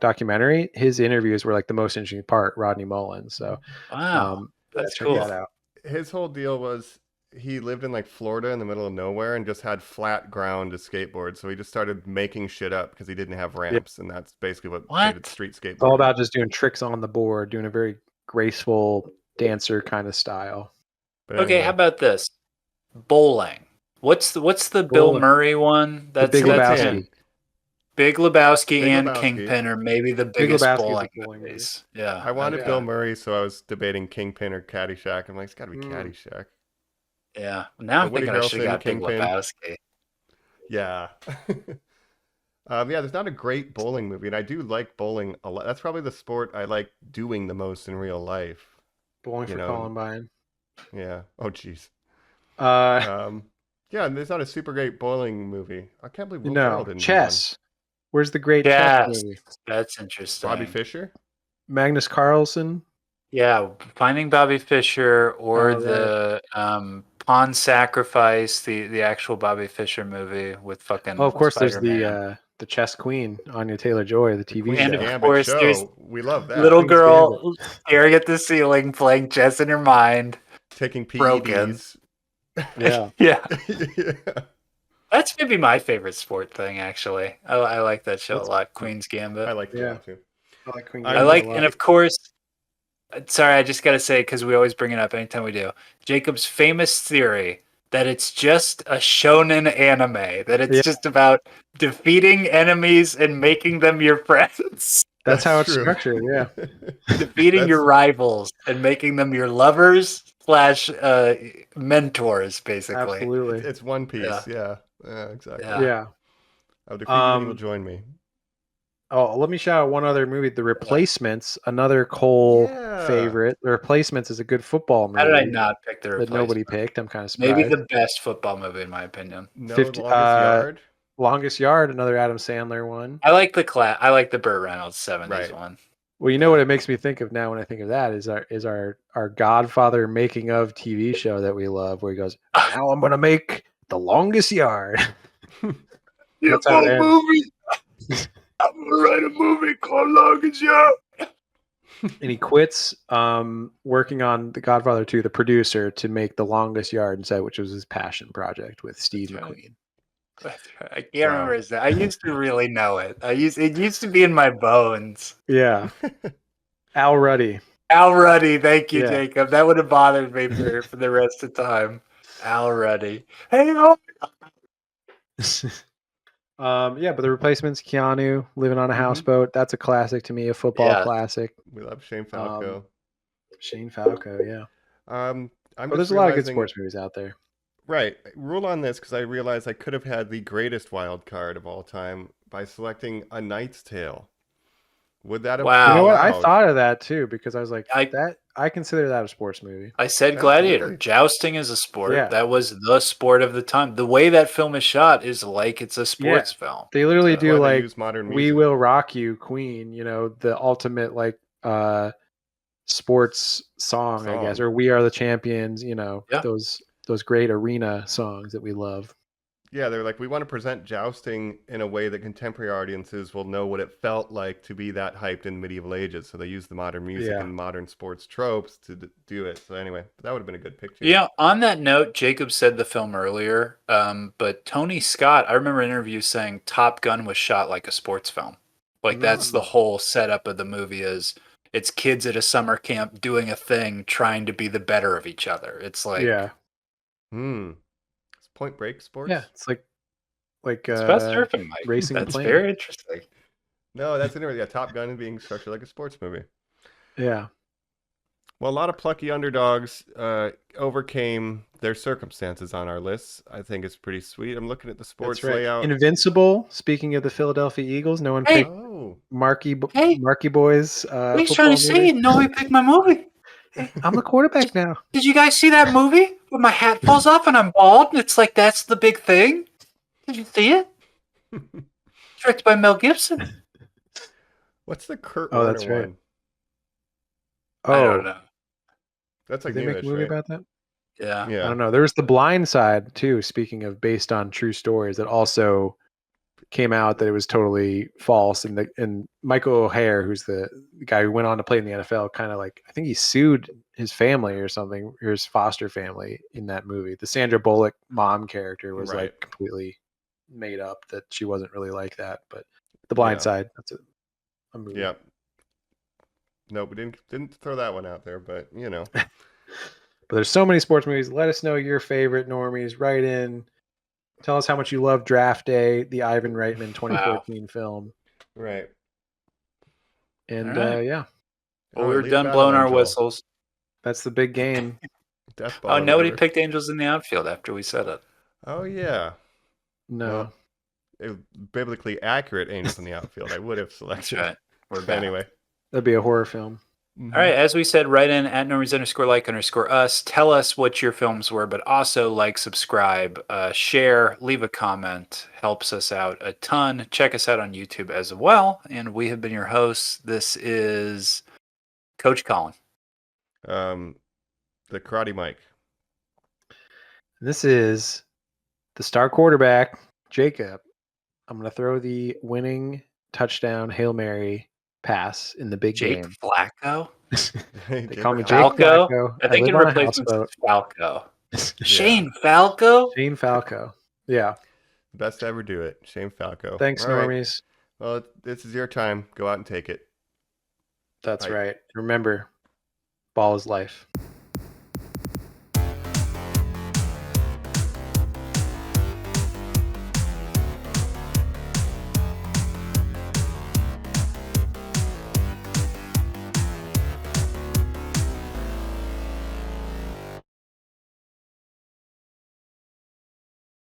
documentary, his interviews were like the most interesting part. Rodney Mullen. So Wow, that's check cool. that out. His whole deal was he lived in like Florida in the middle of nowhere and just had flat ground to skateboard. So he just started making shit up because he didn't have ramps, and that's basically what created street skateboarding. It's all about just doing tricks on the board, doing a very graceful dancer kind of style. But Okay, anyway. how about this? Bowling. What's the Bill Bowling. Murray one? The Big that's Lebowski. him. Big Lebowski Big and Lebowski. Kingpin are maybe the Big biggest Lebowski is a bowling bowling movie. movies. Yeah. I wanted okay. Bill Murray, so I was debating Kingpin or Caddyshack. I'm like, it's got to be Mm. Caddyshack. Yeah. Now But I'm Woody thinking I should have Harrelson, got Big Kingpin. Lebowski. Yeah. Yeah, there's not a great bowling movie, and I do like bowling a lot. That's probably the sport I like doing the most in real life. Bowling You for know, Columbine. Yeah. Oh, jeez. Uh, Yeah, and there's not a super great bowling movie. I can't believe Will no, Ferrell didn't do one. chess. Where's the great chess Yes. movie? That's interesting. Bobby Fischer? Magnus Carlsen. Yeah, Finding Bobby Fischer or Oh, right. the Pawn Sacrifice, the actual Bobby Fischer movie with fucking Oh, of course, Spider-Man. there's the chess queen, Anya Taylor-Joy, the The TV Queen's And show. of Gambit course, there's show. We love that. little Queen's girl staring at the ceiling, playing chess in her mind. Taking broken. PEDs. Yeah. Yeah, Yeah. that's maybe my favorite sport thing. Actually, I like that show That's- a lot. Queen's Gambit. I like that Yeah. one too. I like Queen I I Gambit like, a lot. and of course, sorry, I just got to say, because we always bring it up anytime we do, Jacob's famous theory that it's just a shonen anime, that it's Yeah. just about defeating enemies and making them your friends, That's how it's true. structured. Yeah. defeating your rivals and making them your lovers / mentors, basically. Absolutely. It's One Piece. Yeah. Exactly. Yeah. Yeah. I'll defeat you and you will Um, join me. Oh, let me shout out one other movie, The Replacements, another Cole Yeah. favorite. The Replacements is a good football movie How did I not pick the that replacement? nobody picked. I'm kind of surprised. Maybe the best football movie, in my opinion. No 50 Longest Yard. Longest Yard, another Adam Sandler one. I like I like the Burt Reynolds 70s Right. one. Well, you know what it makes me think of now when I think of that is our Godfather making of TV show that we love, where he goes, "Now I'm gonna make the Longest Yard." That's how it ends. movie. I'm gonna write a movie called Longest Yard. And he quits working on The Godfather 2, the producer, to make The Longest Yard instead, which was his passion project with Steve That's right. McQueen. I can't remember his name. I used to really know it. It used to be in my bones. Yeah. Al Ruddy. Al Ruddy, thank you, Yeah. Jacob. That would have bothered me for the rest of the time. Al Ruddy. Hey, oh. Yeah, but The Replacements, Keanu living on a houseboat. That's a classic to me, a football Yeah. classic. We love Shane Falco. Shane Falco, yeah. I'm Well, just there's a lot of good realizing- sports movies out there. Right. Rule on this because I realized I could have had the greatest wild card of all time by selecting A Knight's Tale. Would that have Wow. You know what? I allowed? thought of that too because I was like, I- I consider that a sports movie. I said Absolutely. gladiator. Jousting is a sport. Yeah. That was the sport of the time. The way that film is shot is like it's a sports film. They literally That's do why they like use modern "We music. Will Rock You," Queen. You know, the ultimate like sports song, I guess, Song. or "We Are the Champions." You know, Yeah. those great arena songs that we love. Yeah, they're like, we want to present jousting in a way that contemporary audiences will know what it felt like to be that hyped in medieval ages. So they use the modern music Yeah. and modern sports tropes to do it. So anyway, that would have been a good picture. Yeah, on that note, Jacob said the film earlier, but Tony Scott, I remember interviews saying Top Gun was shot like a sports film. Like that's the whole setup of the movie is it's kids at a summer camp doing a thing, trying to be the better of each other. It's like Yeah, It's Point Break sports? yeah, it's like it's about surfing, Mike. racing a That's plane. very interesting. No, that's interesting. Yeah, Top Gun being structured like a sports movie. yeah. Well, a lot of plucky underdogs overcame their circumstances on our lists. I think it's pretty sweet. I'm looking at the sports That's right. layout. Invincible. Speaking of the Philadelphia Eagles, no one Hey. picked Oh, Marky Hey. Boys. What are you trying to say? Nobody picked my movie. I'm the quarterback now. Did you guys see that movie where my hat falls off and I'm bald? And it's like that's the big thing. Did you see it? Directed by Mel Gibson. what's the Kurt Oh, Warner that's right. one? I don't know. That's Did like they make a newish, movie right? about that? Yeah. Yeah. I don't know. There was The Blind Side too. Speaking of based on true stories, that also came out that it was totally false. And Michael O'Hare, who's the guy who went on to play in the NFL, kind of like I think he sued his family or something, or his foster family in that movie. The Sandra Bullock mom character was Right. like completely made up that she wasn't really like that. But The Blind Yeah. Side, that's a movie. Yeah. No, we didn't throw that one out there, but you know. But there's so many sports movies. Let us know your favorite normies. Write in. Tell us how much you love Draft Day, the Ivan Reitman 2014 film. Right. And All right. yeah, Well, Oh, we're leave done battle, blowing our Angel. whistles. that's the big game. Death ball Oh, or nobody whatever. picked Angels in the outfield after we said it. Oh yeah. No. Well, biblically accurate Angels in the outfield. I would have That's selected. right. We're But back. anyway. That'd be a horror film. Mhm. All right, as we said, write in at Normies_like_us. Tell us what your films were, but also like, subscribe, share, leave a comment. Helps us out a ton. Check us out on YouTube as well. And we have been your hosts. This is Coach Colin. The Karate Mike. This is the star quarterback, Jacob. I'm going to throw the winning touchdown Hail Mary pass in the big Jake game. Flacco? They Jake call me Jake Falco? Flacco. I think live in on a replacement houseboat. is Falco. Yeah. Shane Falco? Shane Falco. Yeah. Best to ever do it. Shane Falco. Thanks, All right. Normies. Well, this is your time. Go out and take it. That's Bye. right. Remember, ball is life.